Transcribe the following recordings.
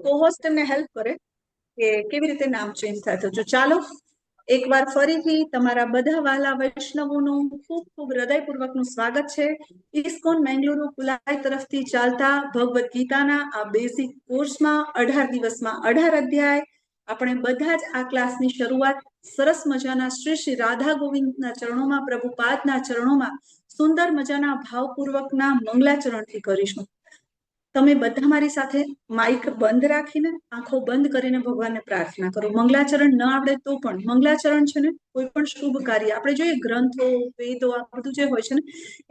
કોહોસ્ટ એમને હેલ્પ કરે કે કેવી રીતે નામ ચેન્જ થાય. તો ચાલો એકવાર ફરીથી તમારા બધા વાલા વૈષ્ણવોનું ખૂબ ખૂબ હૃદયપૂર્વકનું સ્વાગત છે. ઇસ્કોન મેંગલુરુ કુલાઈ તરફથી ચાલતા ભગવદ્ ગીતાના આ બેઝિક કોર્સમાં 18 દિવસમાં 18 અધ્યાય આપણે બધા જ આ ક્લાસની શરૂઆત સરસ મજાના શ્રી શ્રી રાધા ગોવિંદના ચરણોમાં, પ્રભુપાદના ચરણોમાં સુંદર મજાના ભાવપૂર્વકના મંગલાચરણથી કરીશું. તમે બધા મારી સાથે માઇક બંધ રાખીને, આંખો બંધ કરીને ભગવાનને પ્રાર્થના કરો. મંગલાચરણ ન આવડે તો પણ મંગલાચરણ છે ને કોઈ પણ શુભ કાર્ય આપણે જોઈએ, ગ્રંથો, વેદો, આ બધું જે હોય છે ને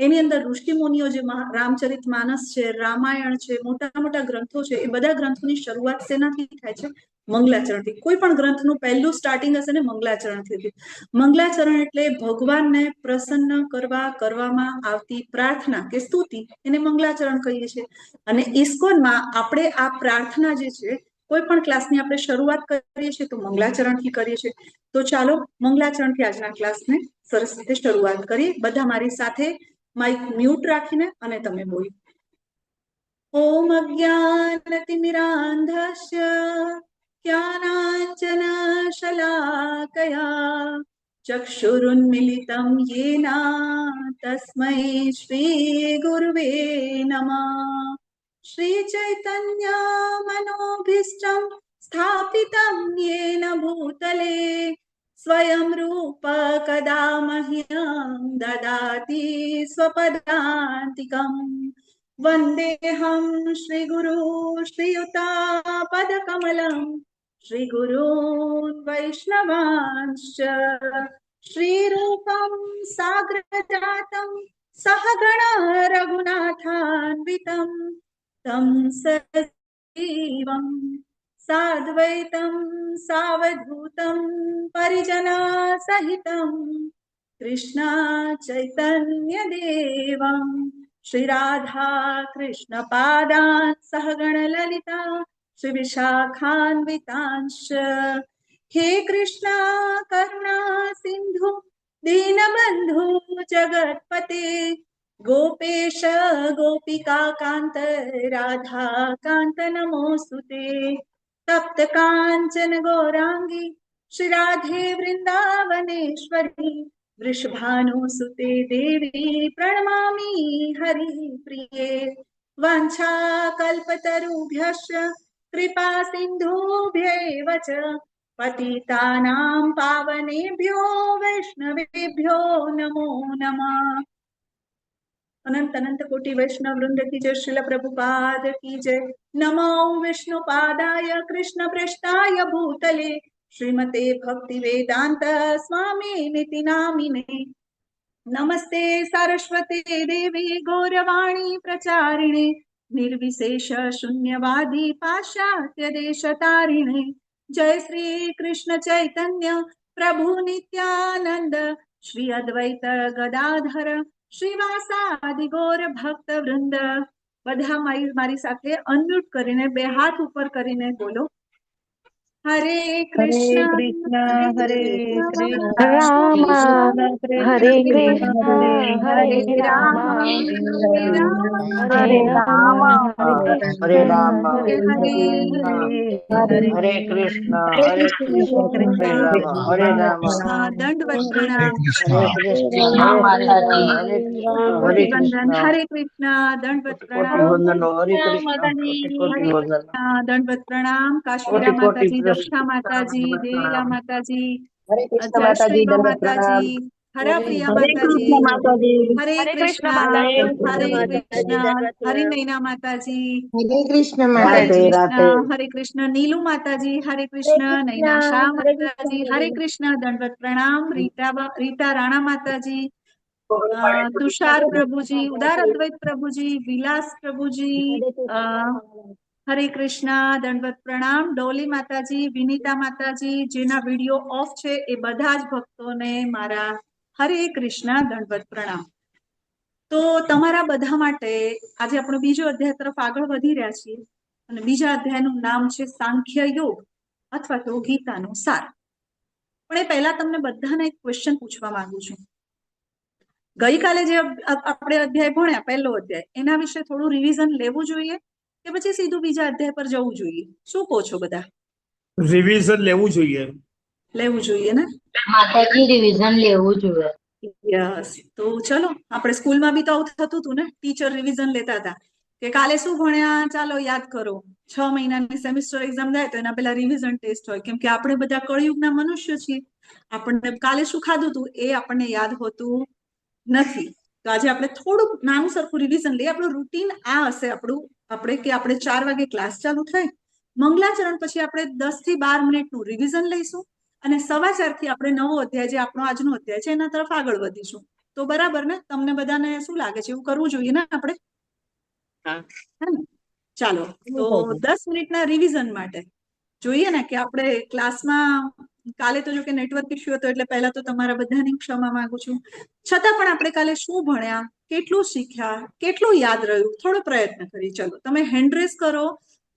એની અંદર ઋષિ મુનિઓ જે રામચરિત માનસ છે, રામાયણ છે, મોટા મોટા ગ્રંથો છે, એ બધા ગ્રંથોની શરૂઆત શેનાથી થાય છે? મંગલાચરણથી. કોઈ પણ ગ્રંથનું પહેલું સ્ટાર્ટિંગ હશે ને મંગલાચરણથી. મંગલાચરણ એટલે ભગવાનને પ્રસન્ન કરવા કરવામાં આવતી પ્રાર્થના કે સ્તુતિ, એને મંગલાચરણ કહીએ છીએ. અને ઇસ્કોનમાં આપણે આ પ્રાર્થના જે છે કોઈ પણ ક્લાસની આપણે શરૂઆત કરીએ છીએ તો મંગલાચરણથી કરીએ છીએ. તો ચાલો મંગલાચરણથી આજના ક્લાસને સરસ રીતે શરૂઆત કરીએ. બધા મારી સાથે માઇક મ્યુટ રાખીને અને તમે બોલો. ઓમ અજ્ઞાનતિમિરાંધસ્ય જ્ઞાનાંજન શલાકયા ચક્ષુરુન્મિલિतं येन तस्मै श्री गुरुवे नमः. श्री चैतन्य मनोभीष्टं स्थापितं येन भूतले स्वयं रूप कदा मह्यं ददाति स्वपदान्तिकम्. वन्देऽहं श्रीगुरु श्रीयुतापदकमलं श्रीगुरून् वैष्णवांश्च श्रीरूपं साग्रजातं सहगण रघुनाथान्वितं तं सजीवं साद्वैतं सावधूतं परिजनसहितं कृष्ण चैतन्य देवं श्री राधा कृष्ण पादान् सहगण ललिता श्री विशाखान्वितांश्च. हे कृष्णा करुणा सिंधु दीनबंधु जगत्पते गोपेश गोपिका कांत राधा कांत नमोस्तुते. तप्त कांचन गौरांगी श्री राधे वृंदावनेश्वरी वृषभानुसुते देवी प्रणमामि हरिप्रिये. वाञ्छाकल्पतरुभ्यश्च कृपा सिन्धुभ्यैव च पतितानां पावनेभ्यो वैष्णवेभ्यो नमो नमः. अनंत अनंत कोटि वैष्णव वृंद की जय. श्रील प्रभुपाद की जय. नमो विष्णुपादाय कृष्ण पृष्ठाय भूतले श्रीमते भक्ति वेदांत स्वामी निति नामिने. नमस्ते सरस्वते देवी गौरवाणी प्रचारिणे निर्विशेष शून्यवादी पाश्चात्य देश तारिणे. जय श्री कृष्ण चैतन्य प्रभु नित्यानंद श्री अद्वैत गदाधर श्रीवासादि गौर भक्त वृंद. બધા મારી સાથે અનમ્યુટ કરીને બે હાથ ઉપર કરીને બોલો. हरे कृष्ण हरे कृष्ण राम हरे कृष्ण हरे हरे राम राम हरे राम हरे राम हरे राम हरे हरे कृष्ण हरे कृष्ण हरे राम दंडवत प्रणाम. हरे कृष्ण हरे कृष्ण हरे कृष्ण हरे कृष्ण दंडवत प्रणाम. हरे कृष्ण कोटि वंदन दंडवत प्रणाम. काश्मीरा माताजी, दक्षा माताजी, देवीला माताजी, हरे कृष्ण जय माता श्री जी, माँ दंडवत माताजी, हरा प्रिया माताजी, हरे कृष्णा हरे कृष्णा, हरे नैना माताजी, हरे कृष्ण हरे माता जी, कृष्णा, हरे कृष्ण नीलू माताजी, हरे कृष्ण नैना शाह माताजी, हरे कृष्ण दंडवत प्रणाम. रीता राणा माताजी, तुषार प्रभुजी, उदार अद्वैत प्रभुजी, विलास प्रभुजी, हरे कृष्णा दंडवत प्रणाम. डोली माताजी, विनीता माताजी, जेना विडियो ऑफ छे ए बधा ज भक्तोने मारा हरे कृष्णा दंडवत प्रणाम. तो तमारा बधा माटे आजे आपणो बीजो अध्याय तरफ आगळ वधी रह्या छीए અને બીજા અધ્યાયનું નામ છે સાંખ્ય યોગ અથવા તો ગીતાનો સાર. પણ એ પહેલા તમને બધાને એક ક્વેશ્ચન પૂછવા માંગુ છું. ગઈકાલે જે આપણે અધ્યાય ભણ્યા પહેલો અધ્યાય એના વિશે થોડું રિવિઝન લેવું જોઈએ કે પછી સીધું બીજા અધ્યાય પર જવું જોઈએ? શું કહો છો બધા? રિવિઝન લેવું જોઈએ. લેવું જોઈએ ને? માતાજી રિવિઝન લેવું જોઈએ. યસ. તો ચલો, આપણે સ્કૂલમાં બી તો આવું થતું હતું ને, ટીચર રિવિઝન લેતા હતા કે કાલે શું ભણ્યા ચાલો યાદ કરો. 6 મહિનાની સેમિસ્ટર એક્ઝામ થાય તો એના પેલા રિવિઝન ટેસ્ટ હોય, કેમ કે આપણે બધા કળયુગના મનુષ્ય છીએ. આપણને કાલે શું ખાધું હતું એ આપણને યાદ હોતું નથી. તો આજે આપણે થોડુંક નાનું સરખું રિવિઝન લઈએ. આપણું રૂટીન આ હશે આપણે કે આપણે 4 વાગે ક્લાસ ચાલુ થાય, મંગલાચરણ પછી આપણે 10 થી 12 મિનિટનું રિવિઝન લઈશું અને 4:15 થી આપણે નવો અધ્યાય જે આપણો આજનો અધ્યાય છે એના તરફ આગળ વધીશું. તો બરાબર ને? તમને બધાને શું લાગે છે? એવું કરવું જોઈએ ને આપણે? હે ને? ચાલો, તો 10 મિનિટના રિવિઝન માટે જોઈએ ને કે આપણે ક્લાસમાં કાલે તો જો કે નેટવર્ક ઇશ્યુ હતો એટલે પહેલા તો તમારા બધાની ક્ષમા માંગુ છું. છતાં પણ આપણે કાલે શું ભણ્યા, કેટલું શીખ્યા, કેટલું યાદ રહ્યું, થોડો પ્રયત્ન કરી. ચલો, તમે હેન્ડરેસ કરો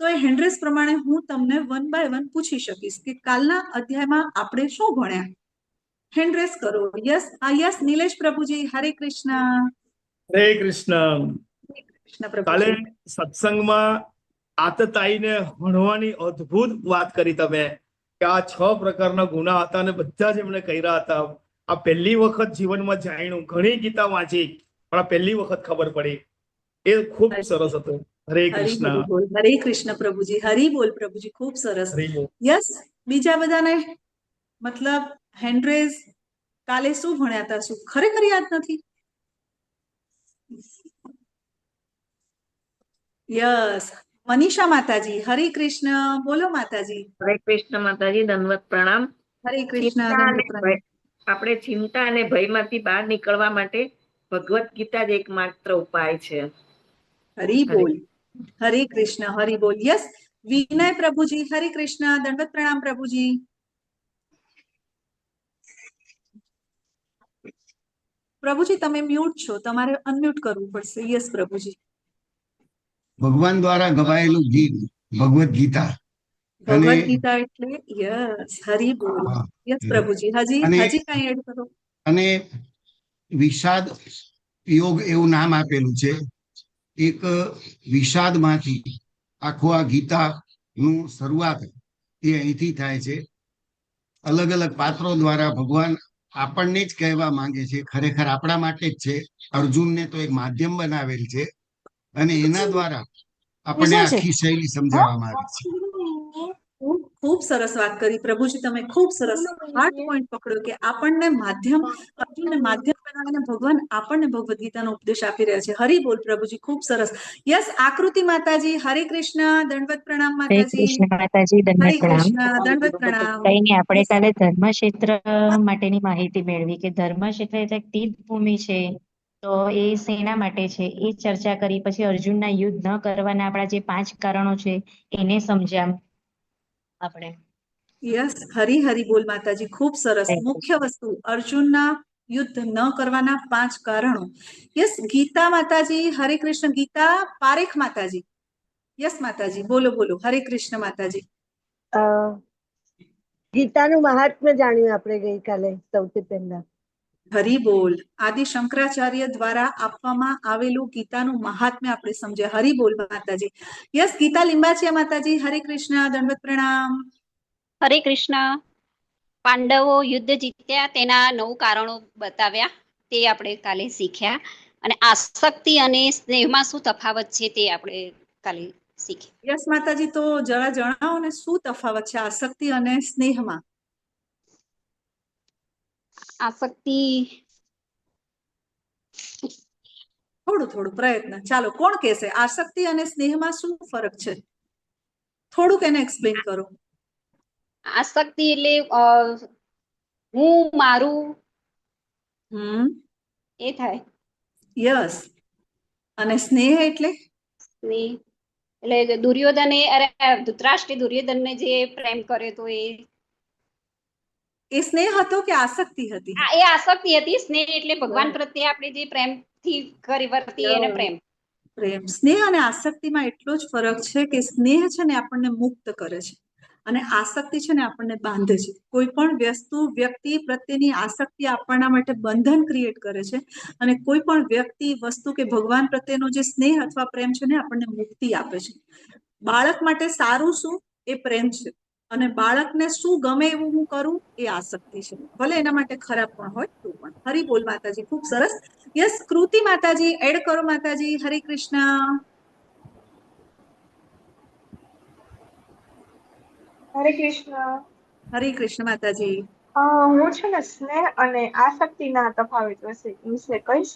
તો એ હેન્ડરેસ પ્રમાણે હું તમને 1 બાય 1 પૂછી શકીશ કે કાલના અધ્યાયમાં આપણે શું ભણ્યા. હેન્ડરેસ કરો. યસ, યસ નિલેશ પ્રભુજી, હરે કૃષ્ણ. હરે કૃષ્ણ. કૃષ્ણ કાલે પ્રભુજી. સત્સંગમાં આતતાઈને ભણવાની અદ્ભુત વાત કરી તમે કે આ 6 પ્રકારના ગુના હતા અને બધા જ એમણે કર્યા હતા. આ પહેલી વખત જીવનમાં જાણ્યું. ઘણી ગીતા વાંચી પણ આ પહેલી વખત ખબર પડી. એ ખૂબ સરસ હતું. હરે હરી કૃષ્ણ. હરી બોલ. હરે કૃષ્ણ પ્રભુજી. હરી બોલ પ્રભુજી. ખૂબ સરસ. હરે બોલ. યસ, બીજા બધાને મતલબ હેન્ડરેઝ કાલે શું ભણ્યા હતા, શું ખરેખર યાદ નથી? યસ, મનીષા માતાજી, હરે કૃષ્ણ. બોલો માતાજી. હરે કૃષ્ણ માતાજી, દંડવત પ્રણામ. હરે કૃષ્ણ. ચિંતા અને દંડવત પ્રણામ. આપણે ચિંતા અને ભયમાંથી બહાર નીકળવા માટે ભગવત ગીતા જ એકમાત્ર ઉપાય છે. હરી બોલ. હરે કૃષ્ણ. હરી બોલ. યસ, વિનય પ્રભુજી, હરે કૃષ્ણ. દંડવત પ્રણામ પ્રભુજી. પ્રભુજી તમે મ્યુટ છો, તમારે અનમ્યુટ કરવું પડશે. યસ પ્રભુજી. ભગવાન દ્વારા ગવાયેલું ગીત ભગવદ ગીતા. ભગવદ ગીતા એટલે યસ, હરી બોલ. હા, યસ પ્રભુજી. હજી કઈ એડ કરો. અને વિષાદ યોગ એવું નામ આપેલું છે. એક વિષાદમાંથી આખો આ ગીતાનું શરૂઆત એ અહીંથી થાય છે. અલગ અલગ પાત્રો દ્વારા ભગવાન આપણને જ કહેવા માંગે છે. ખરેખર આપણા માટે જ છે. અર્જુનને તો એક માધ્યમ બનાવેલ છે અને એના દ્વારા આપણને આખી શૈલી સમજાવવામાં આવી છે. ખૂબ સરસ વાત કરી પ્રભુજી. તમે ખૂબ સરસ હાર્ટ પોઈન્ટ પકડ્યો કે આપણને માધ્યમ, અર્જુનને માધ્યમ બનાવીને ભગવાન આપણને ભગવદ ગીતાનો ઉપદેશ આપી રહ્યા છે. હરી બોલ પ્રભુજી. ખૂબ સરસ. યસ, આકૃતિ માતાજી, હરે કૃષ્ણ. દંડવત પ્રણામ હરે માતાજી. કૃષ્ણ માતાજી, હરે દંડવત પ્રણામ. કૃષ્ણ. દંડવત પ્રણામ. કઈ નઈ, આપણે કાલે ધર્મક્ષેત્ર માટેની માહિતી મેળવી કે ધર્મક્ષેત્ર એટલે તીર્થભૂમિ છે. તો એ શેના માટે છે એ ચર્ચા કરી. પછી અર્જુનના યુદ્ધ ન કરવાના આપણા જે 5 કારણો છે એને સમજ્યા આપણે. યસ, હરી હરી બોલ માતાજી. ખૂબ સરસ. મુખ્ય વસ્તુ અર્જુનના યુદ્ધ ન કરવાના 5 કારણો. યસ, ગીતા માતાજી, હરે કૃષ્ણ. ગીતા પારેખ માતાજી. યસ માતાજી, બોલો બોલો. હરે કૃષ્ણ માતાજી. ગીતાનું મહાત્મ્ય જાણ્યું આપણે ગઈકાલે સૌથી પહેલા. હરી બોલ. આદિ શંકરાચાર્ય દ્વારા આપવામાં આવેલું ગીતાનું મહાત્મ્ય આપણે સમજ્યા. હરી બોલ માતાજી. યસ, ગીતા લિંબાચિયા માતાજી, હરે કૃષ્ણ. દંડવત પ્રણામ. હરે કૃષ્ણ. પાંડવો યુદ્ધ જીત્યા તેના 9 કારણો બતાવ્યા, તે આપણે કાલે શીખ્યા. અને આસક્તિ અને સ્નેહમાં શું તફાવત છે તે આપણે કાલે શીખ્યા. યસ માતાજી, તો જરા જણાવો ને શું તફાવત છે આસક્તિ અને સ્નેહમાં? આસક્તિ થોડું પ્રયત્ન. ચાલો, કોણ કહેશે આસક્તિ અને સ્નેહમાં શું ફરક છે? થોડુંક એને એક્સપ્લેન કરો. આસક્તિ એટલે હું મારું એ થાય. યસ. અને સ્નેહ એટલે દુર્યોધને ધૃતરાષ્ટ્રે દુર્યોધનને જે પ્રેમ કર્યો તો એ સ્નેહ હતો કે આસક્તિ હતી? એ આસક્તિ હતી. સ્નેહ એટલે ભગવાન પ્રત્યે આપણે જે પ્રેમથી કરી વર્તીએ એને પ્રેમ. પ્રેમ. સ્નેહ અને આસક્તિમાં એટલો જ ફરક છે કે સ્નેહ છે ને આપણને મુક્ત કરે છે અને આસક્તિ છે ને આપણને બાંધે છે. કોઈ પણ વસ્તુ વ્યક્તિ પ્રત્યેની આસક્તિ આપણા માટે બંધન ક્રિએટ કરે છે, અને કોઈ પણ વ્યક્તિ વસ્તુ કે ભગવાન પ્રત્યેનો જે સ્નેહ અથવા પ્રેમ છે ને આપણને મુક્તિ આપે છે. બાળક માટે સારું શું? એ પ્રેમ છે, અને બાળકને શું ગમે એવું હું કરું એ આસક્તિ છે, ભલે એના માટે ખરાબ પણ હોય તો પણ. હરી બોલ માતાજી, ખૂબ સરસ. યસ, કૃતિ માતાજી એડ કરો માતાજી. હરે કૃષ્ણ. હરે કૃષ્ણ. હરે કૃષ્ણ માતાજી. હું છે ને સ્નેહ અને આસક્તિના તફાવત વિશે કહીશ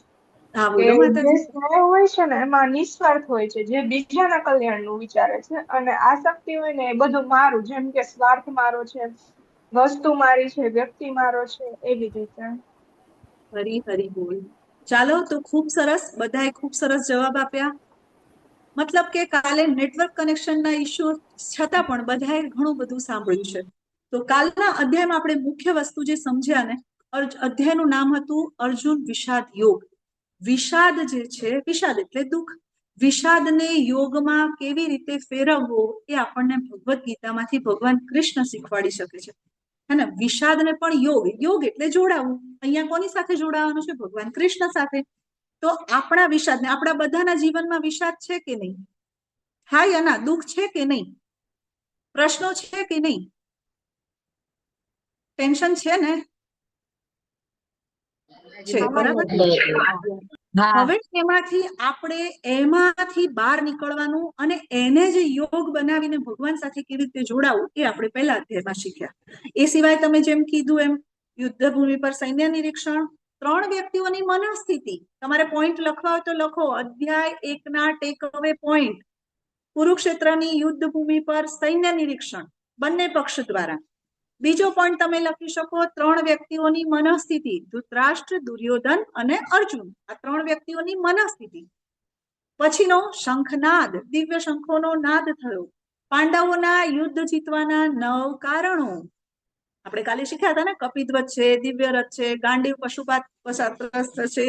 હા કે બોલો જે માતાજી. સ્નેહ હોય છે ને એમાં નિસ્વાર્થ હોય છે, જે બીજાના કલ્યાણનું વિચારે છે, અને આસક્તિ હોય ને એ બધું મારું, જેમ કે સ્વાર્થ મારો છે, વસ્તુ મારી છે, વ્યક્તિ મારો છે, એવી રીતે. હરી હરી બોલ. ચાલો તો ખૂબ સરસ, બધાએ ખૂબ સરસ જવાબ આપ્યા. મતલબ કે કાલે નેટવર્ક કનેક્શનના ઇસ્યુ છતાં પણ બધાએ ઘણું બધું સાંભળ્યું છે. તો કાલના અધ્યાયમાં આપણે મુખ્ય વસ્તુ જે સમજ્યા ને, અધ્યાયનું નામ હતું અર્જુન વિષાદ યોગ. વિષાદ જે છે, વિષાદ એટલે દુઃખ, વિષાદને યોગમાં કેવી રીતે ફેરવવો એ આપણને ભગવદ્ ગીતામાંથી ભગવાન કૃષ્ણ શીખવાડી શકે છે. હે ને? વિષાદને પણ યોગ, યોગ એટલે જોડાવું. અહીંયા કોની સાથે જોડાવાનું છે? ભગવાન કૃષ્ણ સાથે. તો આપણા વિષાદને, આપણા બધાના જીવનમાં વિષાદ છે કે નહીં? હા યા ના? દુઃખ છે કે નહીં? પ્રશ્નો છે કે નહીં? ટેન્શન છે ને? છે, બરાબર. હવે એમાંથી બહાર નીકળવાનું અને એને જે યોગ બનાવીને ભગવાન સાથે કેવી રીતે જોડાવું એ આપણે પહેલા અધ્યાયમાં શીખ્યા. એ સિવાય તમે જેમ કીધું એમ યુદ્ધ ભૂમિ પર સૈન્ય નિરીક્ષણ, 3 વ્યક્તિઓની મનોસ્થિતિ. તમારે પોઈન્ટ લખવા હોય તો લખો. અધ્યાય 1ના ટેક અવે પોઈન્ટ: કુરુક્ષેત્રની યુદ્ધ ભૂમિ પર સૈન્ય નિરીક્ષણ બંને પક્ષ દ્વારા. બીજો પોઈન્ટ તમે લખી શકો, 3 વ્યક્તિઓની મનોસ્થિતિ: ધૃતરાષ્ટ્ર, દુર્યોધન અને અર્જુન. આ 3 વ્યક્તિઓની મનોસ્થિતિ. પછીનો શંખનાદ, દિવ્ય શંખોનો નાદ થયો. પાંડવોના યુદ્ધ જીતવાના 9 કારણો. આપણે કાલે શીખ્યા હતા ને, કપિધ્વજ છે, દિવ્ય રથ છે, ગાંડીવ પશુપાત છે,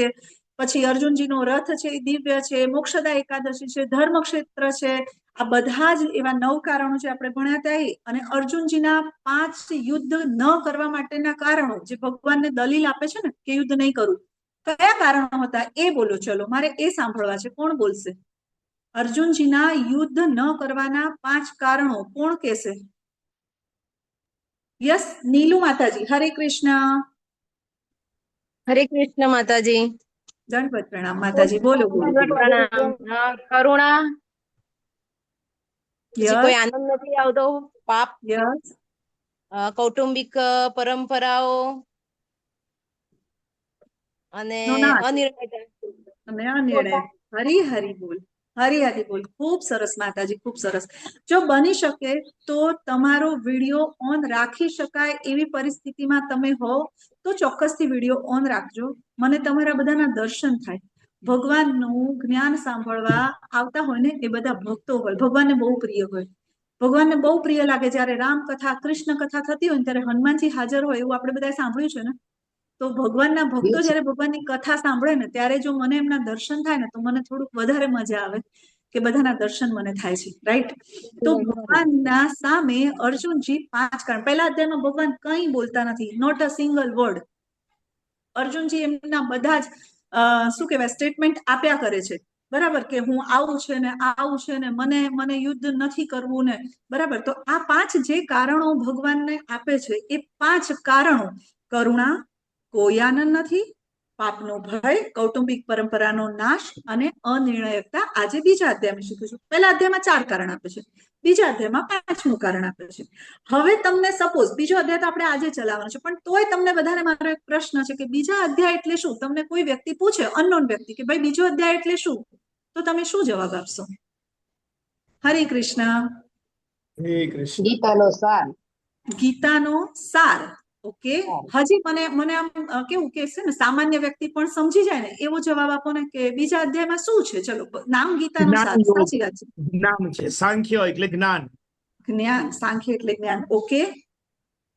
પછી અર્જુનજીનો રથ છે એ દિવ્ય છે, મોક્ષદા એકાદશી છે, ધર્મક્ષેત્ર છે. આ બધા જ એવા 9 કારણો જે આપણે ભણ્યા હતા. અને અર્જુનજીના 5 યુદ્ધ ન કરવા માટેના કારણો જે ભગવાનને દલીલ આપે છે ને કે યુદ્ધ નહીં કરવું, કયા કારણો હતા એ બોલો. ચલો, મારે એ સાંભળવા છે. કોણ બોલશે? અર્જુનજીના યુદ્ધ ન કરવાના 5 કારણો કોણ કહેશે? યસ, નીલુ માતાજી. હરે કૃષ્ણ. હરે કૃષ્ણ માતાજી. દંડવત પ્રણામ માતાજી. બોલો બોલો. પ્રણામ. કરુણા, પછી કોઈ યસ આનંદ નથી આવતો. પાપ, યસ. કૌટુંબિક પરંપરાઓ અને નો ના અનિર્ણયતા. અને અનિર્ણય. હરી હરી બોલ. હરી હરી બોલ. ખૂબ સરસ માતાજી, ખૂબ સરસ. જો બની શકે તો તમારો વિડીયો ઓન રાખી શકાય એવી પરિસ્થિતિમાં તમે હો તો ચોક્કસથી વિડીયો ઓન રાખજો. મને તમારા બધાના દર્શન થાય. ભગવાનનું જ્ઞાન સાંભળવા આવતા હોય ને એ બધા ભક્તો હોય, ભગવાનને બહુ પ્રિય હોય. ભગવાનને બહુ પ્રિય લાગે જ્યારે રામ કથા, કૃષ્ણ કથા થતી હોય ને ત્યારે હનુમાનજી હાજર હોય, એવું આપણે બધા સાંભળ્યું છે ને. તો ભગવાનના ભક્તો જ્યારે ભગવાનની કથા સાંભળે ને ત્યારે જો મને એમના દર્શન થાય ને તો મને થોડુંક વધારે મજા આવે કે બધાના દર્શન મને થાય છે. રાઈટ? તો ભગવાનના સામે અર્જુનજી 5 કારણ. પહેલા અધ્યાયમાં ભગવાન કંઈ બોલતા નથી, not a single word. Arjunji એમના બધા જ શું કહેવાય સ્ટેટમેન્ટ આપ્યા કરે છે. બરાબર, કે હું આવું છે ને આવું છે ને મને યુદ્ધ નથી કરવું ને. બરાબર. તો આ 5 જે કારણો ભગવાનને આપે છે એ 5 કારણો: કરુણા, કોઈ આનંદ નથી, પાપનો ભય, કૌટુંબિક પરંપરાનો નાશ અને અનિર્ણયકતા. આજે બીજા અધ્યાયમાં શીખીશું. પહેલા અધ્યાયમાં 4 કારણ આપે છે, બીજા અધ્યાયમાં 5મું કારણ આપે છે. હવે તમને સપોઝ બીજો અધ્યાય તો આપણે આજે ચલાવવાનો છે, પણ તોય તમને બધાને મારો એક પ્રશ્ન છે કે બીજા અધ્યાય એટલે શું? તમને કોઈ વ્યક્તિ પૂછે, અનનોન વ્યક્તિ, કે ભાઈ બીજો અધ્યાય એટલે શું, તો તમે શું જવાબ આપશો? હરે કૃષ્ણ. હરે કૃષ્ણ. ગીતાનો સાર. ગીતાનો સાર. ઓકે. હજી મને આમ કેવું કે છે ને સામાન્ય વ્યક્તિ પણ સમજી જાય ને એવો જવાબ આપો ને કે બીજા અધ્યાયમાં શું છે. ચલો, નામ ગીતાનો સાર. સાચી વાત છે. જ્ઞાન છે. સાંખ્ય એટલે જ્ઞાન. જ્ઞાન. સાંખ્ય એટલે જ્ઞાન. ઓકે.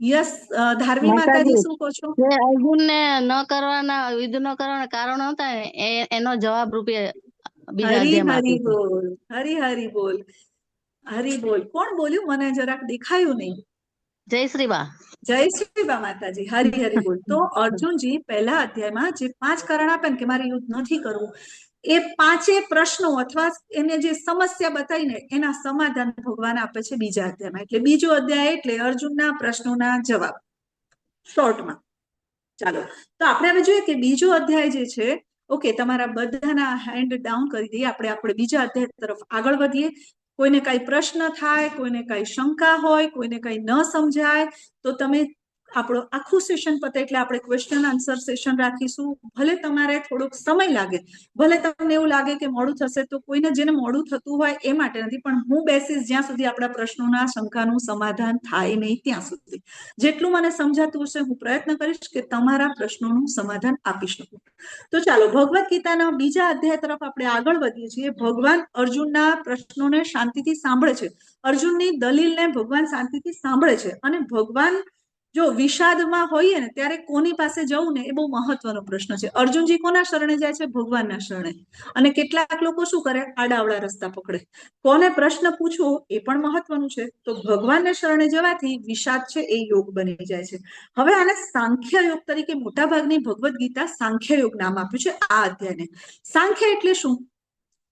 યસ, ધાર્મી માતાજી શું કહો છો? અર્જુનને ન કરવાના, યુદ્ધ ન કરવાના કારણો હતા એનો જવાબ રૂપે બીજા હરી અધ્યાયમાં હરી આપ્યું છે. બોલ. હરી હરી બોલ. હરી બોલ. કોણ બોલ્યું? મને જરાક દેખાયું નહીં. જય શ્રી બા. જય શ્રી બા માતાજી. હરી હરી બોલ. તો અર્જુનજી પહેલા અધ્યાયમાં જે 5 કારણ આપે ને કે મારે યુદ્ધ નથી કરવું, એ 5 પ્રશ્નો અથવા એને જે સમસ્યા બતાવીને એના સમાધાન ભગવાન આપે છે બીજા અધ્યાયમાં. એટલે બીજો અધ્યાય એટલે અર્જુનના પ્રશ્નોના જવાબ શોર્ટમાં. ચાલો તો આપણે હવે જોઈએ કે બીજો અધ્યાય જે છે, ઓકે, તમારા બધાના હેન્ડ ડાઉન કરી દઈએ. આપણે બીજા અધ્યાય તરફ આગળ વધીએ. કોઈને કઈ પ્રશ્ન થાય, કોઈને કઈ શંકા હોય, કોઈને કઈ ન સમજાય તો તમે આપણો આખું સેશન પતે એટલે આપણે ક્વેશ્ચન આન્સર સેશન રાખીશું. ભલે તમારે થોડોક સમય લાગે, ભલે તમને એવું લાગે કે મોડું થશે, તો કોઈને જેને મોડું થતું હોય એ માટે નથી, પણ હું બેસીસ જ્યાં સુધી આપણા પ્રશ્નોના શંકાનું સમાધાન થાય નહીં ત્યાં સુધી. જેટલું મને સમજાતું હશે હું પ્રયત્ન કરીશ કે તમારા પ્રશ્નોનું સમાધાન આપી શકું. તો ચાલો ભગવદ્ ગીતાના બીજા અધ્યાય તરફ આપણે આગળ વધીએ છીએ. ભગવાન અર્જુનના પ્રશ્નોને શાંતિથી સાંભળે છે. અર્જુનની દલીલને ભગવાન શાંતિથી સાંભળે છે. અને ભગવાન જો વિષાદમાં હોઈએ ને ત્યારે કોની પાસે જવું ને એ બહુ મહત્વનો પ્રશ્ન છે. અર્જુનજી કોના શરણે જાય છે? ભગવાનના શરણે. અને કેટલાક લોકો શું કરે? આડાવડા રસ્તા પકડે. કોને પ્રશ્ન પૂછવો એ પણ મહત્વનું છે. તો ભગવાનને શરણે જવાથી વિષાદ છે એ યોગ બની જાય છે. હવે આને સાંખ્ય યોગ તરીકે મોટાભાગની ભગવદ્ ગીતા સાંખ્ય યોગ નામ આપ્યું છે આ અધ્યાયને. સાંખ્ય એટલે શું?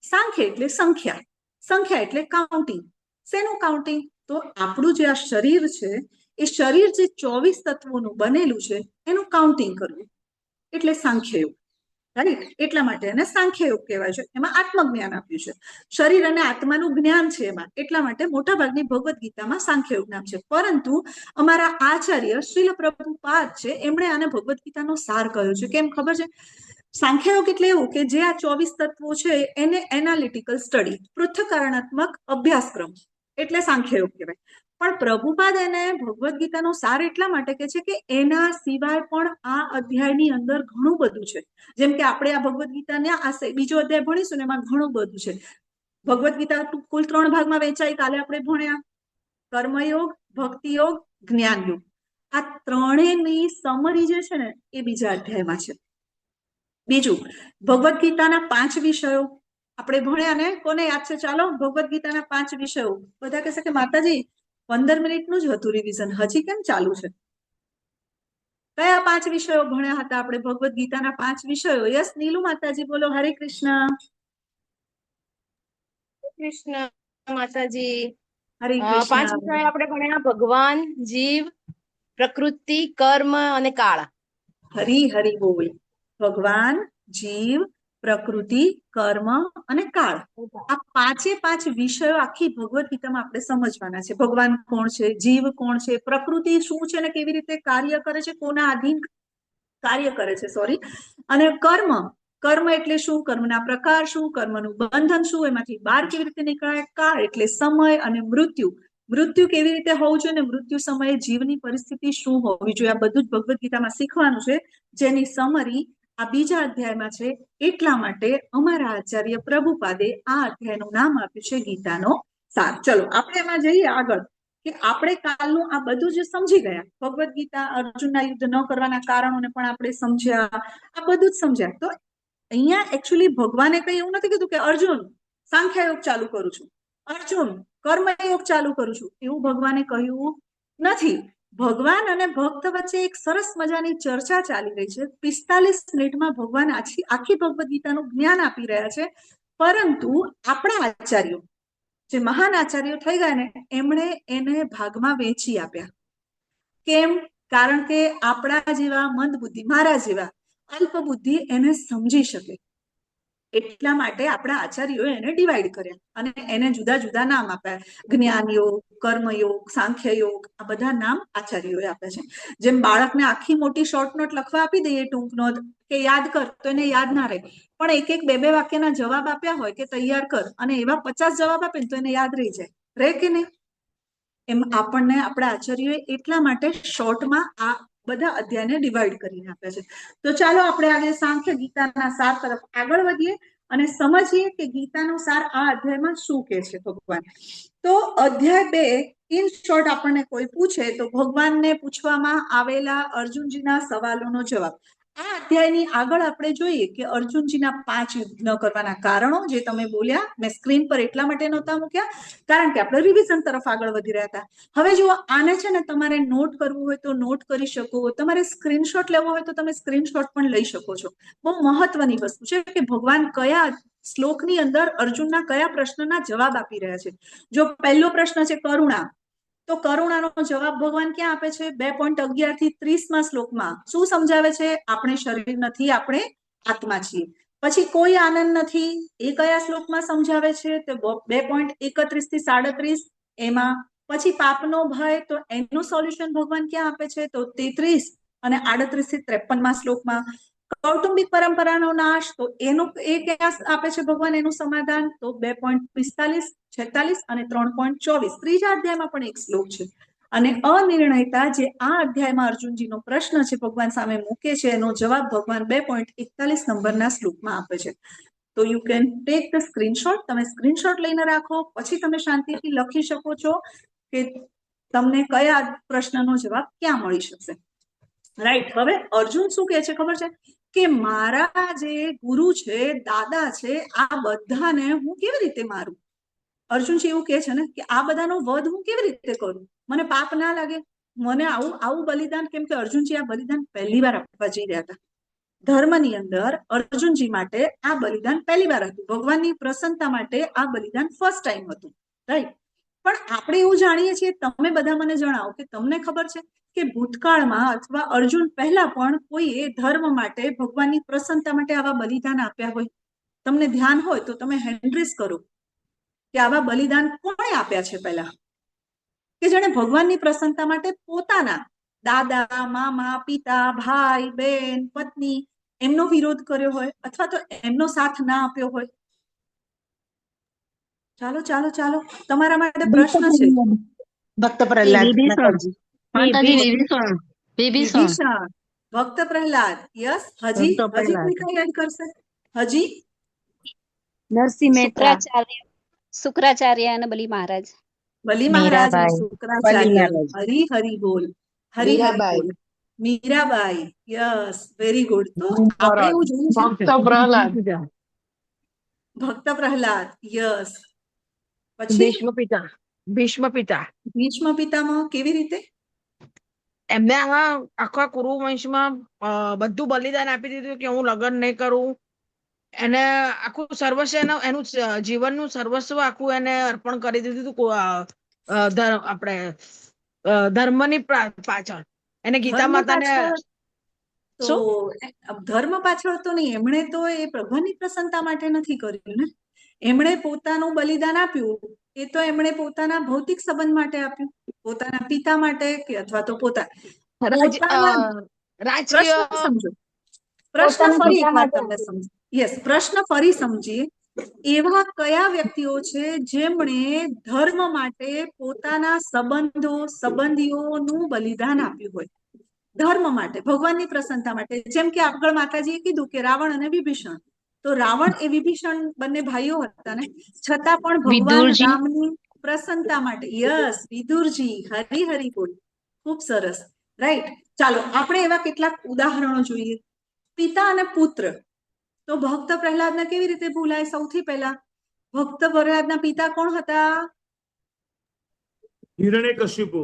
સાંખ્ય એટલે સંખ્યા. સંખ્યા એટલે કાઉન્ટિંગ. શેનું કાઉન્ટિંગ? તો આપણું જે આ શરીર છે એ શરીર જે 24 તત્વોનું બનેલું છે એનું કાઉન્ટિંગ કરવું એટલે સાંખ્ય યોગ. રાઈટ? એટલા માટે એને સાંખ્ય યોગ કહેવાય છે. એમાં આત્મજ્ઞાન આપ્યું છે. શરીર અને આત્માનું જ્ઞાન છે એમાં. એટલા માટે મોટાભાગની ભગવદ્ ગીતામાં સાંખ્ય યોગ નામ છે. પરંતુ અમારા આચાર્ય શ્રીલ પ્રભુપાદ છે, એમણે આને ભગવદ્ ગીતાનો સાર કહ્યો છે. કેમ ખબર છે? સાંખ્ય યોગ એટલે એવું કે જે આ 24 તત્વો છે એને એનાલિટિકલ સ્ટડી, પૃથ્થકરણાત્મક અભ્યાસક્રમ એટલે સાંખ્ય યોગ કહેવાય. પણ પ્રભુપાદ એને ભગવદ્ ગીતાનો સાર એટલા માટે કે છે કે એના સિવાય પણ આ અધ્યાયની અંદર ઘણું બધું છે. જેમ કે આપણે આ ભગવદ્ ગીતાના આ બીજો અધ્યાય ભણીશું ને એમાં ઘણું બધું છે. ભગવદ્ ગીતા કુલ 3 ભાગમાં વહેંચાઈ. કાલે આપણે ભણ્યા કર્મયોગ, ભક્તિ યોગ, જ્ઞાન યોગ. આ ત્રણેયની સમરી જે છે ને એ બીજા અધ્યાયમાં છે. બીજું, ભગવદ્ ગીતાના 5 વિષયો આપણે ભણ્યા ને. કોને યાદ છે? ચાલો ભગવદ્ ગીતાના 5 વિષયો. બધા કહેશે કે માતાજી 15 મિનિટનું જ હતું રિવિઝન, હજી કેમ ચાલુ છે? કયા 5 વિષયો ભણ્યા હતા આપણે ભગવદ્ ગીતાના 5 વિષયો? યસ નીલુ માતાજી બોલો. હરે કૃષ્ણ. કૃષ્ણ માતાજી. હરે 5 કૃષ્ણ. વિષય આપણે ભણ્યા: ભગવાન, જીવ, પ્રકૃતિ, કર્મ અને કાળ. હરી હરી બોલ. ભગવાન, જીવ, પ્રકૃતિ, કર્મ અને કાળ. આ 5 વિષયો આખી ભગવદ્ ગીતામાં આપણે સમજવાના છે. ભગવાન કોણ છે? જીવ કોણ છે? પ્રકૃતિ શું છે ને કેવી રીતે કાર્ય કરે છે? કોના આધીન કાર્ય કરે છે? સોરી. અને કર્મ, કર્મ એટલે શું? કર્મના પ્રકાર શું? કર્મનું બંધન શું? એમાંથી બહાર કેવી રીતે નીકળાય? કાળ એટલે સમય. અને મૃત્યુ, મૃત્યુ કેવી રીતે હોવું જોઈએ ને મૃત્યુ સમયે જીવની પરિસ્થિતિ શું હોવી જોઈએ? આ બધું જ ભગવદ્ ગીતામાં શીખવાનું છે, જેની સમરી આ બીજા અધ્યાયમાં છે. એટલા માટે અમારા આચાર્ય પ્રભુપાદે આ અધ્યાયનું નામ આપ્યું છે ગીતાનો સાર. ચલો આપણે એમાં જઈએ આગળ કે આપણે કાલનું આ બધું જ સમજી ગયા. ભગવદ્ ગીતા, અર્જુનના યુદ્ધ ન કરવાના કારણોને પણ આપણે સમજ્યા. આ બધું જ સમજ્યા. તો અહીંયા એકચ્યુઅલી ભગવાને કઈ એવું નથી કીધું કે અર્જુન સાંખ્ય યોગ ચાલુ કરું છું, અર્જુન કર્મયોગ ચાલુ કરું છું, એવું ભગવાને કહ્યું નથી. ભગવાન અને ભક્ત વચ્ચે એક સરસ મજાની ચર્ચા ચાલી રહી છે. 45 મિનિટમાં ભગવાન આખી ભગવદ્ ગીતાનું જ્ઞાન આપી રહ્યા છે. પરંતુ આપણા આચાર્યો, જે મહાન આચાર્યો થઈ ગયા ને, એમણે એને ભાગમાં વેચી આપ્યા. કેમ? કારણ કે આપણા જેવા મંદ બુદ્ધિ, મારા જેવા અલ્પ બુદ્ધિ એને સમજી શકે. એટલા માટે આપણા આચાર્યોએ એને ડિવાઈડ કર્યા અને એને જુદા જુદા નામ આપ્યા. જ્ઞાન યોગ, કર્મયોગ, સાંખ્ય યોગ, આ બધા નામ આચાર્યોએ આપ્યા છે. જેમ બાળકને આખી મોટી શોર્ટ નોટ લખવા આપી દઈએ, ટૂંક નોટ કે યાદ કર, તો એને યાદ ના રહે. પણ એક એક બે વાક્યના જવાબ આપ્યા હોય કે તૈયાર કર, અને એવા 50 જવાબ આપે ને તો એને યાદ રહી જાય. રહે કે નહીં? એમ આપણને આપણા આચાર્યોએ એટલા માટે શોર્ટમાં આ બધા અધ્યાયને ડિવાઈડ કરીને આપ્યા છે. તો ચાલો આપણે આજે સાંખ્ય ગીતાના સાર તરફ આગળ વધીએ અને સમજીએ કે ગીતાનો સાર આ અધ્યાયમાં શું કહે છે ભગવાન. તો અધ્યાય 2 ઇન શોર્ટ આપણને કોઈ પૂછે તો ભગવાનને પૂછવામાં આવેલા અર્જુનજીના સવાલોનો જવાબ. આ અધ્યાયની આગળ આપણે જોઈએ કે અર્જુનજીના 5 યુદ્ધ ન કરવાના કારણો જે તમે બોલ્યા, મેં સ્ક્રીન પર એટલા માટે નહોતા મૂક્યા કારણ કે આપણે રિવિઝન તરફ આગળ વધી રહ્યા હતા. હવે જો આને છે ને તમારે નોટ કરવું હોય તો નોટ કરી શકો, તમારે સ્ક્રીનશોટ લેવો હોય તો તમે સ્ક્રીનશોટ પણ લઈ શકો છો. બહુ મહત્વની વસ્તુ છે કે ભગવાન કયા શ્લોકની અંદર અર્જુનના કયા પ્રશ્નના જવાબ આપી રહ્યા છે. જો પહેલો પ્રશ્ન છે કરુણા, તો કરુણાનો જવાબ ભગવાન ક્યાં આપે છે? 2.11 થી 30 શ્લોકમાં શું સમજાવે છે? આપણે શરીર નથી, આપણે આત્મા છીએ. પછી કોઈ આનંદ નથી, એ કયા શ્લોકમાં સમજાવે છે? તો 2.31 થી 37 એમાં. પછી પાપનો ભય, તો એનું સોલ્યુશન ભગવાન ક્યાં આપે છે? તો 33 અને 38 થી 53 શ્લોકમાં. કૌટુંબિક પરંપરાનો નાશ, તો એનું એ ક્યાં આપે છે ભગવાન એનું સમાધાન? તો 2.45, 46 અને 3.24 ત્રીજા અધ્યાયમાં પણ એક શ્લોક છે. અને અનિર્ણયતા, જે આ અધ્યાયમાં અર્જુનજીનો પ્રશ્ન છે ભગવાન સામે મૂકે છે, એનો જવાબ ભગવાન 2.41 નંબરના શ્લોકમાં આપે છે. તો you can take the screenshot. તમે સ્ક્રીનશોટ લઈને રાખો, પછી તમે શાંતિથી લખી શકો છો કે તમને કયા પ્રશ્નનો જવાબ ક્યાં મળી શકશે. રાઈટ. હવે અર્જુન શું કહે છે ખબર છે? કે મારા જે ગુરુ છે, દાદા છે, આ બધાને હું કેવી રીતે મારું? અર્જુનજી એવું કહે છે ને કે આ બધાનો વધ હું કેવી રીતે કરું? મને પાપ ના લાગે? મને આવું બલિદાન, કેમ કે અર્જુનજી આ બલિદાન પહેલી વાર આપવા જઈ રહ્યા હતા. ધર્મની અંદર અર્જુનજી માટે આ બલિદાન પહેલી વાર હતું. ભગવાનની પ્રસન્નતા માટે આ બલિદાન ફર્સ્ટ ટાઈમ હતું. રાઈટ. પણ આપણે એવું જાણીએ છીએ, તમે બધા મને જણાવો કે તમને ખબર છે કે ભૂતકાળમાં અથવા અર્જુન પહેલા પણ કોઈએ ધર્મ માટે, ભગવાનની પ્રસન્નતા માટે આવા બલિદાન આપ્યા હોય? તમને ધ્યાન હોય તો તમે હેન્ડ રેઝ કરો કે આવા બલિદાન કોણે આપ્યા છે પહેલા, કે જેણે ભગવાનની પ્રસન્નતા માટે પોતાના દાદા, મામા, પિતા, ભાઈ, બેન, પત્ની એમનો વિરોધ કર્યો હોય અથવા તો એમનો સાથ ના આપ્યો હોય? ચાલો ચાલો ચાલો, તમારા માટે પ્રશ્ન છે. ભક્ત પ્રહલાદ વિભીષણ, ભક્ત પ્રહલાદ, યસ. હજી કોઈ કઈ એડ કરશે? હજી નરસિંહ મહેતા, શુક્રાચાર્ય અને બલી મહારાજ. બલી મહારાજ, મીરાબાઈ. શુક્રાચાર્ય, હરી હરી બોલ, હરી હરી બોલ. Mirabai, yes, very good. તો આપણે એવું જોયું છે ભક્ત પ્રહલાદ, યસ. પછી ભીષ્મ પિતા ભીષ્મ પિતામહ કેવી રીતે? એમને આખા કુરુવંશમાં બધું બલિદાન આપી દીધું કે હું લગ્ન નહીં કરું. એને આખું સર્વસ્વ, એનું જીવનનું સર્વસ્વ આખું એને અર્પણ કરી દીધું હતું આપણે ધર્મની પાછળ. એને ગીતા માતાને તો ધર્મ પાછળ તો નહીં, એમણે તો એ ભગવાનની પ્રસન્નતા માટે નથી કર્યું ને. એમણે પોતાનું બલિદાન આપ્યું, એ તો એમણે પોતાના ભૌતિક સંબંધ માટે આપ્યું, પોતાના પિતા માટે કે અથવા તો રાજકીય. સમજો પ્રશ્ન ફરી એકવાર તમને સમજો. યસ, પ્રશ્ન ફરી સમજીએ. એવા કયા વ્યક્તિઓ છે જેમણે ધર્મ માટે પોતાના સંબંધીઓનું બલિદાન આપ્યું હોય? ધર્મ માટે, ભગવાનની પ્રસન્નતા માટે. જેમ કે આગળ માતાજીએ કીધું કે રાવણ અને વિભીષણ, તો રાવણ એ વિભીષણ બંને ભાઈઓ હતા ને, છતાં પણ ભગવાન રામની પ્રસન્નતા માટે. યસ, વિદુરજી, હરી હરી બોલ, ખૂબ સરસ. રાઈટ. ચાલો આપણે એવા કેટલાક ઉદાહરણો જોઈએ. પિતા અને પુત્ર, તો ભક્ત પ્રહલાદને કેવી રીતે ભૂલાય? સૌથી પહેલા ભક્ત પ્રહલાદના પિતા કોણ હતા? હિરણ્યકશિપુ.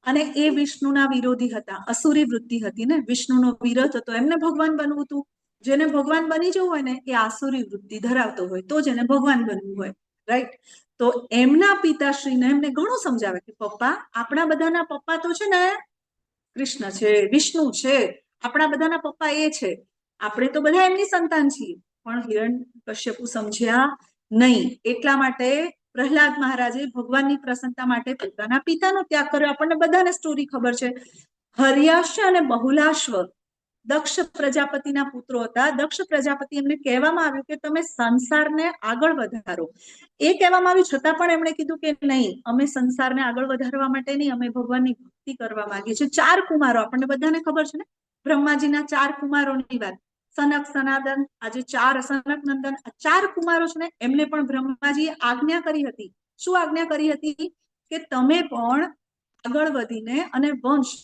અને એ વિષ્ણુના વિરોધી હતા, અસુરી વૃત્તિ હતી ને, વિષ્ણુનો વિરોધ હતો, એમને ભગવાન બનવું હતું. જેને ભગવાન બની જવું હોય ને એ આસુરી વૃત્તિ ધરાવતો હોય તો જેને ભગવાન બનવું હોય. રાઈટ. તો એમના પિતાશ્રીને એમને ઘણું સમજાવે કે પપ્પા, આપણા બધાના પપ્પા તો છે ને કૃષ્ણ છે, વિષ્ણુ છે, આપણા બધાના પપ્પા એ છે, આપણે તો બધા એમની સંતાન છીએ. પણ હિરણ્યકશ્યપુ સમજ્યા નહીં. એટલા માટે પ્રહલાદ મહારાજે ભગવાનની પ્રસન્નતા માટે પોતાના પિતાનો ત્યાગ કર્યો. આપણને બધાને સ્ટોરી ખબર છે. હર્યાશ્વ અને બહુલાશ્વ દક્ષ પ્રજાપતિના પુત્રો હતા. દક્ષ પ્રજાપતિ એમને કહેવામાં આવ્યું કે તમે સંસારને આગળ વધારો. એ કહેવામાં આવ્યું છતાં પણ એમણે કીધું કે નહીં, અમે સંસારને આગળ વધારવા માટે નહીં, અમે ભગવાનની ભક્તિ કરવા માંગીએ છીએ. 4 કુમારો, આપણને બધાને ખબર છે ને, બ્રહ્માજીના 4 કુમારોની વાત. સનક, સનાતન, આજે 4 સનક નંદન, 4 કુમારો છે ને, એમને પણ બ્રહ્માજીએ આજ્ઞા કરી હતી. શું આજ્ઞા કરી હતી? કે તમે પણ આગળ વધીને અને વંશ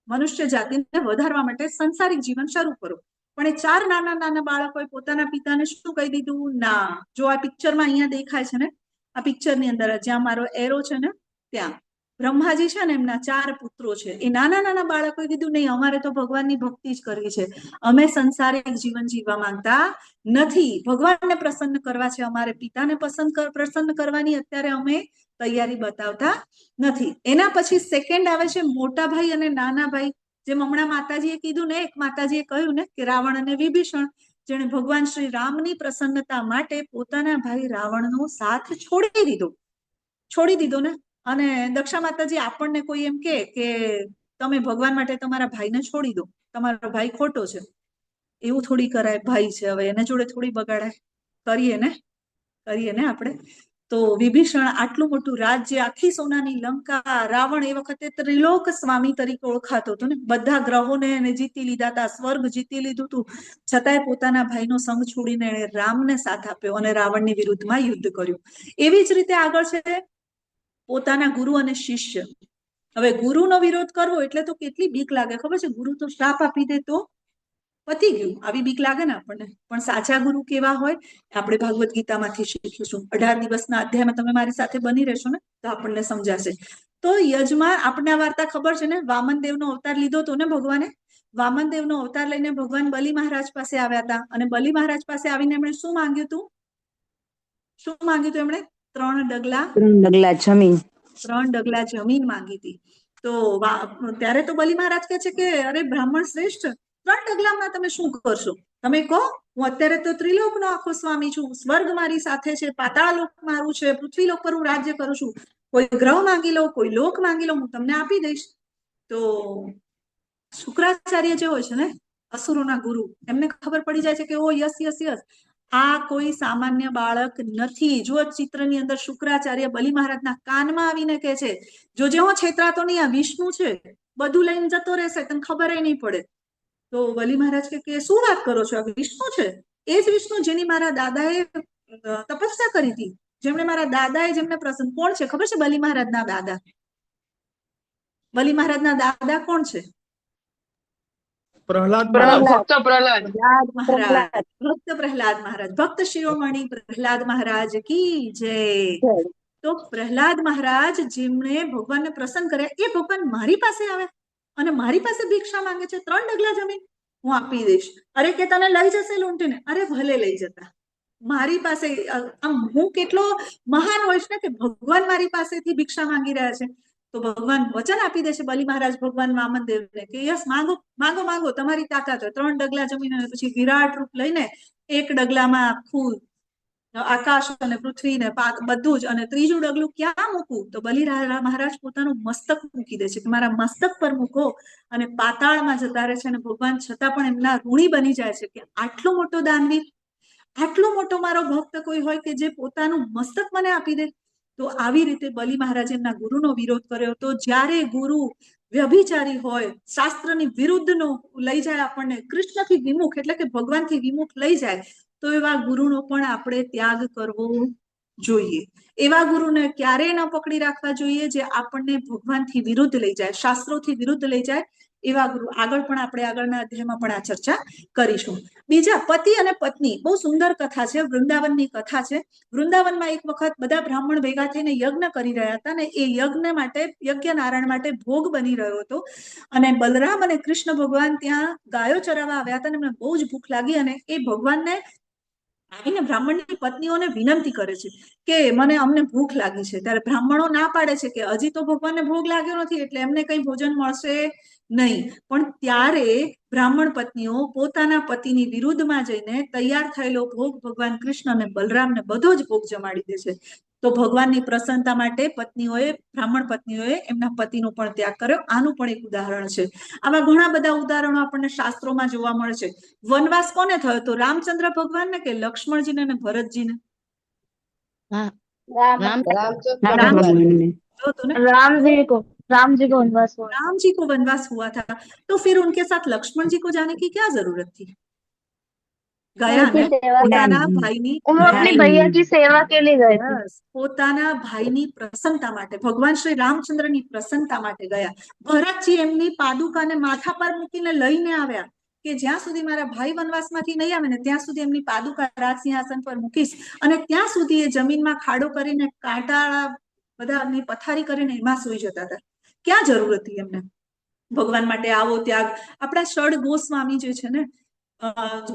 મનુષ્ય જાતિને વધારવા માટે સંસારિક જીવન શરૂ કરો. પણ એ 4 નાના નાના બાળકોએ પોતાના પિતાને શું કહી દીધું? ના. જો આ પિક્ચરમાં અહીંયા દેખાય છે ને, આ પિક્ચરની અંદર જ્યાં મારો એરો છે ને ત્યાં બ્રહ્માજી છે ને, એમના 4 પુત્રો છે. એ નાના નાના બાળકોએ કીધું નહીં, અમારે તો ભગવાનની ભક્તિ જ કરવી છે, અમે સંસારિક જીવન જીવવા માંગતા નથી, ભગવાનને પ્રસન્ન કરવા છે, અમારે પિતાને પ્રસન્ન કરવાની અત્યારે અમે તૈયારી બતાવતા નથી. એના પછી સેકન્ડ આવે છે મોટા ભાઈ અને નાના ભાઈ. જેમ હમણાં માતાજીએ કીધું ને, એક માતાજીએ કહ્યું ને કે રાવણ અને વિભીષણ, જેણે ભગવાન શ્રી રામની પ્રસન્નતા માટે પોતાના ભાઈ રાવણનો સાથ છોડી દીધો ને. અને દક્ષા માતાજી આપણને કોઈ એમ કે તમે ભગવાન માટે તમારા ભાઈને છોડી દો, તમારો ભાઈ ખોટો છે, એવું થોડી કરાય. ભાઈ છે, હવે એને જોડે થોડી બગાડાય. કરીએ ને આપણે. તો વિભીષણ આટલું મોટું રાજ્ય, આખી સોનાની લંકા, રાવણ એ વખતે ત્રિલોક સ્વામી તરીકે ઓળખાતો હતો ને, બધા ગ્રહોને એને જીતી લીધા હતા, સ્વર્ગ જીતી લીધું હતું, છતાંય પોતાના ભાઈનો સંગ છોડીને એણે રામને સાથ આપ્યો અને રાવણની વિરુદ્ધમાં યુદ્ધ કર્યું. એવી જ રીતે આગળ છે પોતાના ગુરુ અને શિષ્ય. હવે ગુરુનો વિરોધ કરવો એટલે તો કેટલી બીક લાગે ખબર છે? ગુરુ તો શ્રાપ આપી દે તો પતી ગયું, આવી બીક લાગે ને આપણને. પણ સાચા ગુરુ કેવા હોય આપણે ભાગવત ગીતામાંથી શીખીશું. 18 દિવસના અધ્યાયમાં તમે મારી સાથે બની રહેશો ને તો આપણને સમજાશે. તો યજમાન, આપણને આ વાર્તા ખબર છે ને, વામનદેવનો અવતાર લીધો હતો ને ભગવાને. વામનદેવનો અવતાર લઈને ભગવાન બલિ મહારાજ પાસે આવ્યા હતા અને બલિ મહારાજ પાસે આવીને એમણે શું માંગ્યું હતું? એમણે 3 ડગલા જમીન. 3 ડગલા જમીન માંગી હતી. તો ત્યારે તો બલિ મહારાજ કહે છે કે અરે બ્રાહ્મણ શ્રેષ્ઠ, 3 ડગલામાં તમે શું કરશો? તમે કહો, હું અત્યારે તો ત્રિલોકનો આખો સ્વામી છું, સ્વર્ગ મારી સાથે છે, પાતાળ લોક મારું છે, પૃથ્વી લોક પર હું રાજ્ય કરું છું, કોઈ ગ્રહ માંગી લો, કોઈ લોક માંગી લો, હું તમને આપી દઈશ. તો શુક્રાચાર્ય જે હોય છે ને, અસુરોના ગુરુ, એમને ખબર પડી જાય છે કે ઓ યસ, આ કોઈ સામાન્ય બાળક નથી. જો ચિત્રની અંદર શુક્રાચાર્ય બલિ મહારાજના કાનમાં આવીને કહે છે, જોજે હું છેતરાતો નહીં, આ વિષ્ણુ છે, બધું લઈને જતો રહેશે, તને ખબર નહીં પડે. તો બલિ મહારાજ કે શું વાત કરો છો? આ વિષ્ણુ છે, એ જ વિષ્ણુ જેની મારા દાદાએ તપસ્યા કરી હતી, જેમને પ્રસન્ન. કોણ છે ખબર છે? બલિ મહારાજના દાદા કોણ છે? પ્રહલાદ ભક્ત પ્રહલાદ મહારાજ, ભક્ત શિરોમણી પ્રહલાદ મહારાજ કી જય. તો પ્રહલાદ મહારાજ જેમણે ભગવાનને પ્રસન્ન કર્યા, એ ભગવાન મારી પાસે આવે અને મારી પાસે ભિક્ષા માંગે છે, 3 ડગલા જમીન હું આપી દઈશ. અરે કે તને લઈ જશે લૂંટીને? અરે ભલે લઈ જતા, મારી પાસે આમ હું કેટલો મહાન હોઈશ ને કે ભગવાન મારી પાસેથી ભિક્ષા માંગી રહ્યા છે. તો ભગવાન વચન આપી દે છે બલિ મહારાજ ભગવાન વામનદેવને કે યસ, માંગો, તમારી તાકાત હોય. 3 ડગલા જમીન અને પછી વિરાટ રૂપ લઈને 1 ડગલામાં આખું આકાશ અને પૃથ્વી ને બધું જ, અને 3જું ડગલું ક્યાં મૂકું? તો બલિ મહારાજ પોતાનું મસ્તક મૂકી દે છે કે મારા મસ્તક પર મૂકો, અને પાતાળમાં જતા રહે છે. અને ભગવાન છતાં પણ એમના ઋણી બની જાય છે કે આટલો મોટો દાનવીર, આટલો મોટો મારો ભક્ત કોઈ હોય કે જે પોતાનું મસ્તક મને આપી દે. તો આવી રીતે બલિ મહારાજે એમના ગુરુનો વિરોધ કર્યો. તો જ્યારે ગુરુ વ્યભિચારી હોય, શાસ્ત્રની વિરુદ્ધનો લઈ જાય આપણને, કૃષ્ણથી વિમુખ એટલે કે ભગવાનથી વિમુખ લઈ જાય, તો એવા ગુરુનો પણ આપણે ત્યાગ કરવો જોઈએ. એવા ગુરુને ક્યારેય ન પકડી રાખવા જોઈએ જે આપણને ભગવાનથી વિરુદ્ધ લઈ જાય, શાસ્ત્રોથી વિરુદ્ધ લઈ જાય. એવા ગુરુ આગળ પણ આપણે આગળના અધ્યાયમાં પણ આ ચર્ચા કરીશું. બીજા, પતિ અને પત્ની, બહુ સુંદર કથા છે, વૃંદાવનની કથા છે. વૃંદાવનમાં એક વખત બધા બ્રાહ્મણ ભેગા થઈને યજ્ઞ કરી રહ્યા હતા ને એ યજ્ઞ નારાયણ માટે ભોગ બની રહ્યો હતો. અને બલરામ અને કૃષ્ણ ભગવાન ત્યાં ગાયો ચરાવવા આવ્યા હતા અને એમને બહુ જ ભૂખ લાગી અને એ ભગવાનને આવીને બ્રાહ્મણની પત્નીઓને વિનંતી કરે છે કે અમને ભૂખ લાગી છે. ત્યારે બ્રાહ્મણો ના પાડે છે કે હજી તો ભગવાનને ભોગ લાગ્યો નથી એટલે એમને કઈ ભોજન મળશે નહીં. પણ ત્યારે બ્રાહ્મણ પત્નીઓ પોતાના પતિની વિરુદ્ધમાં જઈને તૈયાર થયેલો ભોગ ભગવાન કૃષ્ણ અને બલરામને બધો જ ભોગ જમાડી દે છે. તો ભગવાનની પ્રસન્નતા માટે બ્રાહ્મણ પત્નીઓએ એમના પતિનો પણ ત્યાગ કર્યો. આનું પણ એક ઉદાહરણ છે. આવા ઘણા બધા ઉદાહરણો આપણને શાસ્ત્રોમાં જોવા મળે છે. વનવાસ કોને થયો તો? રામચંદ્ર ભગવાનને કે લક્ષ્મણજીને અને ભરતજીને? राम जी को वनवास हुआ था, तो फिर उनके साथ लक्ष्मण जी को जाने की क्या जरूरत थी? ગયા ને પોતાના नहीं। ભાઈની वो अपनी भैया की सेवा के लिए गए थे। Yes, પોતાના ભાઈની પ્રસન્નતા માટે, ભગવાન શ્રી રામચંદ્રની પ્રસન્નતા માટે ગયા. ભરતજી એમની પાદુકાને માથા પર મૂકીને લઈને આવ્યા કે જ્યાં સુધી મારા ભાઈ વનવાસમાંથી નહીં આવે ને ત્યાં સુધી એમની પાદુકા રાજસિંહાસન પર મૂકીશ, અને ત્યાં સુધી એ જમીનમાં ખાડો કરીને કાંટાળા બધાની પથારી કરીને એમાં સૂઈ જતા હતા. ક્યાં જરૂર હતી એમને ભગવાન માટે આવો ત્યાગ? આપણા ષડ ગોસ્વામી જે છે ને,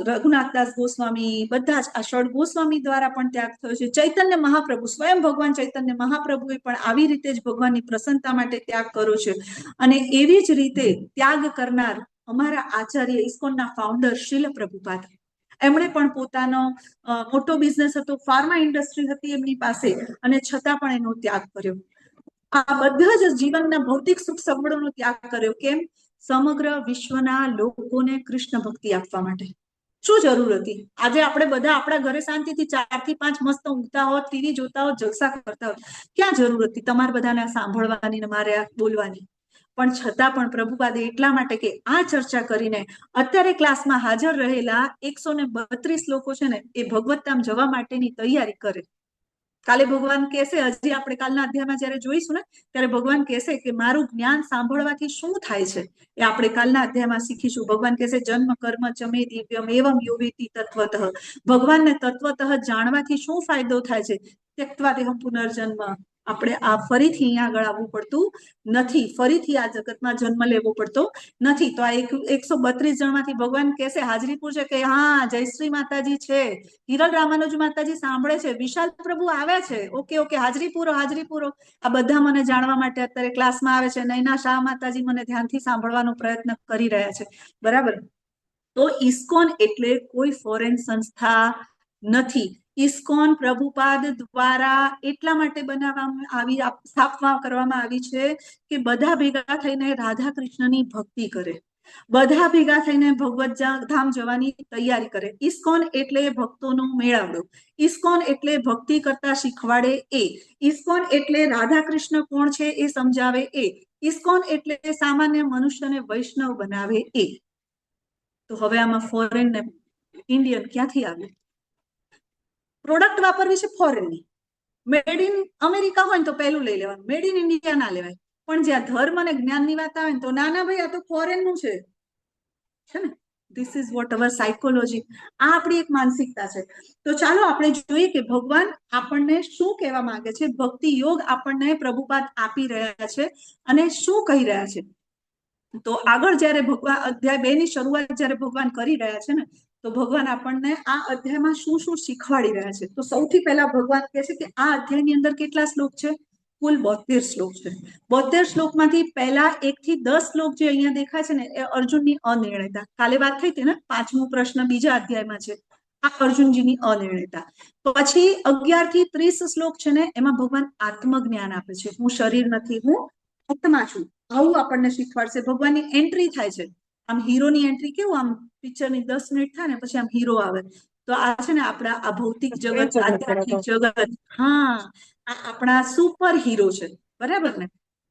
રઘુનાથદાસ ગોસ્વામી, બધા જ આ ષડ ગોસ્વામી દ્વારા પણ ત્યાગ થયો છે. ચૈતન્ય મહાપ્રભુ, સ્વયં ભગવાન ચૈતન્ય મહાપ્રભુએ પણ આવી રીતે જ ભગવાનની પ્રસન્નતા માટે ત્યાગ કર્યો છે. અને એવી જ રીતે ત્યાગ કરનાર અમારા આચાર્ય ઇસ્કોનના ફાઉન્ડર શ્રીલ પ્રભુપાદ, એમણે પણ પોતાનો મોટો બિઝનેસ હતો, ફાર્મા ઇન્ડસ્ટ્રી હતી એમની પાસે, અને છતાં પણ એનો ત્યાગ કર્યો. આ બધા જ જીવનના ભૌતિક સુખ સગવડોનો ત્યાગ કર્યો. કેમ? સમગ્ર વિશ્વના લોકોને કૃષ્ણ ભક્તિ આપવા માટે. શું જરૂર હતી? આજે આપણે બધા આપણા ઘરે શાંતિથી 4 થી 5 મસ્ત ઊંઘતા હોત, ટીવી જોતા હોત, જલસા કરતા હોત. ક્યાં જરૂર હતી તમારે બધાને સાંભળવાની ને મારે બોલવાની? પણ છતાં પણ પ્રભુપાદે એટલા માટે કે આ ચર્ચા કરીને અત્યારે ક્લાસમાં હાજર રહેલા 132 લોકો છે ને, એ ભગવતધામ જવા માટેની તૈયારી કરે. કાલે ભગવાન કહેશે, હજી આપણે કાલના અધ્યાયમાં જયારે જોઈશું ને ત્યારે ભગવાન કહેશે કે મારું જ્ઞાન સાંભળવાથી શું થાય છે, એ આપણે કાલના અધ્યાયમાં શીખીશું. ભગવાન કહેશે જન્મ કર્મ ચમે દિવ્યમ એવમ યોવેતિ તત્વતઃ. ભગવાનને તત્વતઃ જાણવાથી શું ફાયદો થાય છે? ત્યક્ત્વા દેહં પુનર્જન્મ. આપણે આ ફરીથી અહીંયા આગળ આવવું પડતું નથી, ફરીથી આ જગતમાં જન્મ લેવો પડતો નથી. તો આ 132 જણમાંથી ભગવાન કહેશે, હાજરી પૂરશે કે હા જયશ્રી માતાજી છે, હિરલ રામાનુજ માતાજી સાંભળે છે, વિશાલ પ્રભુ આવે છે, ઓકે ઓકે, હાજરી પૂરો, હાજરી પૂરો. આ બધા મને જાણવા માટે અત્યારે ક્લાસમાં આવે છે. નૈના શાહ માતાજી મને ધ્યાનથી સાંભળવાનો પ્રયત્ન કરી રહ્યા છે, બરાબર? તો ઇસ્કોન એટલે કોઈ ફોરેન સંસ્થા નથી. ઇસ્કોન પ્રભુપાદ દ્વારા એટલા માટે બનાવવામાં આવી, સ્થાપના કરવામાં આવી છે કે બધા ભેગા થઈને રાધા કૃષ્ણની ભક્તિ કરે, બધા ભેગા થઈને ભગવત ધામ જવાની તૈયારી કરે. ઇસ્કોન એટલે ભક્તોનો મેળાવડો. ઇસ્કોન એટલે ભક્તિ કરતા શીખવાડે એ. ઇસ્કોન એટલે રાધા કૃષ્ણ કોણ છે એ સમજાવે એ. ઇસ્કોન એટલે સામાન્ય મનુષ્યને વૈષ્ણવ બનાવે એ. તો હવે આમાં ફોરેન ને ઇન્ડિયન ક્યાંથી આવે? પ્રોડક્ટ વાપરવી છે ફોરેનની. મેડ ઇન અમેરિકા હોય ને તો પહેલું લઈ લેવાનું, મેડ ઇન ઇન્ડિયા ના લેવાય. પણ જ્યાં ધર્મ અને જ્ઞાનની વાત આવે ને તો ના ના ભાઈ, આ તો ફોરેનનું છે ને. This is what our psychology. આ આપણી એક માનસિકતા છે. તો ચાલો આપણે જોઈએ કે ભગવાન આપણને શું કહેવા માંગે છે. ભક્તિ યોગ આપણને પ્રભુપાદ આપી રહ્યા છે અને શું કહી રહ્યા છે. તો આગળ જયારે ભગવાન અધ્યાય 2 ની શરૂઆત જયારે ભગવાન કરી રહ્યા છે ને, તો ભગવાન આપણને આ અધ્યાયમાં શું શું શીખવાડી રહ્યા છે. તો સૌથી પહેલા ભગવાન કહે છે કે આ અધ્યાયની અંદર કેટલા શ્લોક છે? કુલ 72 શ્લોક છે. 72 શ્લોકમાંથી પહેલા 1 થી 10 શ્લોક જે અહીંયા દેખાય છે ને, એ અર્જુનની અનિર્ણયતા. કાલે વાત થઈ હતી ને, 5મો પ્રશ્ન બીજા અધ્યાયમાં છે, આ અર્જુનજીની અનિર્ણયતા. પછી 11 થી 30 શ્લોક છે ને, એમાં ભગવાન આત્મજ્ઞાન આપે છે. હું શરીર નથી, હું આત્મા છું, આવું આપણને શીખવાડશે. ભગવાનની એન્ટ્રી થાય છે. આમ હીરોની એન્ટ્રી કેવું, આમ પિક્ચરની 10 મિનિટ થાય ને પછી આમ હીરો આવે. તો આ છે ને આપણા આ ભૌતિક જગત, આધ્યાત્મિક જગત, હા, આ આપણા સુપર હીરો છે, બરાબર ને?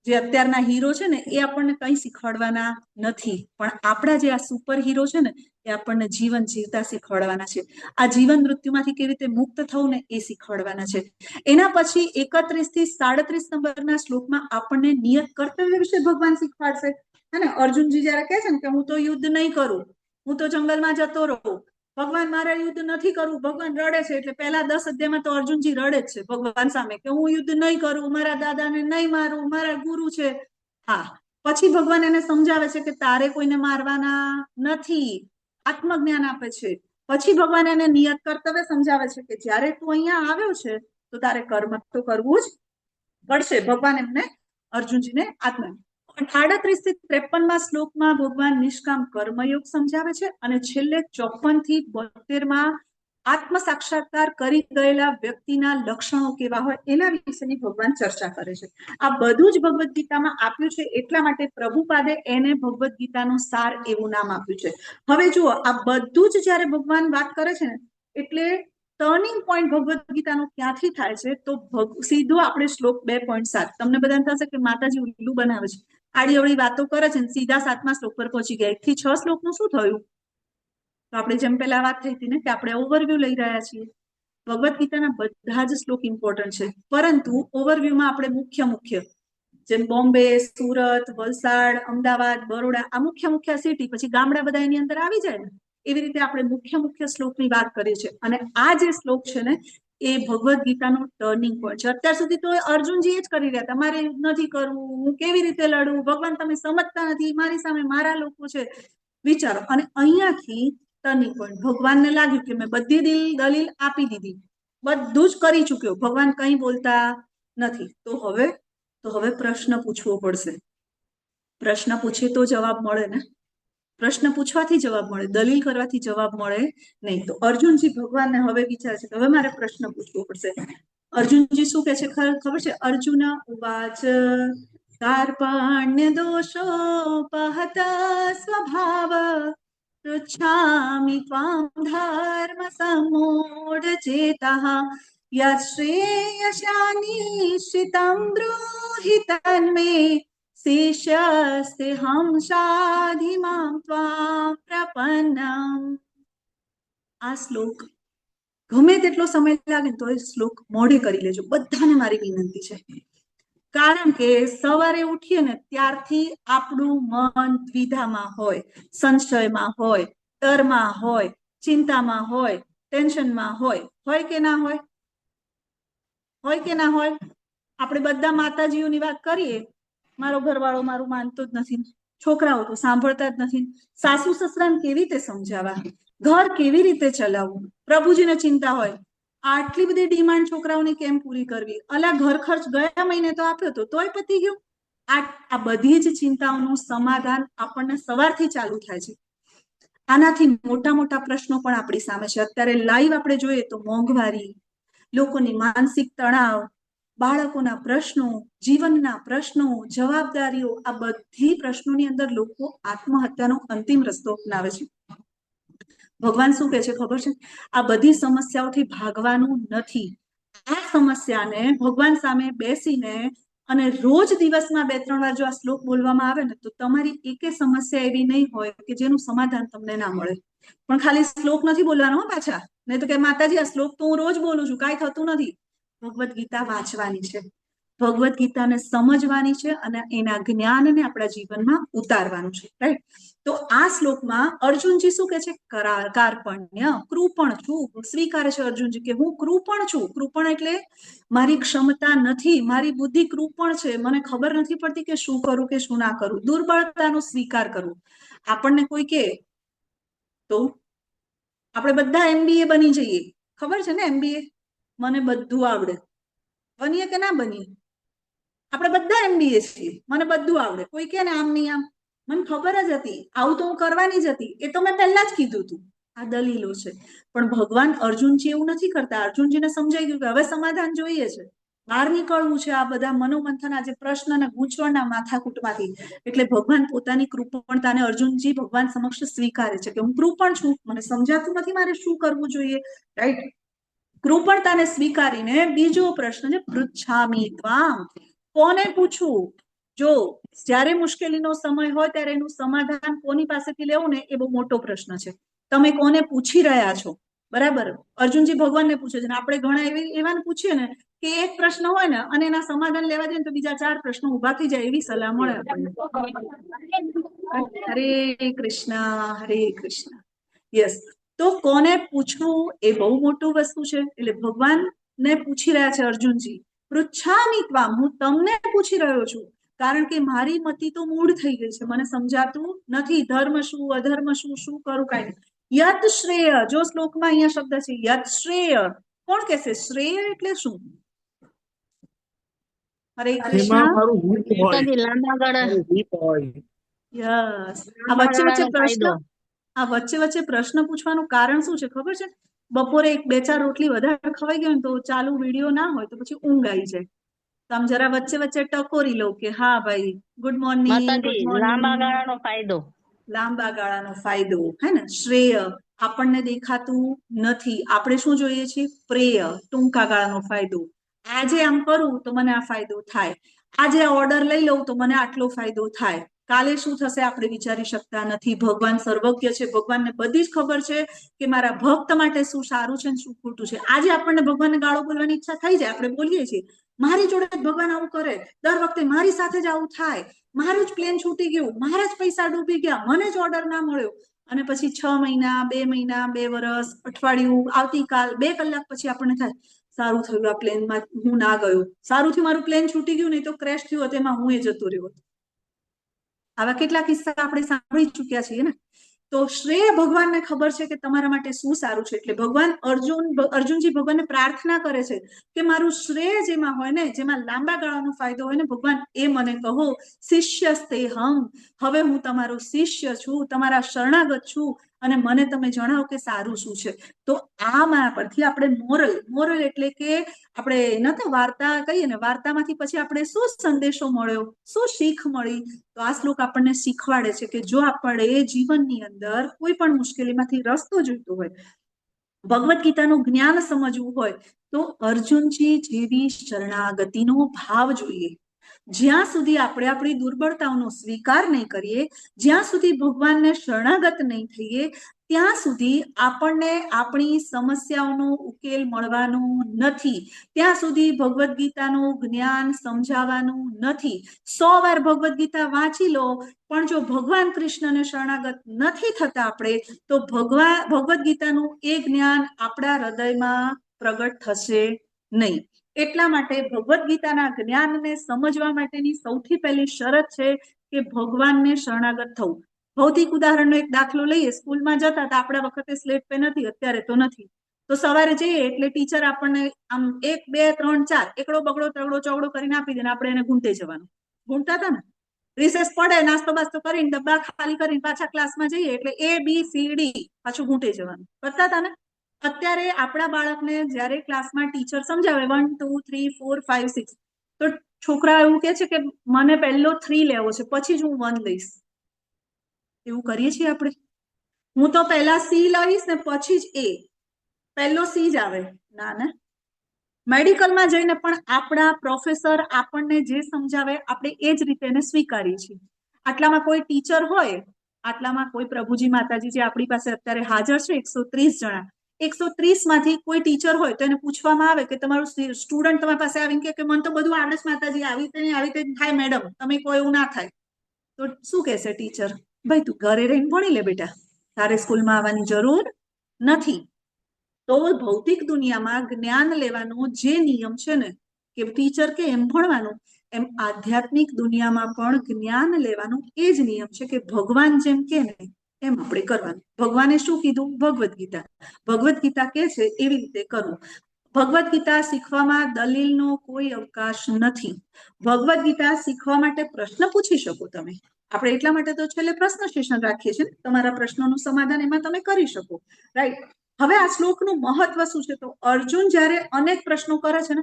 જે અત્યારના હીરો છે ને એ આપણને કઈ શીખવાડવાના નથી, પણ આપણા જે આ સુપર હીરો છે ને એ આપણને જીવન જીવતા શીખવાડવાના છે. આ જીવન મૃત્યુમાંથી કેવી રીતે મુક્ત થવું ને એ શીખવાડવાના છે. એના પછી 31 થી 37 નંબરના શ્લોકમાં આપણને નિયત કર્તવ્ય વિશે ભગવાન શીખવાડશે. અને અર્જુનજી જયારે કહે છે ને કે હું તો યુદ્ધ નહીં કરું, હું તો જંગલમાં જતો રહું, ભગવાન મારે યુદ્ધ નથી કરવું, ભગવાન રડે છે. એટલે પહેલા 10 અધ્યાયમાં તો અર્જુનજી રડે જ છે ભગવાન સામે કે હું યુદ્ધ નહીં કરું, મારા દાદાને નહીં મારું, મારા ગુરુ છે. હા, પછી ભગવાન એને સમજાવે છે કે તારે કોઈને મારવાના નથી, આત્મજ્ઞાન આપે છે. પછી ભગવાન એને નિયત કર્તવ્ય સમજાવે છે કે જયારે તું અહીંયા આવ્યો છે તો તારે કર્મ તો કરવું જ પડશે. ભગવાન એમને અર્જુનજીને આત્મ 38 થી 53માં શ્લોકમાં ભગવાન નિષ્કામ કર્મયોગ સમજાવે છે. અને છેલ્લે 54 થી 72માં આત્મ સાક્ષાત્કાર કરી ગયેલા વ્યક્તિના લક્ષણો કેવા હોય એના વિશેની ભગવાન ચર્ચા કરે છે. આ બધું જ ભગવદ્ ગીતામાં આપ્યું છે. એટલા માટે પ્રભુપાદે એને ભગવદ્ ગીતાનું સાર એવું નામ આપ્યું છે. હવે જુઓ, આ બધું જ જયારે ભગવાન વાત કરે છે ને, એટલે ટર્નિંગ પોઈન્ટ ભગવદ્ ગીતાનો ક્યાંથી થાય છે? તો સીધો આપણે શ્લોક 2.7. તમને બધાને થશે કે માતાજી ઉલ્લું બનાવે છે, આડી અવળી વાતો કરે છે ને સીધા 7મા શ્લોક પર પહોંચી ગયા. 1 થી 6 શ્લોકનું શું થયું? તો આપણે જેમ પેલા વાત થઈ હતી ને કે આપણે ઓવરવ્યુ લઈ રહ્યા છીએ. ભગવદ્ ગીતાના બધા જ શ્લોક ઇમ્પોર્ટન્ટ છે, પરંતુ ઓવરવ્યુમાં આપણે મુખ્ય જેમ બોમ્બે, સુરત, વલસાડ, અમદાવાદ, બરોડા આ મુખ્ય સિટી, પછી ગામડા બધા એની અંદર આવી જાય ને, એવી રીતે આપણે મુખ્ય શ્લોકની વાત કરીએ છીએ. અને આ જે શ્લોક છે ને એ ભગવદ્ ગીતાનું ટર્નિંગ પોઈન્ટ છે. અત્યાર સુધી તો અર્જુનજી એ જ કરી રહ્યા હતા, મારે નથી કરવું, હું કેવી રીતે લડું, ભગવાન તમે સમજતા નથી, મારી સામે મારા લોકો છે, વિચારો. અને અહીંયાથી ટર્નિંગ પોઈન્ટ, ભગવાનને લાગ્યું કે મેં બધી દલીલ આપી દીધી, બધું જ કરી ચૂક્યો, ભગવાન કંઈ બોલતા નથી, તો હવે પ્રશ્ન પૂછવો પડશે. પ્રશ્ન પૂછીએ તો જવાબ મળે ને, પ્રશ્ન પૂછવાથી જવાબ મળે, દલીલ કરવાથી જવાબ મળે નહીં. તો અર્જુનજી ભગવાનને હવે વિચારે છે કે હવે મારે પ્રશ્ન પૂછવો પડશે. અર્જુનજી શું કે છે ખબર છે? અર્જુન ઉવાચ કાર્પણ્ય દોષોપહત સ્વભાવ પૃચ્છામિ ત્વાં ધર્મ સમૂઢ ચેતઃ યશ્રેયશાનિશ્ચિतं બ્રૂહિ તન્મે શિષ્યસ્તેહં સાધિમાં ત્વાં પ્રપન્નમ. આ શ્લોક ગમે તેટલો સમય લાગે તો એ શ્લોક મોઢે કરી લેજો, બધાને મારી વિનંતી છે. કારણ કે સવારે ઉઠીએ ને ત્યારથી આપણું મન દ્વિધામાં હોય, સંશયમાં હોય, ડરમાં હોય, ચિંતામાં હોય, ટેન્શનમાં હોય કે ના હોય? હોય કે ના હોય? આપણે બધા માતાજીઓની વાત કરીએ, મારો ઘરવાળો મારું માનતો જ નથી, છોકરાઓ તો સાંભળતા જ નથી, સાસુ સસરાને કેવી રીતે સમજાવવા, ઘર કેવી રીતે ચલાવવું, પ્રભુજીને ચિંતા હોય, આટલી બધી ડિમાન્ડ છોકરાઓની કેમ પૂરી કરવી, અલા ઘર ખર્ચ ગયા મહિને તો આપ્યો તો તોય પતી ગયું. આ બધી જ ચિંતાઓનું સમાધાન આપણને સવારથી ચાલુ થાય છે. આનાથી મોટા પ્રશ્નો પણ આપણી સામે છે. અત્યારે લાઈવ આપણે જોઈએ તો મોંઘવારી, લોકોની માનસિક તણાવ, બાળકોના પ્રશ્નો, જીવનના પ્રશ્નો, જવાબદારીઓ, આ બધી પ્રશ્નોની અંદર લોકો આત્મહત્યાનો અંતિમ રસ્તો અપનાવે છે. ભગવાન શું કહે છે ખબર છે? આ બધી સમસ્યાઓથી ભાગવાનું નથી. આ સમસ્યાને ભગવાન સામે બેસીને અને રોજ દિવસમાં 2-3 વાર જો આ શ્લોક બોલવામાં આવે ને તો તમારી એકે સમસ્યા એવી નહીં હોય કે જેનું સમાધાન તમને ના મળે. પણ ખાલી શ્લોક નથી બોલવાનો પાછા, નહીં તો કે માતાજી આ શ્લોક તો હું રોજ બોલું છું, કાંઈ થતું નથી. ભગવદ્ ગીતા વાંચવાની છે, ભગવદ્ ગીતાને સમજવાની છે અને એના જ્ઞાનને આપણા જીવનમાં ઉતારવાનું છે. રાઈટ? તો આ શ્લોકમાં અર્જુનજી શું કે છે? કાર્પણ્ય, કૃપણ છું, સ્વીકારે છે અર્જુનજી કે હું કૃપણ છું. કૃપણ એટલે મારી ક્ષમતા નથી, મારી બુદ્ધિ કૃપણ છે, મને ખબર નથી પડતી કે શું કરું કે શું ના કરું. દુર્બળતાનો સ્વીકાર કરવો. આપણને કોઈ કે તો આપણે બધા MBA બની જઈએ, ખબર છે ને? MBA મને બધું આવડે, બનીએ કે ના બનીએ? આપણે બધા MBA છીએ, મને બધું આવડે. કોઈ કે ને આમ નહીં આમ, મને ખબર જ હતી, આવું તો હું કરવાની જ હતી, એ તો મેં પહેલા જ કીધું હતું. આ દલીલો છે. પણ ભગવાન અર્જુનજી એવું નથી કરતા. અર્જુનજીને સમજાઈ ગયું કે હવે સમાધાન જોઈએ છે, બહાર નીકળવું છે આ બધા મનોમંથન, આ જે પ્રશ્ન અને ગૂંચવણના માથાકૂટમાંથી. એટલે ભગવાન પોતાની કૃપણતાને અર્જુનજી ભગવાન સમક્ષ સ્વીકારે છે કે હું કૃપણ છું, મને સમજાતું નથી મારે શું કરવું જોઈએ. રાઈટ? કૃપણતાને સ્વીકારીને બીજો પ્રશ્ન છે પૃચ્છામિ ત્વામ. કોને પૂછવું? જો જ્યારે મુશ્કેલીનો સમય હોય ત્યારે એનું સમાધાન કોની પાસેથી લેવું ને એ બહુ મોટો પ્રશ્ન છે. તમે કોને પૂછી રહ્યા છો? બરાબર? અર્જુનજી ભગવાનને પૂછે છે. આપણે ઘણા એવાને પૂછીએ ને કે એક પ્રશ્ન હોય ને અને એના સમાધાન લેવા જાય ને તો બીજા 4 પ્રશ્નો ઉભા થઈ જાય, એવી સલાહ મળે આપણને. હરે કૃષ્ણ, હરે કૃષ્ણ. યસ. તો કોને પૂછવું એ બહુ મોટું વસ્તુ છે. એટલે ભગવાનને પૂછી રહ્યા છે અર્જુનજી. પૃચ્છામિ ત્વામ, હું તમને પૂછી રહ્યો છું, કારણ કે મારી મતિ તો મૂળ થઈ ગઈ છે, મને સમજાતું નથી ધર્મ શું, અધર્મ શું, શું કરું કાંઈ. યત શ્રેય, જો શ્લોકમાં અહીંયા શબ્દ છે યત શ્રેય, કોણ કહેશે? શ્રેય એટલે શું? હરે કૃષ્ણ. યસ. આ વચ્ચે પ્રશ્ન પૂછવાનું કારણ શું છે ખબર છે? બપોરે 1-2-4 રોટલી વધારે ખવાઈ ગયો ને તો ચાલુ વિડીયો ના હોય તો પછી ઊંઘ આવી જાય. તો આમ જરા વચ્ચે ટકોરી લો કે હા ભાઈ ગુડ મોર્નિંગ. લાંબા ગાળાનો ફાયદો, હે ને? શ્રેય આપણને દેખાતું નથી, આપણે શું જોઈએ છીએ? પ્રેય, ટૂંકા ગાળાનો ફાયદો. આજે આમ કરું તો મને આ ફાયદો થાય, આજે આ ઓર્ડર લઈ લઉં તો મને આટલો ફાયદો થાય. કાલે શું થશે આપણે વિચારી શકતા નથી. ભગવાન સર્વજ્ઞ છે, ભગવાનને બધી જ ખબર છે કે મારા ભક્ત માટે શું સારું છે ને શું ખોટું છે. આજે આપણને ભગવાનને ગાળો બોલવાની ઈચ્છા થઈ જાય, આપણે બોલીએ છીએ મારી જોડે ભગવાન આવું કરે, દર વખતે મારી સાથે જ આવું થાય, મારું જ પ્લેન છૂટી ગયું, મારા જ પૈસા ડૂબી ગયા, મને જ ઓર્ડર ના મળ્યો. અને પછી 6 મહિના 2 મહિના 2 વર્ષ અઠવાડિયું આવતીકાલ 2 કલાક પછી આપણને થાય સારું થયું આ પ્લેનમાં હું ના ગયો, સારું થયું મારું પ્લેન છૂટી ગયું, નહીં તો ક્રેશ થયું હતું એમાં હું એ જતો રહ્યો. આવા કેટલા કિસ્સા આપણે સાંભળી ચુક્યા છીએ ને. તો શ્રેય ભગવાનને ખબર છે કે તમારા માટે શું સારું છે. એટલે ભગવાન અર્જુનજી ભગવાનને પ્રાર્થના કરે છે કે મારું શ્રેય જેમાં હોય ને, જેમાં લાંબા ગાળાનો ફાયદો હોય ને, ભગવાન એ મને કહો. શિષ્યસ્તેહમ, હવે હું તમારો શિષ્ય છું, તમારા શરણાગત છું, અને મને તમે જણાવો કે સારું શું છે. તો આમાં પરથી આપણે મોરલ એટલે કે આપણે ન તો વાર્તા કહીએ ને, વાર્તામાંથી પછી આપણે શું સંદેશો મળ્યો, શું શીખ મળી. તો આ શ્લોક આપણને શીખવાડે છે કે જો આપણે જીવનની અંદર કોઈ પણ મુશ્કેલીમાંથી રસ્તો જોઈતો હોય, ભગવદ્ ગીતાનું જ્ઞાન સમજવું હોય, તો અર્જુનજી જેવી શરણાગતિનો ભાવ જોઈએ. જ્યાં સુધી આપણે આપણી દુર્બળતાઓનો સ્વીકાર નહીં કરીએ, જ્યાં સુધી ભગવાનને શરણાગત નહીં થઈએ, ત્યાં સુધી આપણને આપણી સમસ્યાઓનો ઉકેલ મળવાનો નથી. ત્યાં સુધી ભગવદ્ ગીતાનું જ્ઞાન સમજાવવાનું નથી. 100 વાર ભગવદ્ ગીતા વાંચી લો, પણ જો ભગવાન કૃષ્ણને શરણાગત નથી થતા આપણે, તો ભગવદ્ ગીતાનું એ જ્ઞાન આપણા હૃદયમાં પ્રગટ થશે નહીં. એટલા માટે ભગવદ્ ગીતાના જ્ઞાનને સમજવા માટેની સૌથી પહેલી શરત છે કે ભગવાનને શરણાગત થવું. ભૌતિક ઉદાહરણનો એક દાખલો લઈએ. સ્કૂલમાં જતા હતા, આપણા વખતે સ્લેટ પેન હતી, અત્યારે તો નથી. તો સવારે જઈએ એટલે ટીચર આપણને આમ 1 2 3 4 એકડો બગડો તગડો ચોગડો કરીને આપી દે ને આપણે એને ગુંટે જવાનું. ગુંટતા હતા ને. રિસેસ પડે, નાસ્તો બાસ્તો કરીને ડબ્બા ખાલી કરીને પાછા ક્લાસમાં જઈએ એટલે ABCD પાછું ગુંટે જવાનું. કરતા હતા ને. અત્યારે આપણા બાળકને જ્યારે ક્લાસમાં ટીચર સમજાવે 1 2 3 4 5 6, તો છોકરા એવું કે છે કે મને પહેલો 3 લેવો છે, પછી જ હું 1 લઈશ. એવું કરીએ છીએ આપણે. હું તો પહેલા C લઈશ ને પછી જ A. પહેલો C જ આવે. ના ને. મેડિકલમાં જઈને પણ આપણા પ્રોફેસર આપણને જે સમજાવે આપણે એ જ રીતે એને સ્વીકારીએ છીએ. આટલામાં કોઈ ટીચર હોય, આટલામાં કોઈ પ્રભુજી માતાજી જે આપણી પાસે અત્યારે હાજર છે 130 જણા, 130 માંથી કોઈ ટીચર હોય તો એને પૂછવામાં આવે કે તમારું સ્ટુડન્ટ તમારી પાસે આવીને કે મને તો બધું આવડે છે માતાજી, આવી રીતે થાય મેડમ, તમે કોઈ એવું ના થાય. તો શું કહેશે ટીચર? ભાઈ તું ઘરે રહીને ભણી લે બેટા, તારે સ્કૂલમાં આવવાની જરૂર નથી. તો ભૌતિક દુનિયામાં જ્ઞાન લેવાનો જે નિયમ છે ને કે ટીચર કે એમ ભણવાનું, એમ આધ્યાત્મિક દુનિયામાં પણ જ્ઞાન લેવાનું એ જ નિયમ છે કે ભગવાન જેમ કે ને એમ આપણે કરવાનું. ભગવાને શું કીધું? ભગવદ્ ગીતા. ભગવદ્ ગીતા કે છે એવી રીતે કરવું. ભગવદ્ ગીતા શીખવામાં દલીલનો કોઈ અવકાશ નથી. ભગવદ્ ગીતા શીખવા માટે પ્રશ્ન પૂછી શકો તમે. આપણે એટલા માટે તો છેલ્લે પ્રશ્ન સેશન રાખીએ છીએ, તમારા પ્રશ્નોનું સમાધાન એમાં તમે કરી શકો. રાઈટ. હવે આ શ્લોકનું મહત્વ શું છે? તો અર્જુન જ્યારે અનેક પ્રશ્નો કરે છે ને,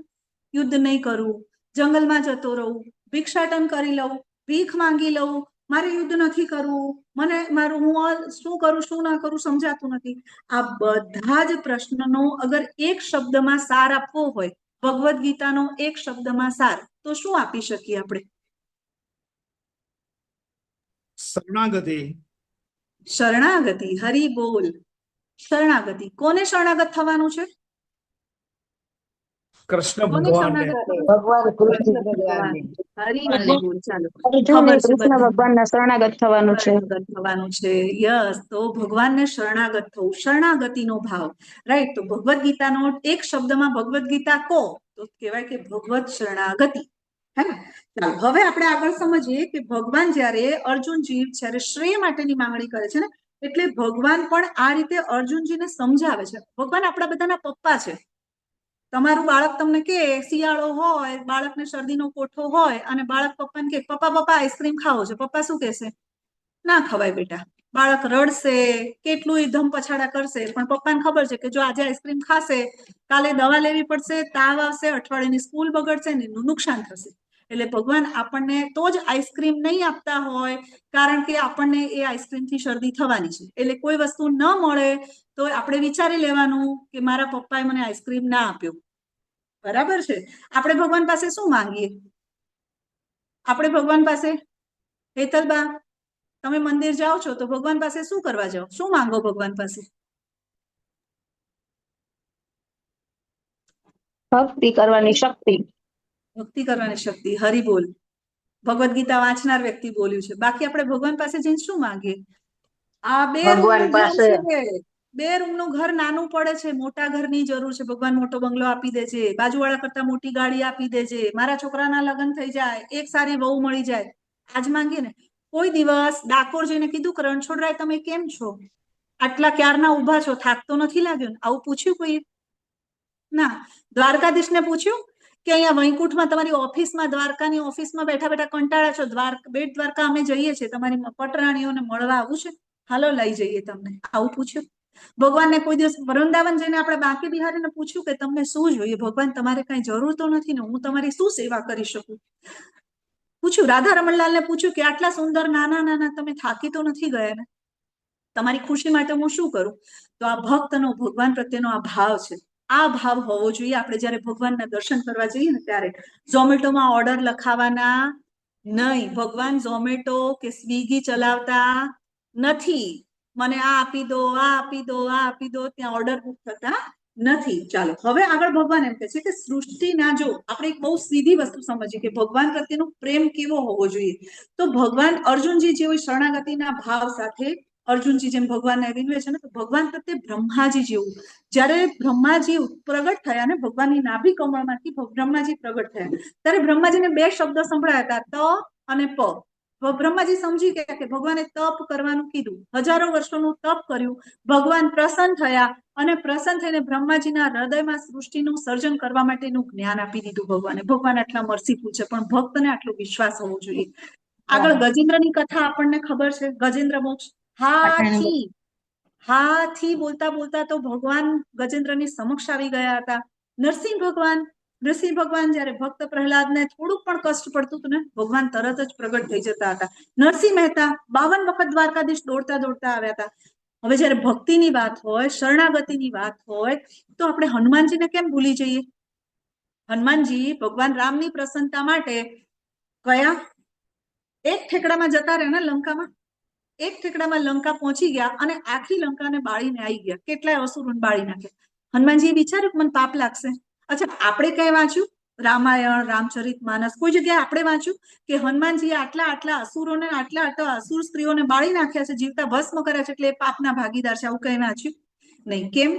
યુદ્ધ નહીં કરવું, જંગલમાં જતો રહું, ભિક્ષાટન કરી લઉં, ભીખ માંગી લઉં, મારે યુદ્ધ નથી કરવું, મને મારું હું શું કરું શું ના કરું સમજાતું નથી. આ બધા જ પ્રશ્નનો અગર એક શબ્દમાં સાર આપવો હોય, ભગવદ્ ગીતાનો એક શબ્દમાં સાર, તો શું આપી શકીએ આપણે? શરણાગતિ. શરણાગતિ. હરિ બોલ. શરણાગતિ. કોને શરણાગત થવાનું છે? કૃષ્ણ કોને ભગવાનને. શરણાગત? ભગવાન કૃષ્ણ કૃષ્ણ ભગવાન. હરિ બોલ. ચાલો. અર્જુને ખબર છે કૃષ્ણ બધાને. ભગવાનના શરણાગત થવાનું છે. શરણાગત થવાનું છે. યસ. તો ભગવાનને શરણાગત થવું, શરણાગતિનો ભાવ. રાઈટ. તો ભગવદ્ ગીતાનો એક શબ્દમાં ભગવદ્ ગીતા કહો તો કહેવાય કે ભગવત શરણાગતિ. હે ને? ચાલો હવે આપણે આગળ સમજીએ કે ભગવાન જ્યારે અર્જુનજી જ્યારે શ્રેય માટેની માંગણી કરે છે ને, એટલે ભગવાન પણ આ રીતે અર્જુનજીને સમજાવે છે. ભગવાન આપણા બધાના પપ્પા છે. તમારું બાળક તમને કે શિયાળો હોય, બાળકને શરદીનો કોઠો હોય અને બાળક પપ્પાને કે પપ્પા આઈસ્ક્રીમ ખાવો છે, પપ્પા શું કહેશે? ના ખવાય બેટા. બાળક રડશે, કેટલું ધમ પછાડા કરશે, પણ પપ્પાને ખબર છે કે જો આજે આઈસ્ક્રીમ ખાશે, કાલે દવા લેવી પડશે, તાવ આવશે, અઠવાડિયાની સ્કૂલ બગડશે ને એનું નુકસાન થશે. એટલે ભગવાન આપણને તો જ આઈસ્ક્રીમ નહીં આપતા હોય, કારણ કે આપણને એ આઈસ્ક્રીમથી શરદી થવાની છે. એટલે કોઈ વસ્તુ ન મળે તો આપણે વિચારી લેવાનું કે મારા પપ્પાએ મને આઈસ્ક્રીમ ના આપ્યો. બરાબર છે. આપણે ભગવાન પાસે શું માંગીએ? આપણે ભગવાન પાસે હેતલબા, તમે મંદિર જાઓ છો તો ભગવાન પાસે શું કરવા જાઓ? શું માંગો ભગવાન પાસે? ભક્તિ કરવાની શક્તિ. ભક્તિ કરવાની શક્તિ. હરિ બોલ. ભગવદ્ ગીતા વાંચનાર વ્યક્તિ બોલ્યું છે. બાકી આપણે ભગવાન પાસે જઈને શું માંગીએ? આ બે ભગવાન રૂમનું ઘર પાસે છે, બે રૂમનું ઘર નાનું પડે છે, મોટા ઘરની જરૂર છે. ભગવાન મોટો બંગલો આપી દેજે, બાજુવાળા કરતા મોટી ગાડી આપી દેજે, મારા છોકરાના લગ્ન થઈ જાય, એક સારી વહુ મળી જાય. આજ માંગીએ ને. કોઈ દિવસ ડાકોર જઈને કીધું કે રણછોડરાય તમે કેમ છો? આટલા ક્યારના ઉભા છો, થાક તો નથી લાગ્યો ને? આવું પૂછ્યું કોઈ? ના. દ્વારકાધીશને પૂછ્યું કે અહીંયા વૈકુંઠમાં તમારી ઓફિસમાં, દ્વારકાની ઓફિસમાં બેઠા બેઠા કંટાળા છો, બેટ દ્વારકા અમે જઈએ છીએ, તમારી પટરાણીઓને મળવા આવું છે, હાલો લઈ જઈએ તમને. આવું પૂછ્યું? ભગવાનને કોઈ દિવસ વૃંદાવન જઈને આપણે બાંકી બિહારીને પૂછ્યું કે તમને શું જોઈએ? ભગવાન તમારે કઈ જરૂર તો નથી ને, હું તમારી શું સેવા કરી શકું? પૂછ્યું? રાધા રમણલાલને પૂછ્યું કે આટલા સુંદર નાના નાના તમે થાકી તો નથી ગયા ને? તમારી ખુશી માટે હું શું કરું? તો આ ભક્તનો ભગવાન પ્રત્યેનો આ ભાવ છે. આ ભાવ હોવો જોઈએ. આપણે જયારે ભગવાનના દર્શન કરવા જઈએ ને ત્યારે ઝોમેટોમાં ઓર્ડર લખાવાના નહીં. ભગવાન ઝોમેટો કે સ્વિગી ચલાવતા નથી. મને આ આપી દો, આ આપી દો, આ આપી દો, ત્યાં ઓર્ડર બુક થતા નથી. ચાલો હવે આગળ ભગવાન એમ કહે છે કે સૃષ્ટિના, જો આપણે એક બહુ સીધી વસ્તુ સમજીએ કે ભગવાન પ્રત્યેનો પ્રેમ કેવો હોવો જોઈએ, તો ભગવાન અર્જુનજી જેવી શરણાગતિના ભાવ સાથે, અર્જુનજી જેમ ભગવાનને વિનવે છે ને, તો ભગવાન પ્રત્યે બ્રહ્માજી જેવું. જ્યારે બ્રહ્માજી પ્રગટ થયા ને, ભગવાનની નાભી કમળમાંથી બ્રહ્માજી પ્રગટ થયા, ત્યારે બ્રહ્માજીને બે શબ્દ સંભળાયા હતા, ત અને પ. બ્રહ્માજી સમજી ગયા કે ભગવાને તપ કરવાનું કીધું, હજારો વર્ષોનું તપ કર્યું, ભગવાન પ્રસન્ન થયા અને પ્રસન્ન થઈને બ્રહ્માજીના હૃદયમાં સૃષ્ટિનું સર્જન કરવા માટેનું જ્ઞાન આપી દીધું ભગવાને. ભગવાન આટલા મર્સીફુલ છે, પણ ભક્તને આટલો વિશ્વાસ હોવો જોઈએ. આગળ ગજેન્દ્રની કથા આપણને ખબર છે. ગજેન્દ્ર મોક્ષ હાથી બોલતા બોલતા તો ભગવાન ગજેન્દ્રની સમક્ષ આવી ગયા હતા. નરસિંહ ભગવાન જયારે ભક્ત પ્રહલાદને થોડુંક પણ કષ્ટ પડતું હતું ને, ભગવાન તરત જ પ્રગટ થઈ જતા હતા. નરસિંહ મહેતા 52 વખત દ્વારકાધીશ દોડતા દોડતા આવ્યા હતા. હવે જયારે ભક્તિની વાત હોય, શરણાગતિની વાત હોય, તો આપણે હનુમાનજીને કેમ ભૂલી જઈએ? હનુમાનજી ભગવાન રામની પ્રસન્નતા માટે કયા એક ઠેકડામાં જતા રહ્યા ને લંકામાં. એક ઠેકડામાં લંકા પહોંચી ગયા અને આખી લંકાને બાળીને આવી ગયા. કેટલાય અસુરોને બાળી નાખ્યા. હનુમાનજીએ વિચાર્યું કે મને પાપ લાગશે. અચ્છા, આપણે કઈ વાંચ્યું? રામાયણ, રામચરિત માનસ, કોઈ જગ્યાએ આપણે વાંચ્યું કે હનુમાનજીએ આટલા અસુરોને, આટલા અસુર સ્ત્રીઓને બાળી નાખ્યા છે, જીવતા ભસ્મ કર્યા છે, એટલે એ પાપના ભાગીદાર છે? આવું કઈ વાંચ્યું નહીં. કેમ?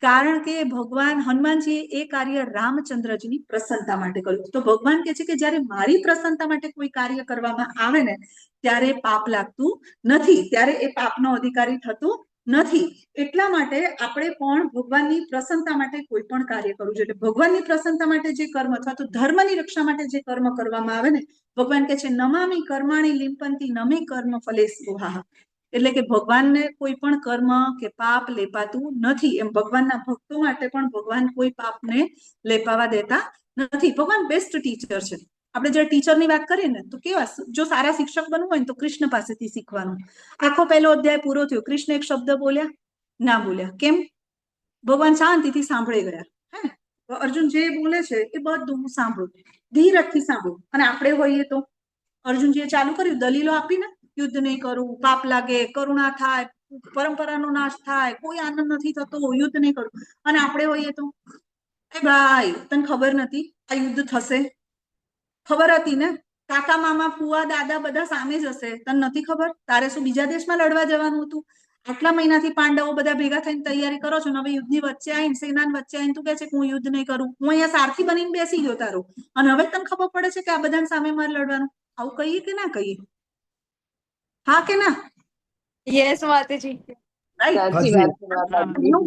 કારણ કે ભગવાન હનુમાનજીએ એ કાર્ય રામચંદ્રજીની પ્રસન્નતા માટે કર્યું. તો ભગવાન કહે છે કે જયારે મારી પ્રસન્નતા માટે કોઈ કાર્ય કરવામાં આવે ને, ત્યારે પાપ લાગતું નથી, ત્યારે એ પાપનો અધિકારી થતું નથી. એટલા માટે આપણે પણ ભગવાનની પ્રસન્નતા માટે કોઈ પણ કાર્ય કરવું જોઈએ. ભગવાનની પ્રસન્નતા માટે જે કર્મ અથવા તો ધર્મની રક્ષા માટે જે કર્મ કરવામાં આવે ને, ભગવાન કહે છે નમામિ કર્માણિ લિંપંતિ નમે કર્મ ફલે સ્પૃહા. એટલે કે ભગવાનને કોઈ પણ કર્મ કે પાપ લેપાતું નથી. એમ ભગવાનના ભક્તો માટે પણ ભગવાન કોઈ પાપને લેપાવા દેતા નથી. ભગવાન બેસ્ટ ટીચર છે. આપણે જયારે ટીચરની વાત કરીએ ને, તો કેવા, જો સારા શિક્ષક બનવું હોય ને તો કૃષ્ણ પાસેથી શીખવાનું. આખો પહેલો અધ્યાય પૂરો થયો, કૃષ્ણ એક શબ્દ બોલ્યા ના બોલ્યા. કેમ? ભગવાન શાંતિથી સાંભળી ગયા. હે, અર્જુન જે બોલે છે એ બધું હું સાંભળું, ધીરજથી સાંભળું. અને આપણે હોઈએ તો અર્જુનજીએ ચાલુ કર્યું દલીલો આપીને, યુદ્ધ નહીં કરવું, પાપ લાગે, કરુણા થાય, પરંપરાનો નાશ થાય, કોઈ આનંદ નથી થતો, યુદ્ધ નહીં કરવું. અને આપણે હોઈએ તો એ ભાઈ તને ખબર નથી આ યુદ્ધ થશે? ખબર હતી ને, કાકા મામા ફુવા દાદા બધા સામે જ હશે, તને નથી ખબર? તારે શું બીજા દેશમાં લડવા જવાનું હતું? આટલા મહિનાથી પાંડવો બધા ભેગા થઈને તૈયારી કરો છો, હવે યુદ્ધની વચ્ચે આવીને, સેનાની વચ્ચે આવીને તું કહે છે કે હું યુદ્ધ નહીં કરું, હું અહીંયા સારથી બનીને બેસી ગયો તારો, અને હવે તને ખબર પડે છે કે આ બધાની સામે મારે લડવાનું? આવું કહીએ કે ના કહીએ? હા કે ના? યસ માતાજી.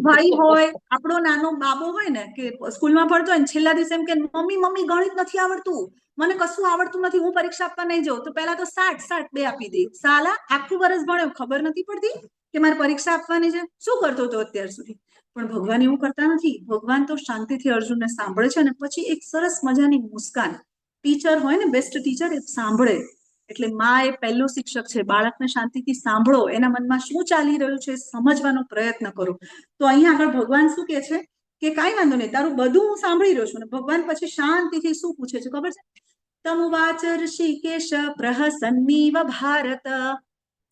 ભાઈ હોય, આપણો નાનો બાબો હોય ને, કે સ્કૂલમાં ભણતો હોય ને, છેલ્લા દિવસે એમ કે મમ્મી ગણિત નથી આવડતું, મને કશું આવડતું નથી, હું પરીક્ષા આપવા નહીં જાઉં. તો પહેલા તો 60 2 આપી દે. સાલા આખું વર્ષ ભણ્યો, ખબર નથી પડતી કે મારે પરીક્ષા આપવાની છે? શું કરતો હતો અત્યાર સુધી? પણ ભગવાન એવું કરતા નથી. ભગવાન તો શાંતિથી અર્જુનને સાંભળે છે, અને પછી એક સરસ મજાની મુસ્કાન. ટીચર હોય ને, બેસ્ટ ટીચર એ સાંભળે. એટલે માં એ પહેલું શિક્ષક છે. બાળકને શાંતિથી સાંભળો, એના મનમાં શું ચાલી રહ્યું છે સમજવાનો પ્રયત્ન કરો. તો અહીંયા આગળ ભગવાન શું કે છે કે કાંઈ વાંધો નહીં, તારું બધું હું સાંભળી રહ્યો છું. અને ભગવાન પછી શાંતિથી શું પૂછે છે ખબર છે? તમુવાચ ઋષિકેશ પ્રહસન્નીવ ભારત.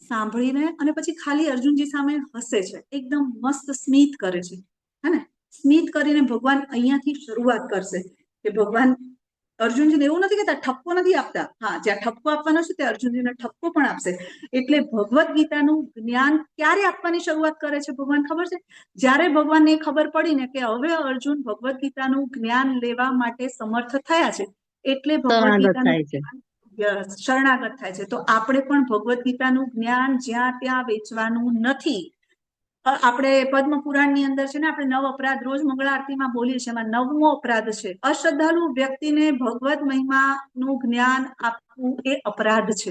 સાંભળીને અને પછી ખાલી અર્જુનજી સામે હસે છે, એકદમ મસ્ત સ્મિત કરે છે, હે ને? સ્મિત કરીને ભગવાન અહીંયાથી શરૂઆત કરશે કે ભગવાન અર્જુનજીને એવું નથી કહેતા, ઠપકો નથી આપતા. હા, જ્યાં ઠપકો આપવાનો છે તે અર્જુનજીને ઠપકો પણ આપશે. એટલે ભગવદ્ ગીતાનું જ્ઞાન ક્યારે આપવાની શરૂઆત કરે છે ભગવાન ખબર છે? જ્યારે ભગવાનને ખબર પડી ને કે હવે અર્જુન ભગવદ્ ગીતાનું જ્ઞાન લેવા માટે સમર્થ થયા છે, એટલે ભગવદ્ ગીતાનું શરણાગત થાય છે. તો આપણે પણ ભગવદ્ ગીતાનું જ્ઞાન જ્યાં ત્યાં વેચવાનું નથી. આપણે પદ્મ પુરાણની અંદર છે ને, આપણે 9 અપરાધ રોજ મંગળા આરતીમાં બોલીએ છીએ, એમાં 9મો અપરાધ છે અશ્રદ્ધાળુ વ્યક્તિને ભગવદ મહિમાનું જ્ઞાન આપવું એ અપરાધ છે.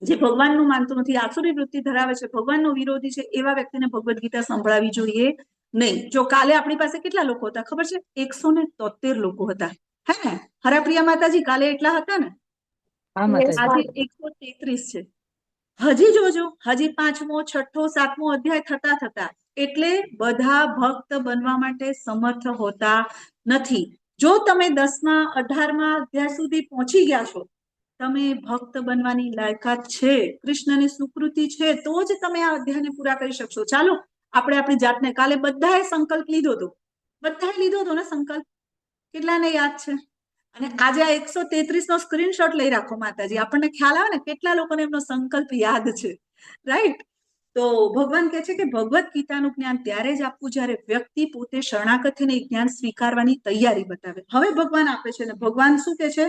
જે ભગવાનનું માનતું નથી, આસુરી વૃત્તિ ધરાવે છે, ભગવાનનો વિરોધી છે, એવા વ્યક્તિને ભગવદ્ ગીતા સંભળાવી જોઈએ નહીં. જો કાલે આપણી પાસે કેટલા લોકો હતા ખબર છે? 173 લોકો હતા, હે ને? હરાપ્રિયા માતાજી કાલે એટલા હતા ને? આજે 133 છે. હજી જોજો, હજી 5મો, 6ઠો, 7મો અધ્યાય થતા એટલે બધા ભક્ત બનવા માટે સમર્થ હોતા નથી. જો તમે 10મા 18મા અધ્યાય સુધી પહોંચી ગયા છો, તમે ભક્ત બનવાની લાયકાત છે, કૃષ્ણની સુકૃતિ છે, તો જ તમે આ અધ્યાયને પૂરા કરી શકશો. ચાલો આપણે આપણી જાતને, કાલે બધાએ સંકલ્પ લીધો હતો, બધાએ લીધો હતો ને સંકલ્પ? કેટલાને યાદ છે? અને આજે આ 133 નો સ્ક્રીનશોટ લઈ રાખો માતાજી, આપણને ખ્યાલ આવે ને કેટલા લોકોને એમનો સંકલ્પ યાદ છે, રાઈટ? તો ભગવાન કહે છે કે ભગવદ્ ગીતાનું જ્ઞાન ત્યારે જ આપવું જ્યારે વ્યક્તિ પોતે શરણાગત થઈને એ જ્ઞાન સ્વીકારવાની તૈયારી બતાવે. હવે ભગવાન આપે છે ને ભગવાન શું કહે છે?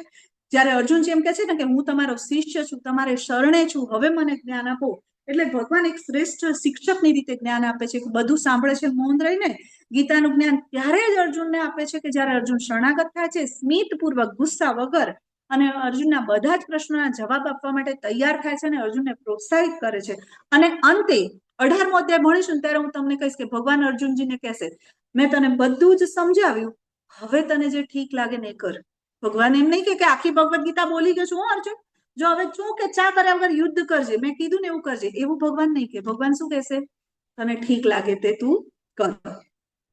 જ્યારે અર્જુનજી એમ કહે છે ને કે હું તમારો શિષ્ય છું, તમારે શરણે છું, હવે મને જ્ઞાન આપો. એટલે ભગવાન એક શ્રેષ્ઠ શિક્ષકની રીતે જ્ઞાન આપે છે, બધું સાંભળે છે મૌન રહીને. ગીતાનું જ્ઞાન ત્યારે જ અર્જુનને આપે છે કે જ્યારે અર્જુન શરણાગત થાય છે, સ્મિતપૂર્વક, ગુસ્સા વગર, અને અર્જુનના બધા જ પ્રશ્નોના જવાબ આપવા માટે તૈયાર થાય છે અને અર્જુનને પ્રોત્સાહિત કરે છે. અને અંતે 18મો અધ્યાય ભણીશું ને ત્યારે હું તમને કહીશ કે ભગવાન અર્જુનજીને કહેશે, મેં તને બધું જ સમજાવ્યું, હવે તને જે ઠીક લાગે ને કર. ભગવાન એમ નહીં કે આખી ભગવદ્ ગીતા બોલી ગયો છું અર્જુન, જો હવે શું કે ચા કર્યા વગર યુદ્ધ કરજે, મેં કીધું ને એવું કરજે, એવું ભગવાન નહીં કે. ભગવાન શું કહેશે? તને ઠીક લાગે તે તું કર.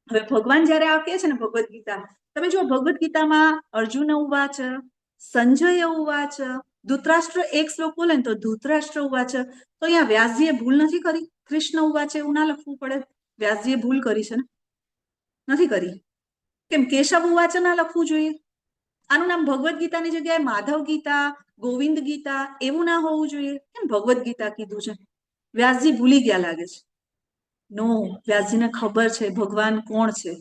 હવે ભગવાન જયારે આ કહે છે ને ભગવદ્ ગીતા, તમે જો ભગવદ્ ગીતામાં અર્જુન ઉવાચ, સંજય ઉવાચ, ધૃતરાષ્ટ્ર એક શ્લોક બોલે ને તો ધૃતરાષ્ટ્ર ઉવાચ, તો અહીંયા વ્યાસજીએ ભૂલ નથી કરી? કૃષ્ણ ઉવાચ એવું ના લખવું પડે? વ્યાસજીએ ભૂલ કરી છે ને? નથી કરી. કેમ કેશવ ઉવાચ ના લખવું જોઈએ? આનું નામ ભગવદ્ ગીતાની જગ્યાએ માધવ ગીતા, ગોવિંદ ગીતા એવું ના હોવું જોઈએ? કેમ ભગવદ્ ગીતા કીધું છે? વ્યાસજી ભૂલી ગયા લાગે છે. નો, વ્યાસજીને ખબર છે ભગવાન કોણ છે.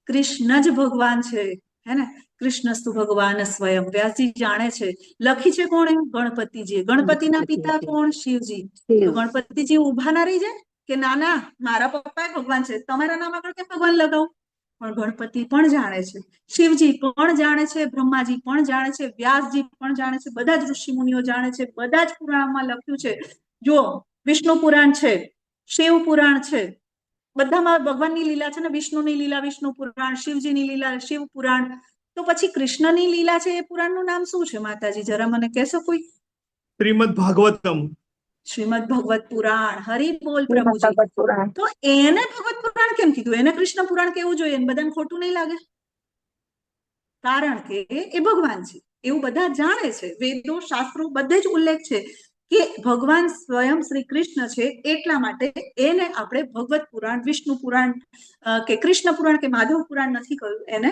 કૃષ્ણ જ ભગવાન છે, હે ને? કૃષ્ણસ્તુ ભગવાન સ્વયં. વ્યાસજી જાણે છે. લખી છે કોણે? ગણપતિજી. ગણપતિના પિતા કોણ? શિવજી. તો ગણપતિજી ઉભા ના રહી જાય કે ના ના મારા પપ્પા ભગવાન છે, તમારા નામ આગળ કેમ ભગવાન લગાવું? પણ ગણપતિ પણ જાણે છે, શિવજી પણ જાણે છે, બ્રહ્માજી પણ જાણે છે, વ્યાસજી પણ જાણે છે, બધા જ ઋષિ મુનિઓ જાણે છે, બધા જ પુરાણમાં લખ્યું છે. જો વિષ્ણુ પુરાણ છે, શિવ પુરાણ છે, બધામાં ભગવાનની લીલા છે ને, વિષ્ણુની લીલા વિષ્ણુ પુરાણ, શિવજીની લીલા શિવ પુરાણ. તો પછી કૃષ્ણની લીલા છે એ પુરાણનું નામ શું છે માતાજી? જરા મને કહેશો કોઈ? શ્રીમદ ભાગવતમ. શ્રીમદ ભગવત પુરાણ. હરિ બોલ પ્રભુજી. તો એને ભગવત પુરાણ કેમ કીધું? એને કૃષ્ણ પુરાણ કેવું જોઈએ? બધાને ખોટું નહીં લાગે? કારણ કે એ ભગવાન છે એવું બધા જાણે છે. વેદો, શાસ્ત્રો બધે જ ઉલ્લેખ છે કે ભગવાન સ્વયં શ્રી કૃષ્ણ છે, એટલા માટે એને આપણે ભગવત પુરાણ, વિષ્ણુ પુરાણ કે કૃષ્ણ પુરાણ કે માધવ પુરાણ નથી કહ્યું, એને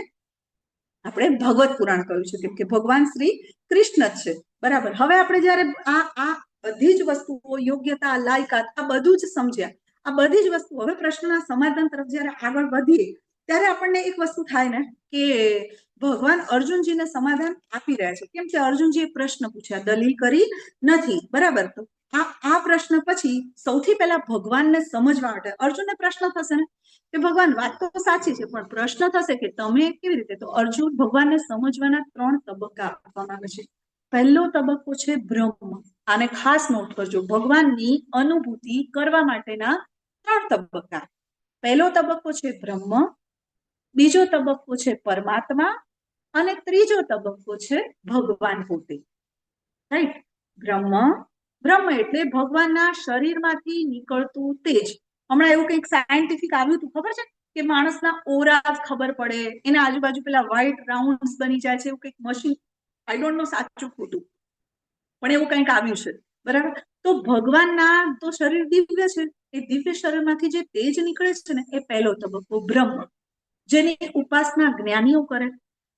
આપણે ભગવત પુરાણ કહ્યું છે, કેમ કે ભગવાન શ્રી કૃષ્ણ જ છે. બરાબર. હવે આપણે જયારે આ બધી જ વસ્તુઓ, યોગ્યતા, લાયકાત, આ બધું જ સમજ્યા, આ બધી જ વસ્તુ, હવે પ્રશ્નના સમાધાન તરફ જયારે આગળ વધીએ ત્યારે આપણને એક વસ્તુ થાય ને કે ભગવાન અર્જુનજીને સમાધાન આપી રહ્યા છે. કેમ કે અર્જુનજીએ પ્રશ્ન પૂછ્યા, દલીલ કરી નથી. બરાબર. તો આ પ્રશ્ન પછી સૌથી પહેલા ભગવાનને સમજવા માટે અર્જુનને પ્રશ્ન થશે ને કે ભગવાન વાત તો સાચી છે, પણ પ્રશ્ન થશે કે તમે કેવી રીતે? તો અર્જુન ભગવાનને સમજવાના 3 તબક્કા આપવામાં આવે છે. પહેલો તબક્કો છે બ્રહ્મ. આને ખાસ નોટ કરજો, ભગવાનની અનુભૂતિ કરવા માટેના 3 તબક્કા. પહેલો તબક્કો છે બ્રહ્મ, બીજો તબક્કો છે પરમાત્મા, અને ત્રીજો તબક્કો છે ભગવાન પોતે. રાઈટ? બ્રહ્મ એટલે ભગવાનના શરીરમાંથી નીકળતું તેજ. હમણાં એવું કંઈક સાયન્ટિફિક આવ્યું હતું, ખબર છે? કે માણસના ઓરા ખબર પડે, એના આજુબાજુ પેલા વ્હાઈટ રાઉન્ડ્સ બની જાય છે, એવું કંઈક મશીન આઈ ડોન્ટ નો સાચું ખોટું, પણ એવું કંઈક આવ્યું છે, બરાબર. તો ભગવાનના તો શરીર દિવ્ય છે, એ દિવ્ય શરીરમાંથી જે તેજ નીકળે છે ને એ પહેલો તબક્કો બ્રહ્મ, જેની ઉપાસના જ્ઞાનીઓ કરે.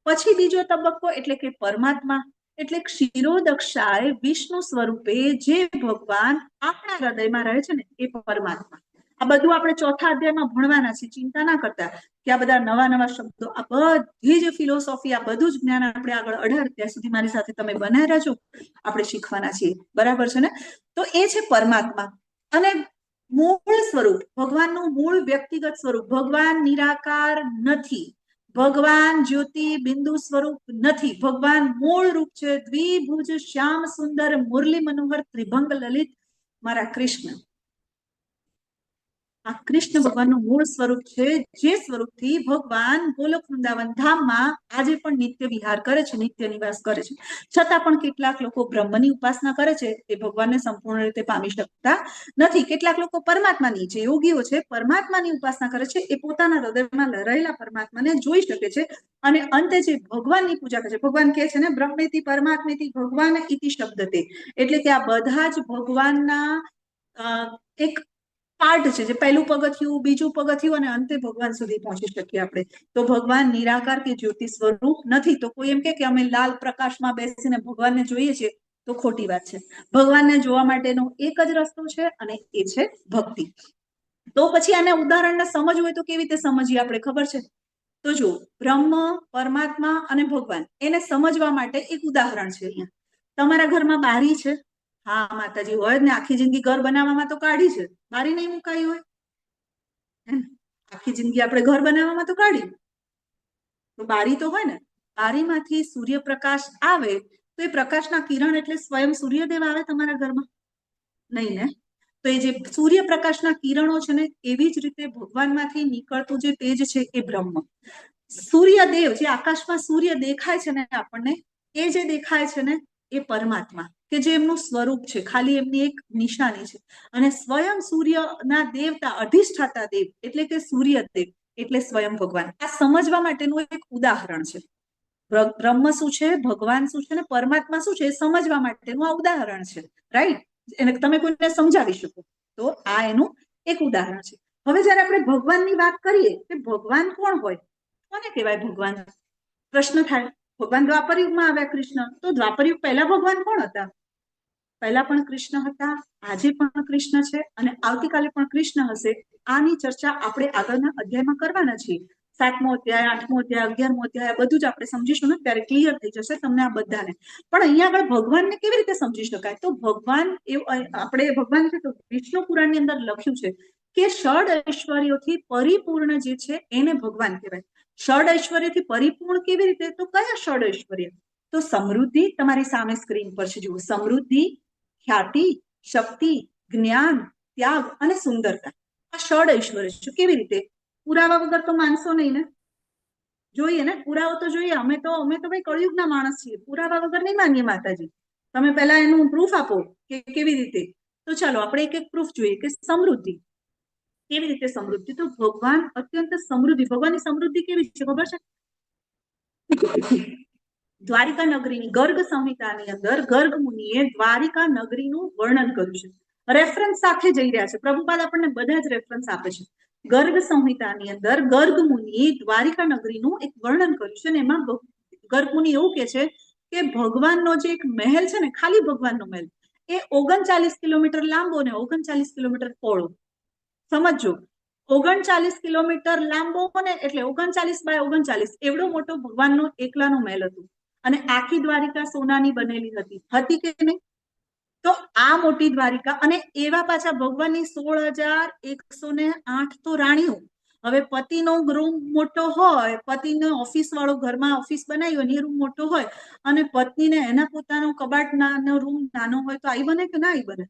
પછી બીજો તબક્કો એટલે કે પરમાત્મા, એટલે ક્ષીરોદક્ષાય વિષ્ણુ સ્વરૂપે જે ભગવાન આપણા હૃદયમાં રહે છે ને એ પરમાત્મા. આ બધું આપણે ચોથા અધ્યાયમાં ભણવાના છે, ચિંતા ના કરતા કે આ બધા નવા નવા શબ્દો, આ બધી જ ફિલોસોફી, આ બધું જ જ્ઞાન આપણે આગળ 18 ત્યાં સુધી મારી સાથે તમે બનાવી રહેજો, આપણે શીખવાના છીએ, બરાબર છે ને. તો એ છે પરમાત્મા. અને મૂળ સ્વરૂપ, ભગવાનનું મૂળ વ્યક્તિગત સ્વરૂપ, ભગવાન નિરાકાર નથી, ભગવાન જ્યોતિ બિંદુ સ્વરૂપ નથી, ભગવાન મૂળ રૂપ છે દ્વિભુજ શ્યામ સુંદર મુરલી મનોહર ત્રિભંગ લલિત મારા કૃષ્ણ. આ કૃષ્ણ ભગવાનનું મૂળ સ્વરૂપ છે, જે સ્વરૂપથી ભગવાન ગોલોક વૃંદાવન ધામમાં આજે પણ નિત્ય વિહાર કરે છે, નિત્ય નિવાસ કરે છે. છતાં પણ કેટલાક લોકો બ્રહ્મની ઉપાસના કરે છે, એ ભગવાનને સંપૂર્ણ રીતે પામી શકતા નથી. કેટલાક લોકો પરમાત્માની, જે યોગીઓ છે, પરમાત્માની ઉપાસના કરે છે, એ પોતાના હૃદયમાં રહેલા પરમાત્માને જોઈ શકે છે અને અંતે જે ભગવાનની પૂજા કરે છે. ભગવાન કહે છે ને બ્રહ્મેતિ પરમાત્મેતિ ભગવાન ઇતિ શબ્દતે, એટલે કે આ બધા જ ભગવાનના એક પાર્ટ છે, જે પહેલું પગથિયું, બીજું પગથિયું અને અંતે ભગવાન સુધી પહોંચી શકીએ આપણે. તો ભગવાન નિરાકાર કે જ્યોતિ સ્વરૂપ નથી. તો કોઈ એમ કે અમે લાલ પ્રકાશમાં બેસીને ભગવાનને જોઈએ છીએ, તો ખોટી વાત છે. ભગવાનને જોવા માટેનો એક જ રસ્તો છે અને એ છે ભક્તિ. તો પછી આને ઉદાહરણને સમજવું હોય તો કેવી રીતે સમજીએ આપણે, ખબર છે? તો જો બ્રહ્મ, પરમાત્મા અને ભગવાન, એને સમજવા માટે એક ઉદાહરણ છે. અહીંયા તમારા ઘરમાં બારી છે, હા માતાજી હોય ને, આખી જિંદગી ઘર બનાવવામાં તો કાઢી છે, બારી નહીં મુકાઈ હોય, આખી જિંદગી આપણે ઘર બનાવવામાં તો કાઢી, તો બારી તો હોય ને. બારીમાંથી સૂર્યપ્રકાશ આવે તો એ પ્રકાશના કિરણ એટલે સ્વયં સૂર્યદેવ આવે તમારા ઘરમાં? નહીં ને. તો એ જે સૂર્યપ્રકાશના કિરણો છે ને, એવી જ રીતે ભગવાનમાંથી નીકળતું જે તેજ છે એ બ્રહ્મ. સૂર્યદેવ, જે આકાશમાં સૂર્ય દેખાય છે ને આપણને, એ જે દેખાય છે ને એ પરમાત્મા, કે જે એમનું સ્વરૂપ છે, ખાલી એમની એક નિશાની છે. અને સ્વયં સૂર્યના દેવતા, અધિષ્ઠાતા દેવ એટલે કે સૂર્યદેવ એટલે સ્વયં ભગવાન. આ સમજવા માટેનું એક ઉદાહરણ છે. બ્રહ્મ શું છે, ભગવાન શું છે ને પરમાત્મા શું છે, એ સમજવા માટેનું આ ઉદાહરણ છે, રાઈટ? એને તમે કોઈને સમજાવી શકો તો આ એનું એક ઉદાહરણ છે. હવે જયારે આપણે ભગવાનની વાત કરીએ કે ભગવાન કોણ હોય, કોને કહેવાય ભગવાન? પ્રશ્ન થાય. ભગવાન દ્વાપર યુગમાં આવ્યા કૃષ્ણ, તો દ્વાપર યુગ પહેલા ભગવાન કોણ હતા? પહેલા પણ કૃષ્ણ હતા, આજે પણ કૃષ્ણ છે અને આવતીકાલે પણ કૃષ્ણ હશે. આની ચર્ચા આપણે આગળના અધ્યાયમાં કરવાના છીએ. 7મો અધ્યાય, 8મો અધ્યાય, 11મો અધ્યાય, બધું જ આપણે સમજીશું ને ત્યારે ક્લિયર થઈ જશે તમને આ બધાને. પણ અહીંયા આગળ ભગવાનને કેવી રીતે સમજી શકાય? તો ભગવાન એવું આપણે ભગવાન છે તો વિષ્ણુ પુરાણની અંદર લખ્યું છે કે ષડ ઐશ્વર્યોથી પરિપૂર્ણ જે છે એને ભગવાન કહેવાય. ષડ ઐશ્વર્યથી પરિપૂર્ણ કેવી રીતે? તો કયા ષડ ઐશ્વર્ય? તો સમૃદ્ધિ, તમારી સામે સ્ક્રીન પર છે, જુઓ. સમૃદ્ધિ, ખ્યાતિ, શક્તિ, જ્ઞાન, ત્યાગ અને સુંદરતા. આ ષડ ઐશ્વર્ય છે. કેવી રીતે? પુરાવા વગર તો માનશો નહીં ને, જોઈએ ને, પુરાવો તો જોઈએ. અમે તો ભાઈ કળિયુગના માણસ છીએ, પુરાવા વગર નહીં માનીએ માતાજી. તમે પહેલા એનું પ્રૂફ આપો કે કેવી રીતે. તો ચાલો આપણે એક એક પ્રૂફ જોઈએ કે સમૃદ્ધિ. કેવી રીતે સમૃદ્ધિ? તો ભગવાન અત્યંત સમૃદ્ધિ. ભગવાનની સમૃદ્ધિ કેવી છે ખબર છે? દ્વારિકા નગરીની ગર્ગ સંહિતાની અંદર ગર્ગ મુનિએ દ્વારિકા નગરીનું વર્ણન કર્યું છે. રેફરન્સ સાથે જઈ રહ્યા છે. પ્રભુપાદ આપણને બધા જ રેફરન્સ આપે છે. ગર્ગ સંહિતાની અંદર ગર્ગ મુનિએ દ્વારિકા નગરીનું એક વર્ણન કર્યું છે અને એમાં ગર્ગ મુનિ એવું કે છે કે ભગવાનનો જે એક મહેલ છે ને, ખાલી ભગવાનનો મહેલ, એ 39 કિલોમીટર લાંબો ને 39 કિલોમીટર પહોળો. સમજો, 39 કિલોમીટર લાંબો ને એટલે 39 બાય 39 એવડો મોટો ભગવાનનો એકલાનો મહેલ હતો. અને આખી દ્વારિકા સોનાની બનેલી હતી કે નહીં? તો આ મોટી દ્વારિકા, અને એવા પાછા ભગવાનની 16,108 તો રાણીઓ. હવે પતિનો રૂમ મોટો હોય, પતિનો ઓફિસ વાળો ઘરમાં ઓફિસ બનાવી હોય એ રૂમ મોટો હોય, અને પત્નીને એના પોતાનો કબાટ નાનો રૂમ નાનો હોય, તો આઈ બને કે ના આઈ બને?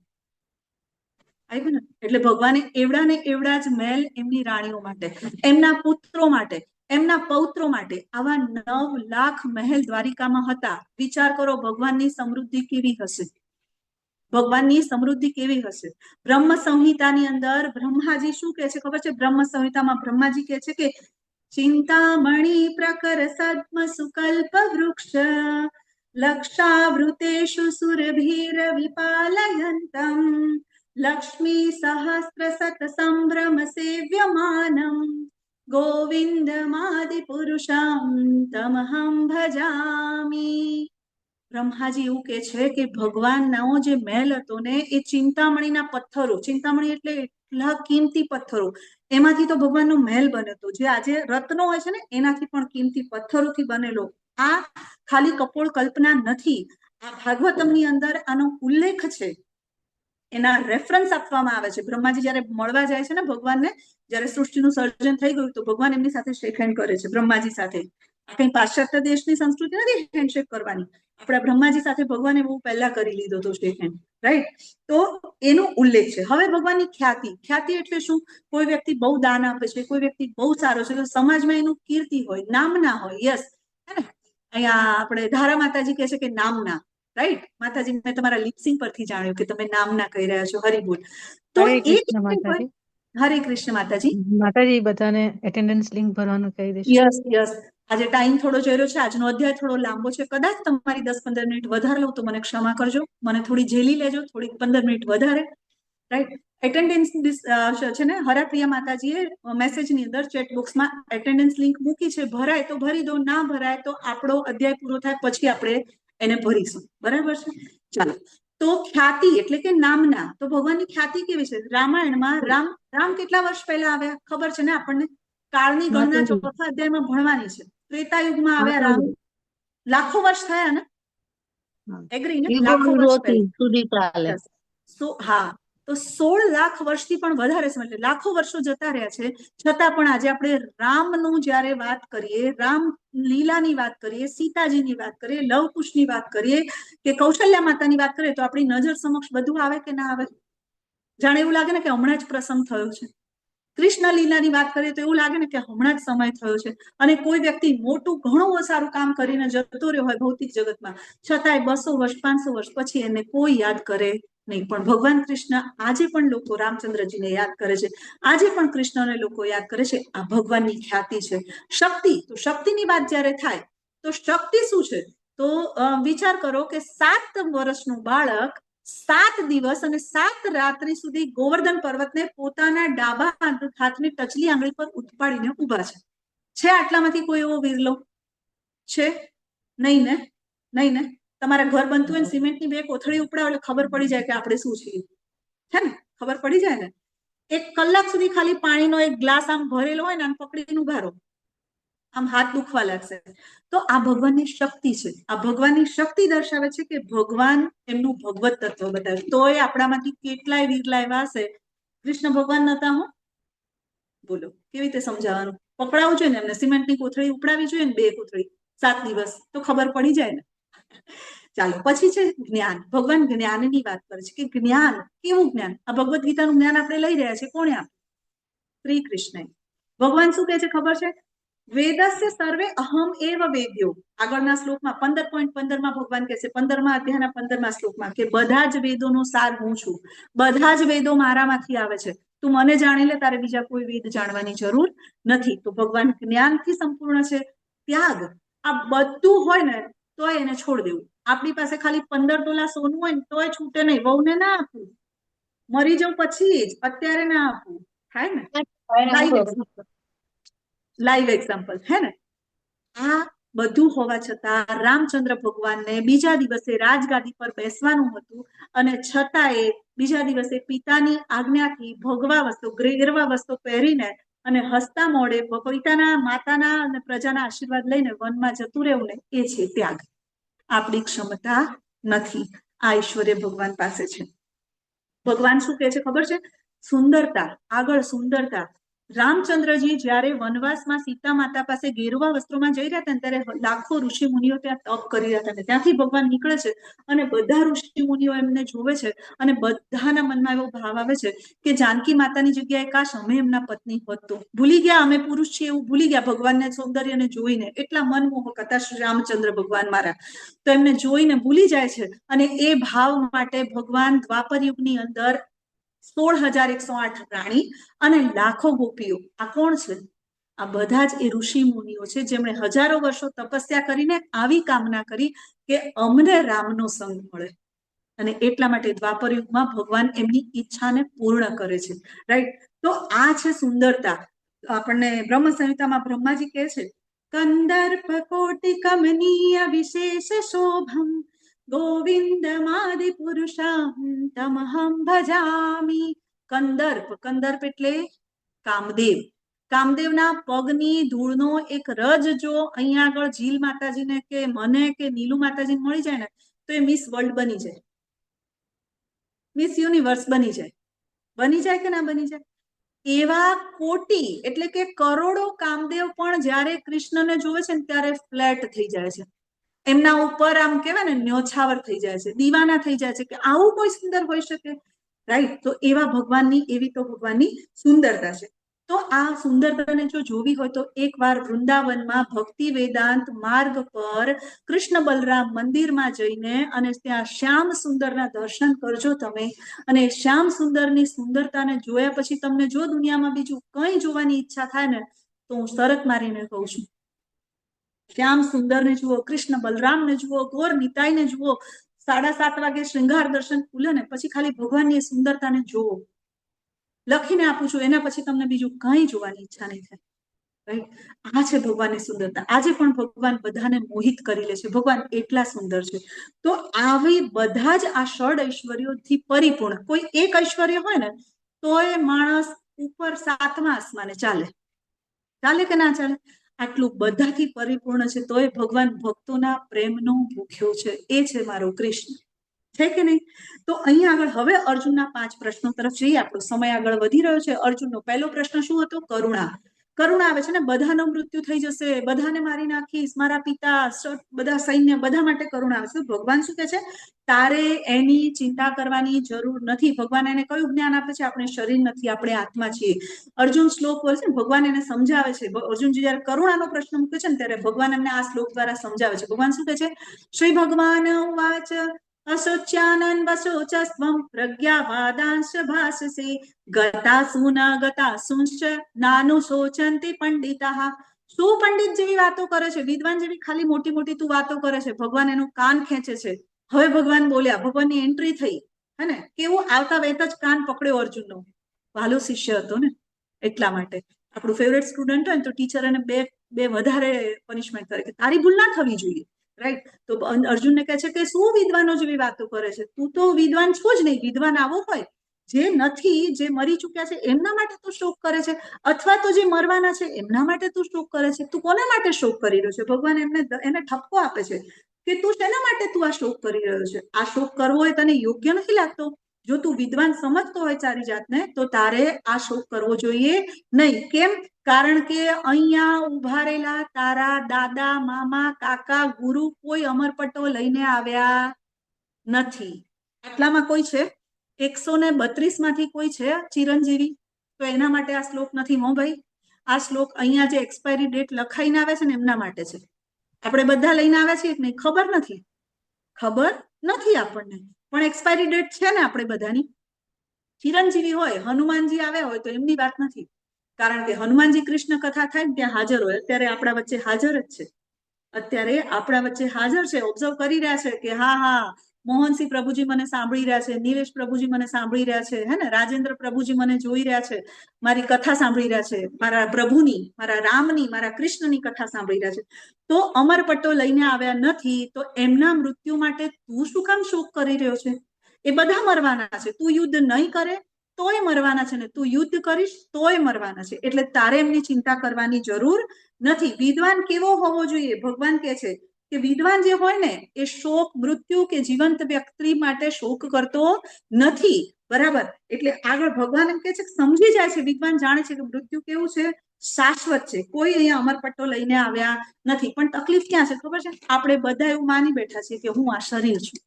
આઈ બને. એટલે ભગવાને એવડા ને એવડા જ મહેલ એમની રાણીઓ માટે, એમના પુત્રો માટે, એમના પૌત્રો માટે આવા 9 લાખ મહેલ દ્વારિકામાં હતા. વિચાર કરો ભગવાનની સમૃદ્ધિ કેવી હશે, ભગવાનની સમૃદ્ધિ કેવી હશે. બ્રહ્મ સંહિતાની અંદર બ્રહ્માજી શું કહે છે ખબર છે? બ્રહ્મ સંહિતામાં બ્રહ્માજી કહે છે કે ચિંતામણી પ્રકર સદ્મ સુકલ્પ વૃક્ષ લક્ષાવૃતેષુ સુરભીરવિપાલયન્તમ લક્ષ્મી સહસ્ર સત સંભ્રમ સેવ્યમાનમ ગોવિંદમાદિ પુરુષમ તમહં ભજામી. બ્રહ્માજી એવું કે છે કે ભગવાનનો જે મહેલ હતો ને એ ચિંતામણીના પથ્થરો, ચિંતામણી એટલે એટલા કિંમતી પથ્થરો, એમાંથી તો ભગવાનનો મહેલ બન્યો હતો. જે આજે રત્નો હોય છે ને એનાથી પણ કિંમતી પથ્થરોથી બનેલો. આ ખાલી કપોળ કલ્પના નથી, આ ભાગવતમની અંદર આનો ઉલ્લેખ છે, એના રેફરન્સ આપવામાં આવે છે. બ્રહ્માજી જયારે મળવા જાય છે ને ભગવાનને, જયારે સૃષ્ટિનું સર્જન થઈ ગયું તો ભગવાન એમની સાથે શેક હેન્ડ કરે છે, બ્રહ્માજી સાથે. આ કઈ પાશ્ચાત્ય દેશની સંસ્કૃતિ નથી હેન્ડશેક કરવાની, આપણા બ્રહ્માજી સાથે ભગવાને બહુ પહેલા કરી લીધો હતો શેક હેન્ડ, રાઈટ? તો એનો ઉલ્લેખ છે. હવે ભગવાનની ખ્યાતિ, ખ્યાતિ એટલે શું? કોઈ વ્યક્તિ બહુ દાન આપે છે, કોઈ વ્યક્તિ બહુ સારો છે, તો સમાજમાં એનું કીર્તિ હોય, નામના હોય. યસ, હે ને? અહીંયા આપણે ધારા માતાજી કહે છે કે નામના, રાઈટ? માતાજી, મેં તમારા લિપસિંગ પરથી જાણ્યું કે તમે નામના કહી રહ્યા છો, હરિ બોલ. તો હરે કૃષ્ણ માતાજી. માતાજી બધાને એટેન્ડન્સ લિંક ભરવાનું કહી દેશે. યસ યસ, આજે ટાઈમ થોડો જોયો છે, આજનો અધ્યાય થોડો લાંબો છે, કદાચ તમારી 10-15 મિનિટ વધારે લઉં તો મને ક્ષમા કરજો, મને થોડી ઝેલી લેજો, થોડી 15 મિનિટ વધારે, રાઈટ? એટેન્ડન્સ છે ને, હરાપ્રિયા માતાજીએ મેસેજની અંદર ચેટ બોક્સમાં એટેન્ડન્સ લિંક મૂકી છે, ભરાય તો ભરી દો, ના ભરાય તો આપણો અધ્યાય પૂરો થાય પછી આપણે એને ભરીશું, બરાબર છે? ચાલો, તો ખ્યાતિ એટલે કે નામના. તો ભગવાનની ખ્યાતિ કેવી છે? રામાયણમાં રામ કેટલા વર્ષ પહેલા આવ્યા ખબર છે ને આપણને? કાળની ગણના ચોથા અધ્યાયમાં ભણવાની છે. ત્રેતાયુગમાં આવ્યા રામ, લાખો વર્ષ થયા ને? એગ્રી ને? લાખો વર્ષ પહેલા. હા, તો 16 લાખ વર્ષથી પણ વધારે સમય, એટલે લાખો વર્ષો જતા રહ્યા છે, છતાં પણ આજે આપણે રામનું જયારે વાત કરીએ, રામ લીલાની વાત કરીએ, સીતાજીની વાત કરીએ, લવકુશની વાત કરીએ કે કૌશલ્યા માતાની વાત કરીએ, તો આપણી નજર સમક્ષ બધું આવે કે ના આવે? જાણે એવું લાગે ને કે હમણાં જ પ્રસંગ થયો છે. કૃષ્ણ લીલાની વાત કરીએ તો એવું લાગે ને કે હમણાં જ સમય થયો છે. અને કોઈ વ્યક્તિ મોટું ઘણું સારું કામ કરીને જતો રહ્યો હોય ભૌતિક જગતમાં, છતાંય 200 વર્ષ 500 વર્ષ પછી એને કોઈ યાદ કરે નહીં. પણ ભગવાન કૃષ્ણ આજે પણ લોકો રામચંદ્રજીને યાદ કરે છે, આજે પણ કૃષ્ણને લોકો યાદ કરે છે. આ ભગવાનની ખ્યાતિ છે. શક્તિ, તો શક્તિની વાત જયારે થાય તો શક્તિ શું છે? તો વિચાર કરો કે 7 વર્ષનું બાળક 7 દિવસ અને 7 રાત્રિ સુધી ગોવર્ધન પર્વતને પોતાના ડાબા હાથની ટચલી આંગળી પર ઉપાડીને ઉભા છે. આટલામાંથી કોઈ એવો વિરલો છે? નહીં ને? નહીં ને? તમારા ઘર બનતું હોય ને, સિમેન્ટની 2 કોથળી ઉપડાવો એટલે ખબર પડી જાય કે આપણે શું છીએ, છે ને? ખબર પડી જાય ને? 1 કલાક સુધી ખાલી પાણીનો એક ગ્લાસ આમ ભરેલો હોય ને, આમ પકડીને ઉભા રહો, આમ હાથ દુખવા લાગશે. તો આ ભગવાનની શક્તિ છે. આ ભગવાનની શક્તિ દર્શાવે છે કે ભગવાન એમનું ભગવત તત્વ બતાવે. તો એ આપણામાંથી કેટલાય વિરલા એવા હશે, કૃષ્ણ ભગવાન નતા હો, બોલો કેવી રીતે સમજાવવાનું? પકડાવવું જોઈએ ને એમને, સિમેન્ટની કોથળી ઉપડાવી જોઈએ ને, 2 કોથળી 7 દિવસ, તો ખબર પડી જાય ને. ચાલો, પછી છે જ્ઞાન. ભગવાન જ્ઞાનની વાત કરે છે કે જ્ઞાન, કેવું જ્ઞાન? આ ભગવદ્ ગીતાનું જ્ઞાન આપણે લઈ રહ્યા છીએ, કોણે આપ્યું? શ્રી કૃષ્ણ. ભગવાન શું કહે છે ખબર છે? વેદસ્ય સર્વે અહમ એવ વેદ્યો. આગળના શ્લોકમાં 15.15 ભગવાન કહે છે, 15મા અધ્યાયના 15મા શ્લોકમાં, કે બધા જ વેદોનો સાર હું છું, બધા જ વેદો મારામાંથી આવે છે, તું મને જાણી લે, તારે બીજા કોઈ વેદ જાણવાની જરૂર નથી. તો ભગવાન જ્ઞાનથી સંપૂર્ણ છે. ત્યાગ, આ બધું હોય ને તોય એને છોડ દેવું. આપણી પાસે ખાલી 15 તોલા સોનું હોય ને તોય છૂટે નહીં, વહુને ના આપવું, મરી જાઉં પછી જ, અત્યારે ના આપવું, થાય ને? લાઈવ એક્ઝામ્પલ, હે ને? આ બધું હોવા છતાં રામચંદ્ર ભગવાનને બીજા દિવસે રાજગાદી પર બેસવાનું હતું, અને છતાં એ બીજા દિવસે પિતાની આજ્ઞાથી ભગવા વસ્ત્રો, ગેરવા વસ્ત્રો પહેરીને અને હસતા મોઢે પિતાના, માતાના અને પ્રજાના આશીર્વાદ લઈને વનમાં જતું રહેવું ને, એ છે ત્યાગ. આપણી ક્ષમતા નથી, આ ઐશ્વર્ય ભગવાન પાસે છે. ભગવાન શું કહે છે ખબર છે? સુંદરતા, આગળ સુંદરતા. રામચંદ્રજી જયારે વનવાસમાં સીતા માતા પાસે ગેરુવા વસ્ત્રોમાં જઈ રહ્યા હતા ને, ત્યારે લાખો ઋષિ મુનિઓ ત્યાં તપ કરી રહ્યા હતા. ત્યાંથી ભગવાન નીકળે છે અને બધા ઋષિ મુનિઓ એમને જોવે છે, અને બધાના મનમાં એવો ભાવ આવે છે કે જાનકી માતાની જગ્યાએ કાશ અમે એમના પત્ની હોત તો. ભૂલી ગયા અમે પુરુષ છીએ એવું ભૂલી ગયા ભગવાનને સૌંદર્યને જોઈને, એટલા મનમોહક હતા શ્રી રામચંદ્ર ભગવાન મારા. તો એમને જોઈને ભૂલી જાય છે, અને એ ભાવ માટે ભગવાન દ્વાપર યુગની અંદર 16,108 રાણી અને લાખો ગોપીઓ. આ કોણ છે? આ બધા જ એ ઋષિ મુનિઓ છે જેમણે હજારો વર્ષો તપસ્યા કરીને આવી કામના કરી કે અમને રામનો સંગ મળે, અને એટલા માટે દ્વાપર યુગમાં ભગવાન એમની ઈચ્છાને પૂર્ણ કરે છે, રાઈટ? તો આ છે સુંદરતા. આપણને બ્રહ્મ સંહિતામાં બ્રહ્માજી કહે છે, કંદર્પ કોટિ કમનીય વિશેષ શોભમ ગોવિંદમાદિ પુરુષમ તમહમ ભજામી. કંદર્પ, કંદર્પ એટલે કામદેવ. કામદેવના પગની ધૂળનો એક રજ જો અહીંયા આગળ જીલ માતાજીને કે મને કે નીલુ માતાજીને મળી જાય ને તો એ મિસ વર્લ્ડ બની જાય, મિસ યુનિવર્સ બની જાય. બની જાય કે ના બની જાય? એવા કોટી એટલે કે કરોડો કામદેવ પણ જ્યારે કૃષ્ણને જોવે છે ને ત્યારે ફ્લેટ થઈ જાય છે, એમના ઉપર આમ કહેવાય ને ન્યોછાવર થઈ જાય છે, દીવાના થઈ જાય છે કે આવું કોઈ સુંદર હોઈ શકે, રાઈટ? તો એવા ભગવાનની, એવી તો ભગવાનની સુંદરતા છે. તો આ સુંદરતાને જો જોવી હોય તો એકવાર વૃંદાવનમાં ભક્તિ વેદાંત માર્ગ પર કૃષ્ણ બલરામ મંદિરમાં જઈને અને ત્યાં શ્યામ સુંદરના દર્શન કરજો તમે. અને શ્યામ સુંદરની સુંદરતાને જોયા પછી તમને જો દુનિયામાં બીજું કંઈ જોવાની ઈચ્છા થાય ને તો હું શરત મારીને કહું છું, શ્યામ સુંદરને જુઓ, કૃષ્ણ બલરામને જુઓ, ગોર નિતાઈને જુઓ. 7:30 વાગે શ્રૃંગાર દર્શન ખુલે ને પછી ખાલી ભગવાનની સુંદરતાને જુઓ. લખીને આપું છું, એના પછી તમને બીજું કંઈ જોવાની ઈચ્છા નહીં થાય, રાઈટ? આ છે ભગવાનની સુંદરતા. આજે પણ ભગવાન બધાને મોહિત કરી લે છે, ભગવાન એટલા સુંદર છે. તો આવી બધા જ આ ષડ ઐશ્વર્યોથી પરિપૂર્ણ કોઈ એક ઐશ્વર્ય હોય ને તો એ માણસ ઉપર 7મા આસમાને ચાલે, ચાલે કે ના ચાલે? આટલું બધાથી પરિપૂર્ણ છે તો એ ભગવાન ભક્તોના પ્રેમનો ભૂખ્યો છે. એ છે મારો કૃષ્ણ, છે કે નહીં? તો અહીંયા આગળ હવે અર્જુનના 5 પ્રશ્નો તરફ જઈએ. આપણો સમય આગળ વધી રહ્યો છે. અર્જુનનો પહેલો પ્રશ્ન શું હતો? કરુણા. કરુણા આવે છે ને, બધાનું મૃત્યુ થઈ જશે, બધાને મારી નાખીશ, મારા પિતા, બધા સૈન્ય, બધા માટે કરુણા આવે છે. ભગવાન શું કહે છે? તારે એની ચિંતા કરવાની જરૂર નથી. ભગવાન એને કયું જ્ઞાન આપે છે? આપણે શરીર નથી, આપણે આત્મા છીએ. અર્જુન શ્લોક બોલે છે, ભગવાન એને સમજાવે છે. અર્જુનજી જયારે કરુણાનો પ્રશ્ન મૂકે છે ને ત્યારે ભગવાન એમને આ શ્લોક દ્વારા સમજાવે છે. ભગવાન શું કહે છે? શ્રી ભગવાન ઉવાચ અશોચ્યાનન વશોચસ્ત્વં પ્રજ્ઞાવાદાંશ ભાષસે ગતાસુ ન ગતાસુંશ્ચ નાનું શોચંતિ પંડિતાઃ. શું પંડિત જેવી વાતો કરે છે, વિદ્વાન જેવી ખાલી મોટી મોટી તું વાતો કરે છે. ભગવાન એનું કાન ખેંચે છે. હવે ભગવાન બોલ્યા, ભગવાનની એન્ટ્રી થઈ, હે ને? કેવું આવતા વેત જ કાન પકડ્યો અર્જુનનો. વાલો શિષ્ય હતો ને એટલા માટે. આપણું ફેવરેટ સ્ટુડન્ટ હોય ને તો ટીચર એને બે વધારે પનિશમેન્ટ કરે કે તારી ભૂલ ના થવી જોઈએ, રાઈટ? તો અર્જુનને કહે છે કે શું વિદ્વાનો જેવી વાતો કરે છે, તું તો વિદ્વાન છો જ નહીં. વિદ્વાન આવો હોય જે નથી, જે મરી ચૂક્યા છે એમના માટે તું શોક કરે છે, અથવા તો જે મરવાના છે એમના માટે તું શોક કરે છે. તું કોના માટે શોક કરી રહ્યો છે? ભગવાન એને ઠપકો આપે છે કે તું શેના માટે તું આ શોક કરી રહ્યો છે? આ શોક કરવો એ તને યોગ્ય નથી લાગતો? જો તું વિદ્વાન સમજતો હોય તારી જાતને તો તારે આ શોક કરવો જોઈએ નહીં. કેમ? કારણ કે અહીંયા ઉભા રહેલા તારા દાદા, મામા, કાકા, ગુરુ કોઈ અમરપટ્ટો લઈને આવ્યા નથી. આટલામાં કોઈ છે? 132 માંથી કોઈ છે ચિરંજીવી? તો એના માટે આ શ્લોક નથી હો ભાઈ. આ શ્લોક અહીંયા જે એક્સપાયરી ડેટ લખાઈને આવે છે ને એમના માટે છે. આપણે બધા લઈને આવ્યા છીએ કે નહીં ખબર નથી, ખબર નથી આપણને, પણ એક્સપાયરી ડેટ છે ને આપણે બધાની. ચિરંજીવી હોય, હનુમાનજી આવ્યા હોય તો એમની વાત નથી, કારણ કે હનુમાનજી કૃષ્ણ કથા થાય ને ત્યાં હાજર હોય. અત્યારે આપણા વચ્ચે હાજર જ છે, અત્યારે આપણા વચ્ચે હાજર છે. ઓબ્ઝર્વ કરી રહ્યા છે કે હા હા મોહનસિંહ પ્રભુજી મને સાંભળી રહ્યા છે, નિલેશ પ્રભુજી મને સાંભળી રહ્યા છે, હે ને? રાજેન્દ્ર પ્રભુજી મને જોઈ રહ્યા છે, મારી કથા સાંભળી રહ્યા છે, મારા પ્રભુની, મારા રામની, મારા કૃષ્ણની કથા સાંભળી રહ્યા છે. તો અમરપટ્ટો લઈને આવ્યા નથી તો એમના મૃત્યુ માટે તું શું કામ શોક કરી રહ્યો છે? એ બધા મરવાના છે. તું યુદ્ધ નહીં કરે તોય મરવાના છે ને તું યુદ્ધ કરીશ તોય મરવાના છે. એટલે તારે એમની ચિંતા કરવાની જરૂર નથી. વિદ્વાન કેવો હોવો જોઈએ? ભગવાન કહે છે કે વિદ્વાન જે હોય ને એ શોક, મૃત્યુ કે જીવંત વ્યક્તિ માટે શોક કરતો નથી, બરાબર? એટલે આગળ ભગવાન એમ કહે છે કે સમજી જાય છે, વિદ્વાન જાણે છે કે મૃત્યુ કેવું છે? શાશ્વત છે. કોઈ અહીંયા અમરપટ્ટો લઈને આવ્યા નથી. પણ તકલીફ ક્યાં છે ખબર છે? આપણે બધા એવું માની બેઠા છીએ કે હું આ શરીર છું.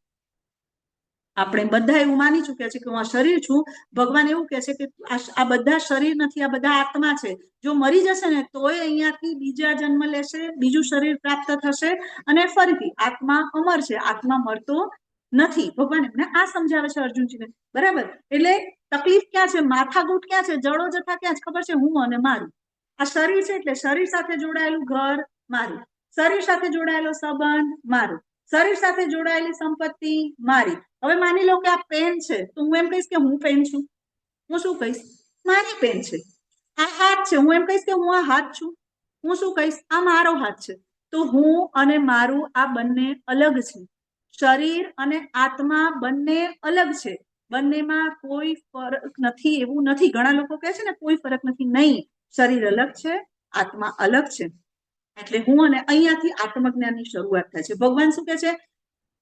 આપણે બધા એવું માની ચુક્યા છે કે હું આ શરીર છું. ભગવાન એવું કહે છે કે આ બધા શરીર નથી, આ બધા આત્મા છે. જો મરી જશે ને તોય અહીંયાથી બીજા જન્મ લેશે, બીજું શરીર પ્રાપ્ત થશે અને ફરીથી આત્મા અમર છે, આત્મા મરતો નથી. ભગવાન એમને આ સમજાવે છે અર્જુનજીને, બરાબર? એટલે તકલીફ ક્યાં છે? માથાકૂટ ક્યાં છે? જડો જથા ક્યાં છે? ખબર છે? હું અને મારું. આ શરીર છે એટલે શરીર સાથે જોડાયેલું ઘર મારું, શરીર સાથે જોડાયેલો સંબંધ મારું, શરીર સાથે જોડાયેલી સંપત્તિ મારી. હવે માની લો કે આ પેન છે તો હું એમ કહીશ કે હું પેન છું. હું શું કહીશ? મારી પેન છે. આ હાથ છે, હું એમ કહીશ કે હું આ હાથ છું. હું શું કહીશ? આ મારો હાથ છે. તો હું અને મારું આ બંને અલગ છે. શરીર અને આત્મા બંને અલગ છે. બંનેમાં કોઈ ફરક નથી એવું નથી. ઘણા લોકો કહે છે ને કોઈ ફરક નથી. નહીં, શરીર અલગ છે, આત્મા અલગ છે. એટલે હું અને અહીંયાથી આત્મજ્ઞાનની શરૂઆત થાય છે. ભગવાન શું કહે છે?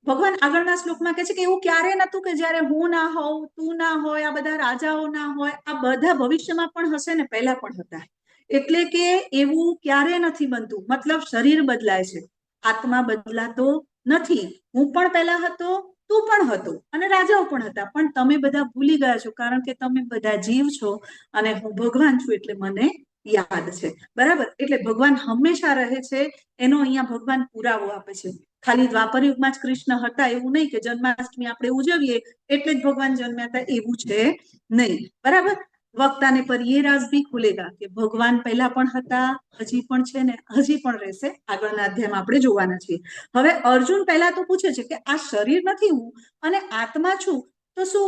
ભગવાન આગળના શ્લોકમાં કહે છે કે એવું ક્યારે નતું કે જ્યારે હું ના હોઉં, તું ના હોય, આ બધા રાજાઓ ના હોય. આ બધા ભવિષ્યમાં પણ હશે ને પહેલા પણ હતા. એટલે કે એવું ક્યારે નથી બનતું. મતલબ શરીર બદલાય છે, આત્મા બદલાતો નથી. હું પણ પહેલા હતો, તું પણ હતો અને રાજાઓ પણ હતા. પણ તમે બધા ભૂલી ગયા છો કારણ કે તમે બધા જીવ છો અને હું ભગવાન છું એટલે મને યાદ છે. બરાબર? એટલે ભગવાન હંમેશા રહે છે એનો અહીંયા ભગવાન પુરાવો આપે છે. ખાલી દ્વાપર યુગમાં જ કૃષ્ણ હતા એવું નહીં કે જન્માષ્ટમી આપણે ઉજવીએ એટલે જ ભગવાન જન્મ્યા હતા એવું છે નહીં. બરાબર? વક્ત આને પર ये राज भी खुलेगा કે ભગવાન પહેલા પણ હતા, હજી પણ છે ને હજી પણ રહેશે. આગળના અધ્યાયમાં આપણે જોવાના છીએ. હવે અર્જુન પહેલા તો પૂછે છે કે આ શરીર નથી હું અને આત્મા છું તો શું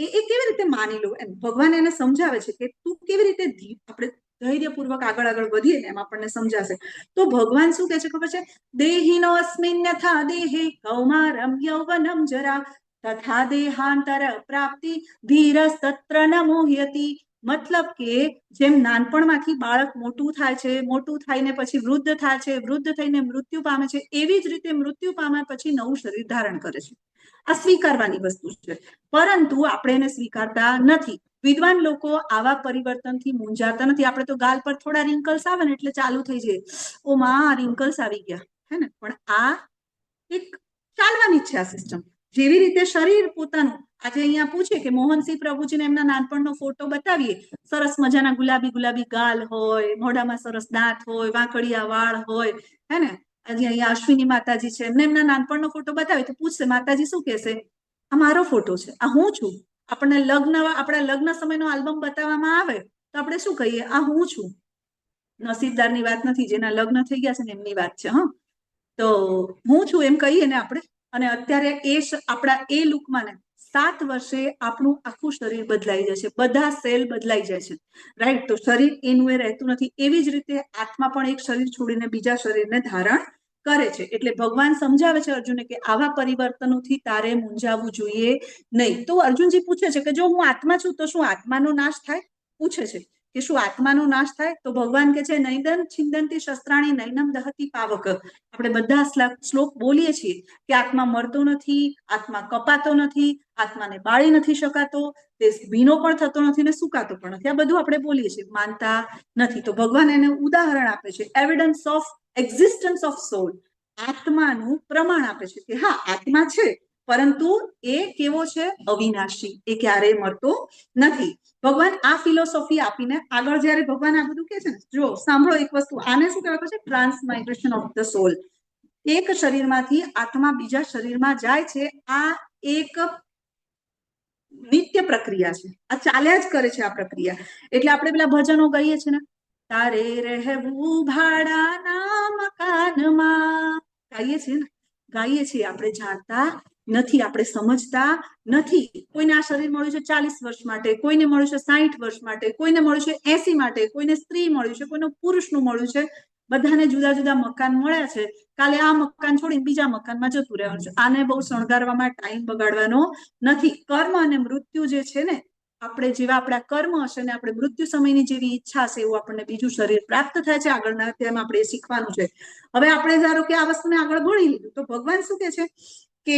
એ કેવી રીતે માની લો? એમ ભગવાન એને સમજાવે છે કે તું કેવી રીતે આપણે ધૈર્યપૂર્વક આગળ વધીએ ને એમ આપણને સમજાશે. તો ભગવાન શું કહે છે ખબર છે? દેહિનો અસ્મિન્યથા દેહે કૌમારમ યૌવનમ જરા તથા દેહાંતર પ્રાપ્તિ ધીરસ્તત્ર ન મોહ્યતિ. મતલબ કે જેમ નાનપણમાંથી બાળક મોટું થાય છે, મોટું થઈને પછી વૃદ્ધ થાય છે, વૃદ્ધ થઈને મૃત્યુ પામે છે, એવી જ રીતે મૃત્યુ પામ્યા પછી નવું શરીર ધારણ કરે છે. આ સ્વીકારવાની વસ્તુ છે, પરંતુ આપણે એને સ્વીકારતા નથી. વિદ્વાન લોકો આવા પરિવર્તનથી મૂંઝાતા નથી. આપણે તો ગાલ પર થોડા રિંકલ્સ આવે ને એટલે ચાલુ થઈ જાય, ઓ માં રિંકલ્સ આવી ગયા, હે ને? પણ આ એક ચાલવાની છે આ સિસ્ટમ. જેવી રીતે શરીર પોતાનું આજે અહીંયા પૂછે કે મોહનસિંહ પ્રભુજીને એમના નાનપણનો ફોટો બતાવીએ, સરસ મજાના ગુલાબી ગાલ હોય, મોઢામાં સરસ દાંત હોય, વાંકડિયા વાળ હોય, હે ને? આજે અહીંયા અશ્વિની માતાજી છે, એમને એમના નાનપણનો ફોટો બતાવીએ તો પૂછશે માતાજી શું કહેશે? આ મારો ફોટો છે, આ હું છું. આપણને આપણા લગ્ન સમયનો આલ્બમ બતાવવામાં આવે તો આપણે શું કહીએ? આ હું છું. નસીબદારની વાત નથી, જેના લગ્ન થઈ ગયા છે ને એમની વાત છે. હા, તો હું છું એમ કહીએ ને આપણે. અને અત્યારે આપણા એ લુકમાં ને 7 વર્ષે આપણું આખું શરીર બદલાઈ જાય છે, બધા સેલ બદલાઈ જાય છે. રાઈટ? તો શરીર એનું એ રહેતું નથી. એવી જ રીતે આત્મા પણ એક શરીર છોડીને બીજા શરીરને ધારણ કરે છે. એટલે ભગવાન સમજાવે છે અર્જુનને કે આવા પરિવર્તનોથી તારે મૂંઝાવવું જોઈએ નહીં. તો અર્જુનજી પૂછે છે કે જો હું આત્મા છું તો શું આત્માનો નાશ થાય? પૂછે છે કે શું આત્માનો નાશ થાય? તો ભગવાન કે છે નૈદન છિંદંતી શસ્ત્રાણી નૈનમ દહતી પાવક. આપણે બધા શ્લોક બોલીએ છીએ કે આત્મા મરતો નથી, આત્મા કપાતો નથી, આત્માને બાળી નથી શકાતો, તે ભીનો પણ થતો નથી ને સુકાતો પણ નથી. આ બધું આપણે બોલીએ છીએ, માનતા નથી. તો ભગવાન એને ઉદાહરણ આપે છે, evidence of existence of soul. આત્માનું પ્રમાણ આપે છે કે હા આત્મા છે, પરંતુ એ કેવો છે? અવિનાશી. એ ક્યારેય મરતો નથી. ભગવાન આ ફિલોસોફી આપીને આગળ જયારે ભગવાન આ બધું કહે છે ને, જો સાંભળો એક વસ્તુ, આને શું કહેવાય છે? ટ્રાન્સમાઇગ્રેશન ઓફ ધ સોલ. એક શરીરમાંથી આત્મા બીજા શરીરમાં જાય છે. આ એક નિત્ય પ્રક્રિયા છે. આ ચાલ્યા જ કરે છે આ પ્રક્રિયા. એટલે આપણે પેલા ભજનો ગાઈએ છીએ ને, તારે રહેવું ભાડાના મકાનમાં, ગાઈએ છીએ. આપણે જાણતા નથી, આપણે સમજતા નથી. કોઈને આ શરીર મળ્યું છે 40 વર્ષ માટે, કોઈને મળ્યું છે 60 વર્ષ માટે, કોઈને મળ્યું છે 80 માટે, કોઈને સ્ત્રી મળ્યું છે, કોઈને પુરુષનું મળ્યું છે. બધાને જુદા જુદા મકાન મળ્યા છે. કાલે આ મકાન છોડીને બીજા મકાનમાં જતું રહેવાનું છે. આને બહુ શણગારવામાં ટાઈમ બગાડવાનો નથી. કર્મ અને મૃત્યુ જે છે ને, આપણે જેવા આપણા કર્મ હશે ને આપણે મૃત્યુ સમયની જેવી ઈચ્છા હશે એવું આપણને બીજું શરીર પ્રાપ્ત થાય છે. આગળના અધ્યાયમાં આપણે શીખવાનું છે. હવે આપણે ધારો કે આ વસ્તુને આગળ ભણી લીધું તો ભગવાન શું કે છે કે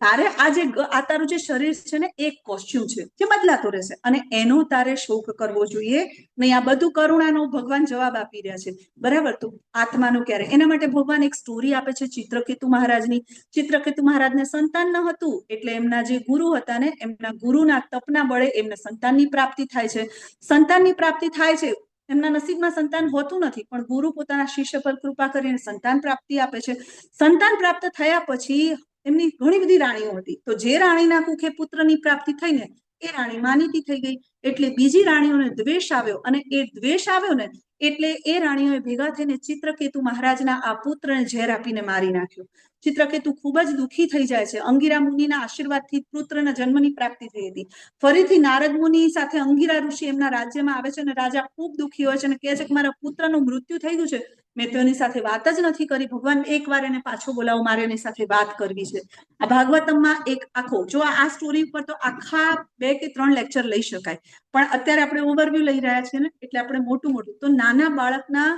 તારે આ તારું જે શરીર છે ને એક કોસ્ચ્યુમ છે જે બદલાતો રહેશે અને એનો તારે શોક કરવો જોઈએ નહીં. આ બધું કરુણાનો ભગવાન જવાબ આપી રહ્યા છે. બરાબર? તો આત્માનો ક્યારે? એના માટે ભગવાન એક સ્ટોરી આપે છે ચિત્રકેતુ મહારાજની. ચિત્રકેતુ મહારાજને સંતાન ન હતું એટલે એમના જે ગુરુ હતા ને, એમના ગુરુના તપના બળે એમને સંતાનની પ્રાપ્તિ થાય છે. સંતાનની પ્રાપ્તિ થાય છે. એમના નસીબમાં સંતાન હોતું નથી, પણ ગુરુ પોતાના શિષ્ય પર કૃપા કરીને સંતાન પ્રાપ્તિ આપે છે. સંતાન પ્રાપ્ત થયા પછી એમની ઘણી બધી રાણીઓ હતી. તો જે રાણીના કુખે પુત્રની પ્રાપ્તિ થઈને એ રાણી માનીતી થઈ ગઈ. એટલે બીજી રાણીઓને દ્વેષ આવ્યો, અને એ દ્વેષ આવ્યો ને એટલે એ રાણીઓએ ભેગા થઈને ચિત્રકેતુ મહારાજના આ પુત્રને ઝેર આપીને મારી નાખ્યો. ચિત્રકેતુ ખૂબ જ દુઃખી થઈ જાય છે. અંગિરા મુનિના આશીર્વાદથી પુત્રના જન્મની પ્રાપ્તિ થઈ હતી. ફરીથી નારદ મુનિ સાથે અંગિરા ઋષિ એમના રાજ્યમાં આવે છે, અને રાજા ખૂબ દુઃખી હોય છે અને કહે છે કે મારા પુત્રનું મૃત્યુ થઈ ગયું છે, મેં તો એની સાથે વાત જ નથી કરી. ભગવાન એકવાર એને પાછો બોલાવો, મારે એની સાથે વાત કરવી છે. આ ભાગવતમમાં એક આખો, જો આ સ્ટોરી ઉપર તો આખા 2 કે 3 લેક્ચર લઈ શકાય, પણ અત્યારે આપણે ઓવરવ્યુ લઈ રહ્યા છીએ ને, એટલે આપણે મોટું તો નાના બાળકના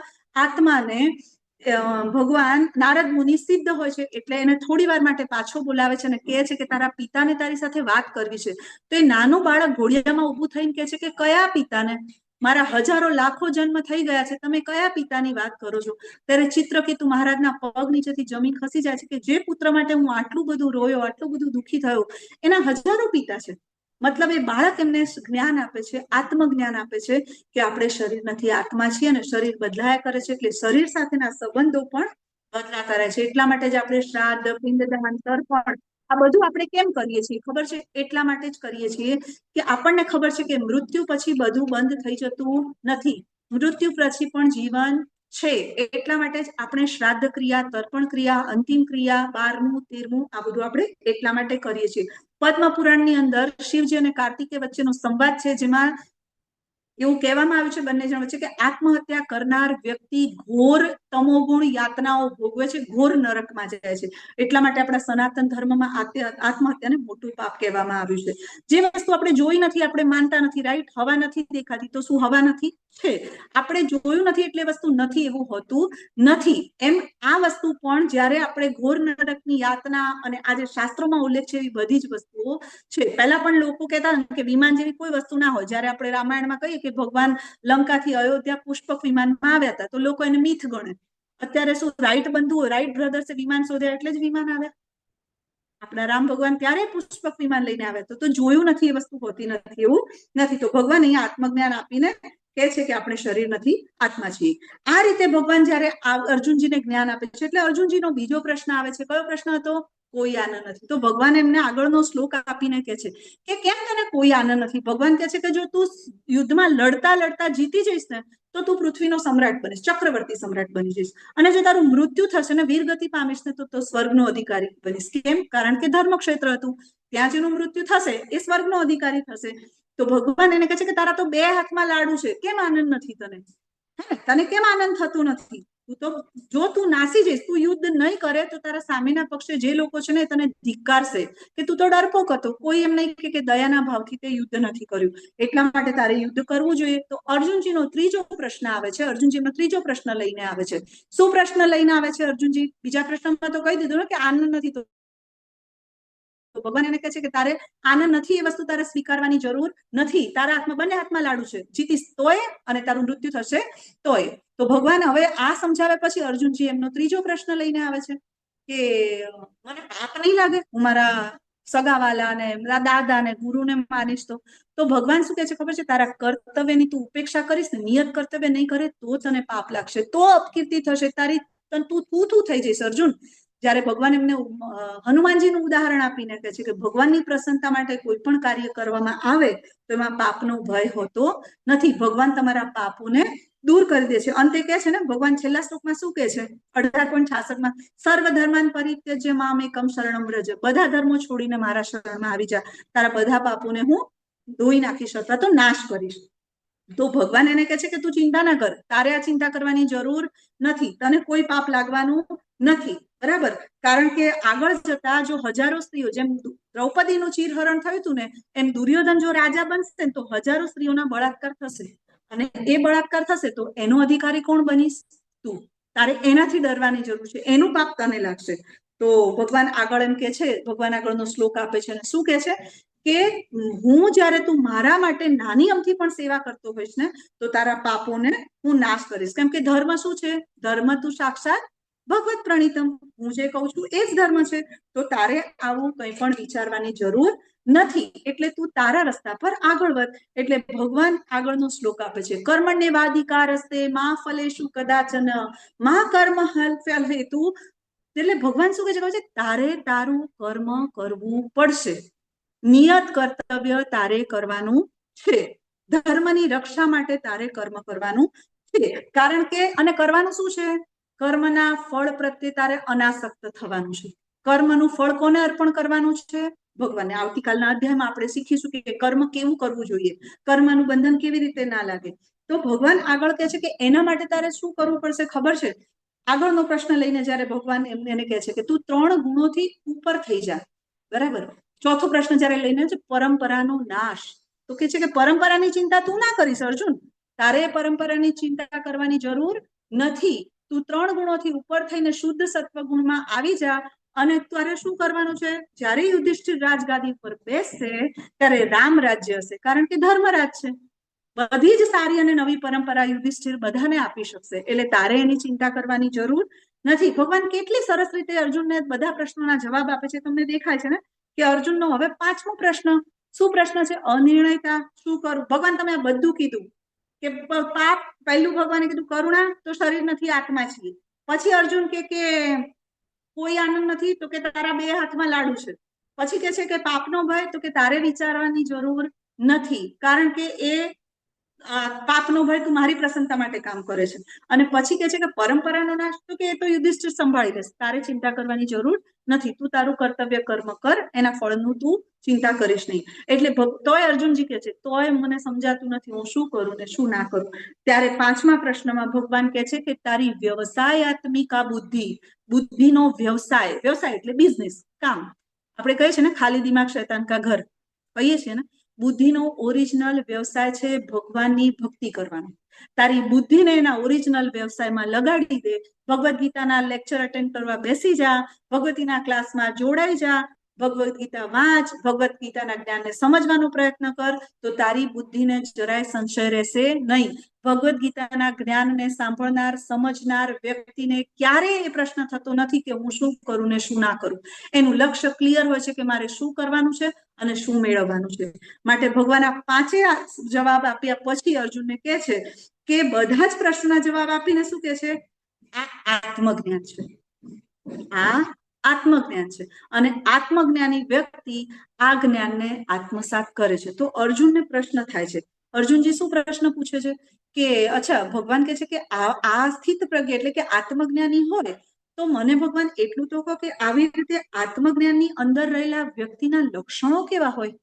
આત્માને ભગવાન નારદ મુનિ સિદ્ધ હોય છે, એટલે એને થોડી વાર માટે પાછો બોલાવે છે અને કહે છે કે તારા પિતાને તારી સાથે વાત કરવી છે. તો એ નાનું બાળક ઘોડિયામાં ઊભું થઈને કહે છે કે કયા પિતાને? મારા હજારો લાખો જન્મ થઈ ગયા છે, તમે કયા પિતાની વાત કરો છો? ત્યારે ચિત્રકેતુ મહારાજના પગ નીચેથી જમીન ખસી જાય છે કે જે પુત્ર માટે હું આટલું બધું રોયો, આટલું બધું દુઃખી થયો, એના હજારો પિતા છે. મતલબ એ બાળક એમને જ્ઞાન આપે છે, આત્મજ્ઞાન આપે છે કે આપણે શરીર નથી, આત્મા છીએ, અને શરીર બદલાયા કરે છે, એટલે શરીર સાથેના સંબંધો પણ બદલાતા રહે છે. એટલા માટે જ આપણે શ્રાદ્ધ, પિંડદાન, તર્પણ આ બધું આપણે કેમ કરીએ છીએ ખબર છે? એટલા માટે જ કરીએ છીએ કે આપણને ખબર છે કે મૃત્યુ પછી બધું બંધ થઈ જતું નથી, મૃત્યુ પછી પણ જીવન છે. એટલા માટે જ આપણે શ્રાદ્ધ ક્રિયા, તર્પણ ક્રિયા, અંતિમ ક્રિયા, 12મું 13મું આ બધું આપણે એટલા માટે કરીએ છીએ. પદ્મ પુરાણની અંદર શિવજી અને કાર્તિકેય વચ્ચેનો સંવાદ છે, જેમાં એવું કહેવામાં આવ્યું છે બંને જણ વચ્ચે કે આત્મહત્યા કરનાર વ્યક્તિ ઘોર તમોગુણ યાતનાઓ ભોગવે છે, ઘોર નરકમાં જાય છે. એટલા માટે આપણા સનાતન ધર્મમાં આત્મહત્યાને મોટું પાપ કહેવામાં આવ્યું છે. જે વસ્તુ આપણે જોઈ નથી, આપણે માનતા નથી, રાઈટ? હવા નથી દેખાતી, તો શું હવા નથી? છે. આપણે જોયું નથી એટલે વસ્તુ નથી એવું હોતું નથી. એમ આ વસ્તુ પણ જ્યારે આપણે ઘોર નરકની યાતના અને આજે શાસ્ત્રોમાં ઉલ્લેખ છે એવી બધી જ વસ્તુઓ છે. પહેલા પણ લોકો કહેતા કે વિમાન જેવી કોઈ વસ્તુ ના હોય. જ્યારે આપણે રામાયણમાં કહીએ કે ભગવાન લંકાથી અયોધ્યા પુષ્પક વિમાનમાં આવ્યા હતા, તો લોકો એને મિથ ગણે. અત્યારે શું રાઈટ બંધુઓ, રાઈટ બ્રધર્સે વિમાન શોધ્યા એટલે જ વિમાન આવ્યા? આપણા રામ ભગવાન ત્યારે પુષ્પક વિમાન લઈને આવ્યા, તો જોયું નથી એ વસ્તુ હોતી નથી, એવું નથી. તો ભગવાન અહીંયા આત્મજ્ઞાન આપીને કહે છે કે આપણે શરીર નથી, આત્મા છીએ. આ રીતે ભગવાન જયારે અર્જુનજીને જ્ઞાન આપે છે, એટલે અર્જુનજીનો બીજો પ્રશ્ન આવે છે. કયો પ્રશ્ન હતો? કોઈ આનંદ નથી. તો ભગવાન એમને આગળનો શ્લોક આપીને કહે છે કે કેમ તને કોઈ આનંદ નથી? ભગવાન કહે છે કે જો તું યુદ્ધમાં લડતા લડતા જીતી જઈશ ને, તો તું પૃથ્વીનો સમ્રાટ બનીશ, ચક્રવર્તી સમ્રાટ બની જઈશ. અને જો તારું મૃત્યુ થશે ને, વીરગતિ પામીશ ને, તો સ્વર્ગનો અધિકારી બનીશ. કેમ? કારણ કે ધર્મક્ષેત્ર હતું, ત્યાં જેનું મૃત્યુ થશે એ સ્વર્ગનો અધિકારી થશે. તો ભગવાન એને કહે છે કે તારા તો 2 હાથમાં લાડુ છે, કેમ આનંદ નથી તને? હે, તને કેમ આનંદ થતું નથી? તું તો જો તું નાસી જઈશ, તું યુદ્ધ નહીં કરે, તો તારા સામેના પક્ષે જે લોકો છે ને તને ધિક્કારશે કે તું તો ડરપોક હતો. કોઈ એમ નહીં કે દયાના ભાવથી તે યુદ્ધ નથી કર્યું, એટલા માટે તારે યુદ્ધ કરવું જોઈએ. તો અર્જુનજીનો ત્રીજો પ્રશ્ન આવે છે. અર્જુનજીનો ત્રીજો પ્રશ્ન લઈને આવે છે. શું પ્રશ્ન લઈને આવે છે અર્જુનજી? બીજા પ્રશ્નમાં તો કહી દીધું ને કે આનંદ નથી. તો ભગવાન એને કહે છે કે તારે આનંદ નથી, એ વસ્તુ તારે સ્વીકારવાની જરૂર નથી. તારા હાથમાં, બંને હાથમાં લાડુ છે, જીતીશ તોય અને તારું મૃત્યુ થશે તોય. તો ભગવાન હવે આ સમજાવ્યા પછી અર્જુનજી એમનો ત્રીજો પ્રશ્ન લઈને આવે છે કે મને પાપ નહીં લાગે હું મારા સગાવાલા ને દાદા ને ગુરુને માનીશ તો ભગવાન શું કહે છે ખબર છે? તારા કર્તવ્યની તું ઉપેક્ષા કરીશ ને, નિયત કર્તવ્ય નહીં કરે તો તને પાપ લાગશે, તો અપકીર્તિ થશે તારી, તું થઈ જઈશ અર્જુન. જ્યારે ભગવાન એમને હનુમાનજીનું ઉદાહરણ આપીને કહે છે કે ભગવાનની પ્રસન્નતા માટે કોઈ પણ કાર્ય કરવામાં આવે તો એમાં પાપનો ભય હોતો નથી. ભગવાન તમારા પાપોને દૂર કરી દે છે. અંતે કહે છે ને ભગવાન છેલ્લા શ્લોકમાં શું કહે છે? 18.66માં સર્વ ધર્માન પરિત્યજ્ય મામેકમ શરણમ વ્રજ. બધા ધર્મો છોડીને મારા શરણમાં આવી જા, તારા બધા પાપોને હું ધોઈ નાખીશ અથવા તો નાશ કરીશ. તો ભગવાન એને કહે છે કે તું ચિંતા ના કર, તારે આ ચિંતા કરવાની જરૂર નથી, તને કોઈ પાપ લાગવાનું નથી. બરાબર? કારણ કે આગળ જતા જો હજારો સ્ત્રીઓ, જેમ દ્રૌપદીનું ચીરહરણ થયું હતું ને, એમ દુર્યોધન જો રાજા બનશે તો હજારો સ્ત્રીઓના બળાત્કાર થશે, અને એ બળાત્કાર થશે તો એનો અધિકારી કોણ બનીશ? તું. તારે એનાથી ડરવાની જરૂર છે, એનું પાપ તને લાગશે. તો ભગવાન આગળ એમ કે છે, ભગવાન આગળનો શ્લોક આપે છે અને શું કે છે કે હું જ્યારે તું મારા માટે નાની અમથી પણ સેવા કરતો હોઈશ ને, તો તારા પાપોને હું નાશ કરીશ. કેમ કે ધર્મ શું છે? ધર્મ તું સાક્ષાત ભગવત પ્રણીતમ. હું જે કહું છું એ જ ધર્મ છે. તો તારે આવું કંઈ પણ વિચારવાની જરૂર નથી. એટલે તું તારા રસ્તા પર આગળ વધ. એટલે ભગવાન આગળનો શ્લોક આપે છે, કર્મણ્યેવાધિકારસ્તે મા ફલેષુ કદાચન મા કર્મ ફલ હેતુ. એટલે ભગવાન શું કહે છે? તારે તારું કર્મ કરવું પડશે. નિયત કર્તવ્ય તારે કરવાનું છે. ધર્મની રક્ષા માટે તારે કર્મ કરવાનું છે. કારણ કે અને કરવાનું શું છે? કર્મના ફળ પ્રત્યે તારે અનાસક્ત થવાનું છે. કર્મનું ફળ કોને અર્પણ કરવાનું છે? ભગવાનને. આવતીકાલના અધ્યાયમાં આપણે શીખીશું કે કર્મ કેવું કરવું જોઈએ, કર્મનું બંધન કેવી રીતે ના લાગે. તો ભગવાન આગળ કહે છે કે એના માટે તારે શું કરવું પડશે ખબર છે? આગળનો પ્રશ્ન લઈને જ્યારે ભગવાન એને કહે છે કે તું 3 ગુણોથી ઉપર થઈ જા. બરાબર. ચોથો પ્રશ્ન જ્યારે લઈને છે પરંપરાનો નાશ. તો કે છે કે પરંપરાની ચિંતા તું ના કરીશ અર્જુન, તારે પરંપરાની ચિંતા કરવાની જરૂર નથી. તું 3 ગુણોથી ઉપર થઈને શુદ્ધ સત્વ ગુણમાં આવી જા. અને તારે શું કરવાનું છે? જ્યારે યુધિષ્ઠિર રાજગાદી પર બેસશે ત્યારે રામ રાજ્ય હશે, કારણ કે ધર્મરાજ છે. બધી જ સારી અને નવી પરંપરા યુધિષ્ઠિર બધાને આપી શકશે, એટલે તારે એની ચિંતા કરવાની જરૂર નથી. ભગવાન કેટલી સરસ રીતે અર્જુનને બધા પ્રશ્નોના જવાબ આપે છે. તમને દેખાય છે ને કે અર્જુનનો હવે 5મો પ્રશ્ન. શું પ્રશ્ન છે? અનિર્ણયતા. શું કરું? ભગવાન તમે આ બધું કીધું કે પાપ, પહેલું ભગવાને કીધું કરુણા, તો શરીર નથી આત્મા છીએ. પછી અર્જુન કે કોઈ આનંદ નથી, તો કે તારા 2 હાથમાં લાડુ છે. પછી કે છે કે પાપનો ભય, તો કે તારે વિચારવાની જરૂર નથી, કારણ કે એ પાપનો ભય તું મારી પ્રસન્નતા માટે કામ કરે છે. અને પછી કે છે કે પરંપરાનો નાશ, તો કે એ તો યુધિષ્ઠિર સંભાળી લેશે, તારે ચિંતા કરવાની જરૂર નથી. તું તારું કર્તવ્ય કર્મ કર, એના ફળનું તું ચિંતા કરીશ નહીં. એટલે તોય અર્જુનજી કે છે તોય મને સમજાતું નથી હું શું કરું ને શું ના કરું. ત્યારે 5મા પ્રશ્નમાં ભગવાન કહે છે કે તારી વ્યવસાયાત્મિકા બુદ્ધિ, બુદ્ધિનો વ્યવસાય, વ્યવસાય એટલે બિઝનેસ, કામ. આપણે કહીએ છીએ ને ખાલી દિમાગ શૈતાન કા ઘર, કહીએ છીએ ને. બુદ્ધિનો ઓરિજિનલ વ્યવસાય છે ભગવાનની ભક્તિ કરવાનો. તારી બુદ્ધિને એના ઓરિજિનલ વ્યવસાયમાં લગાડી દે. ભગવદ્ ગીતાના લેક્ચર અટેન્ડ કરવા બેસી જા, ભગવતીના ક્લાસમાં જોડાઈ જા, ભગવદ્ ગીતા વાંચ, ભગવદ્ ગીતાના જ્ઞાનને સમજવાનો પ્રયત્ન કર, તો તારી બુદ્ધિને જરાય સંશય રહેશે નહીં. ભગવદ્ ગીતાના જ્ઞાનને સાંભળનાર, સમજનાર વ્યક્તિને ક્યારેય એ પ્રશ્ન થતો નથી કે હું શું કરું ને શું ના કરું. એનું લક્ષ્ય ક્લિયર હોય છે કે મારે શું કરવાનું છે અને શું મેળવવાનું છે. માટે ભગવાન આ 5 જવાબ આપ્યા પછી અર્જુનને કહે છે કે બધા જ પ્રશ્નોના જવાબ આપીને શું કહે છે? આ આત્મજ્ઞાન છે. આ આત્મજ્ઞાન છે. અને આત્મજ્ઞાની વ્યક્તિ આ જ્ઞાનને આત્મસાત કરે છે. તો અર્જુનને પ્રશ્ન થાય છે. અર્જુનજી શું પ્રશ્ન પૂછે છે કે અચ્છા, ભગવાન કહે છે કે આ સ્થિત પ્રજ્ઞ એટલે કે આત્મજ્ઞાની હોય તો મને ભગવાન એટલું તો કહો કે આવી રીતે આત્મજ્ઞાનની અંદર રહેલા વ્યક્તિના લક્ષણો કેવા હોય,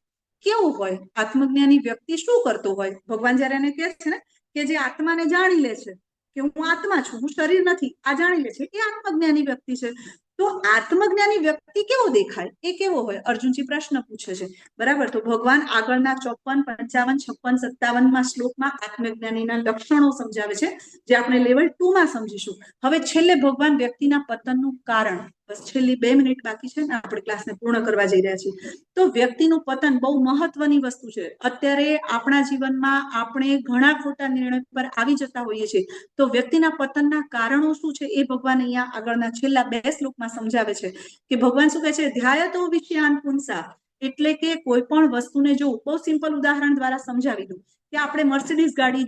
કેવું હોય? આત્મજ્ઞાની વ્યક્તિ શું કરતો હોય? ભગવાન જયારે એને કહે છે ને કે જે આત્માને જાણી લે છે કે હું આત્મા છું, હું શરીર નથી, આ જાણી લે છે, એ આત્મજ્ઞાની વ્યક્તિ છે. તો આત્મજ્ઞાની વ્યક્તિ કેવો દેખાય, એ કેવો હોય? અર્જુનજી પ્રશ્ન પૂછે છે. બરાબર. તો ભગવાન આગળના 54, 55, 56, 57માં શ્લોકમાં આત્મજ્ઞાનીના લક્ષણો સમજાવે છે, જે આપણે લેવલ 2માં સમજીશું. હવે છેલ્લે ભગવાન વ્યક્તિના પતનનું કારણ, બસ છેલ્લી 2 મિનિટ બાકી છે ને આપણે ક્લાસને પૂર્ણ કરવા જઈ રહ્યા છીએ. તો વ્યક્તિનું પતન બહુ મહત્વની વસ્તુ છે. અત્યારે આપણા જીવનમાં આપણે ઘણા ખોટા નિર્ણય પર આવી જતા હોઈએ છીએ. તો વ્યક્તિના પતનના કારણો શું છે એ ભગવાન અહીંયા આગળના છેલ્લા 2 શ્લોકમાં સમજાવે છે. કે ભગવાન શું કહે છે? ધ્યાયતો વિષયાન પુંસા, એટલે કે કોઈ પણ વસ્તુને જો બહુ સિમ્પલ ઉદાહરણ દ્વારા સમજાવી દઉં કે આપણે મર્સિડીઝ ગાડી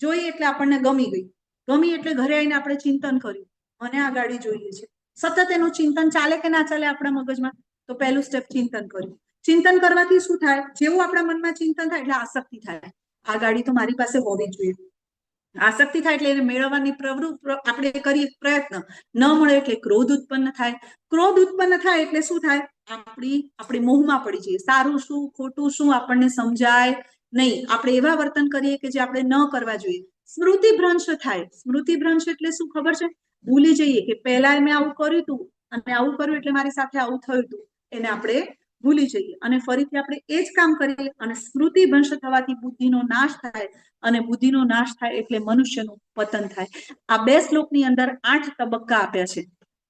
જોઈ એટલે આપણને ગમી ગઈ, ગમી એટલે ઘરે આવીને આપણે ચિંતન કર્યું, મને આ ગાડી જોઈએ છે. સતત એનું ચિંતન ચાલે કે ના ચાલે આપણા મગજમાં? તો પહેલું સ્ટેપ ચિંતન કર્યું. ચિંતન કરવાથી શું થાય? જેવું આપણા મનમાં ચિંતન થાય એટલે આસક્તિ થાય. આ ગાડી તો મારી પાસે હોવી જોઈએ. આસક્તિ થાય એટલે એને મેળવવાની પ્રવૃત્તિ આપણે કરીએ પ્રયત્ન, ન મળે એટલે ક્રોધ ઉત્પન્ન થાય. ક્રોધ ઉત્પન્ન થાય એટલે શું થાય? આપણે મોહમાં પડી જઈએ. સારું શું ખોટું શું આપણને સમજાય નહીં. આપણે એવા વર્તન કરીએ કે જે આપણે ન કરવા જોઈએ. સ્મૃતિભ્રંશ થાય. સ્મૃતિભ્રંશ એટલે શું ખબર છે? ભૂલી જઈએ કે પહેલા મેં આવું કર્યું હતું અને આવું કર્યું એટલે મારી સાથે આવું થયું હતું, એને આપણે ભૂલી જઈએ અને ફરીથી આપણે એ જ કામ કરીએ. અને સ્મૃતિભ્રંશ થવાથી બુદ્ધિનો નાશ થાય, અને બુદ્ધિનો નાશ થાય એટલે મનુષ્યનું પતન થાય. આ 2 શ્લોકની અંદર 8 તબક્કા આપ્યા છે.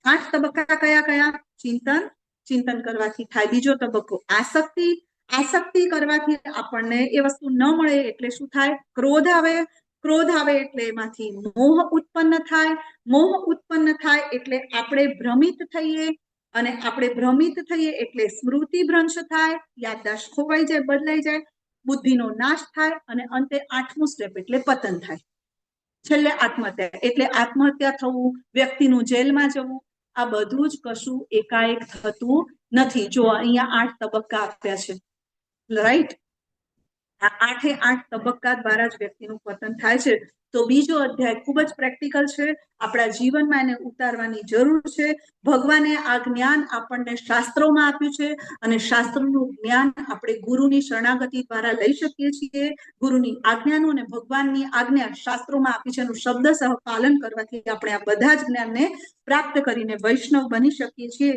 8 તબક્કા કયા કયા? ચિંતન, ચિંતન કરવાથી થાય. બીજો તબક્કો આસક્તિ, આસક્તિ કરવાથી આપણને એ વસ્તુ ન મળે એટલે શું થાય? ક્રોધ આવે, ક્રોધ આવે એટલે એમાંથી મોહ ઉત્પન્ન થાય, મોહ ઉત્પન્ન થાય એટલે આપણે ભ્રમિત થઈએ, અને આપણે ભ્રમિત થઈએ એટલે સ્મૃતિભ્રંશ થાય, યાદદાસ્ત ખોવાઈ જાય, બદલાઈ જાય, બુદ્ધિનો નાશ થાય, અને અંતે 8મું સ્ટેપ એટલે પતન થાય. છેલ્લે આત્મહત્યા. એટલે આત્મહત્યા થવું, વ્યક્તિનું જેલમાં જવું, આ બધું જ કશું એકાએક થતું નથી. જો અહીંયા 8 તબક્કા આપ્યા છે, રાઈટ? આ 8 તબક્કા દ્વારા જ વ્યક્તિનું પતન થાય છે. તો બીજો અધ્યાય ખૂબ જ પ્રેક્ટિકલ છે, આપણા જીવનમાં એને ઉતારવાની જરૂર છે. ભગવાને આ જ્ઞાન આપણને શાસ્ત્રોમાં આપ્યું છે અને શાસ્ત્રોનું જ્ઞાન આપણે ગુરુની શરણાગતિ દ્વારા લઈ શકીએ છીએ. ગુરુની આજ્ઞાનું અને ભગવાનની આજ્ઞા શાસ્ત્રોમાં આપી છે એનું શબ્દસહ પાલન કરવાથી આપણે આ બધા જ જ્ઞાનને પ્રાપ્ત કરીને વૈષ્ણવ બની શકીએ છીએ.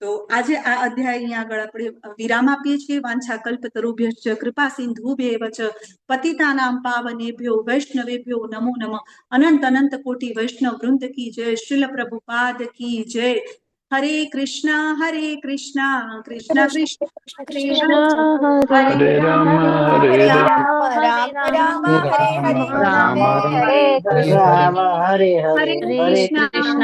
તો આજે આ અધ્યાય અહીંયા આગળ આપણે વિરામ આપીએ છીએ. વાંછા કલ્પતરુભ્યશ્ચ કૃપા સિંધુભ્યેવ ચ પતિતાનામ પાવનેભ્યો વૈષ્ણવેભ્યો નમો નમઃ. અનંત અનંત કોટી વૈષ્ણવ વૃંદ કી જય. શ્રીલ પ્રભુપાદ કી જય. હરે કૃષ્ણ કૃષ્ણ કૃષ્ણ કૃષ્ણ હરે રામ રામ રામ હરે હરે હરે હરે કૃષ્ણ. કૃષ્ણ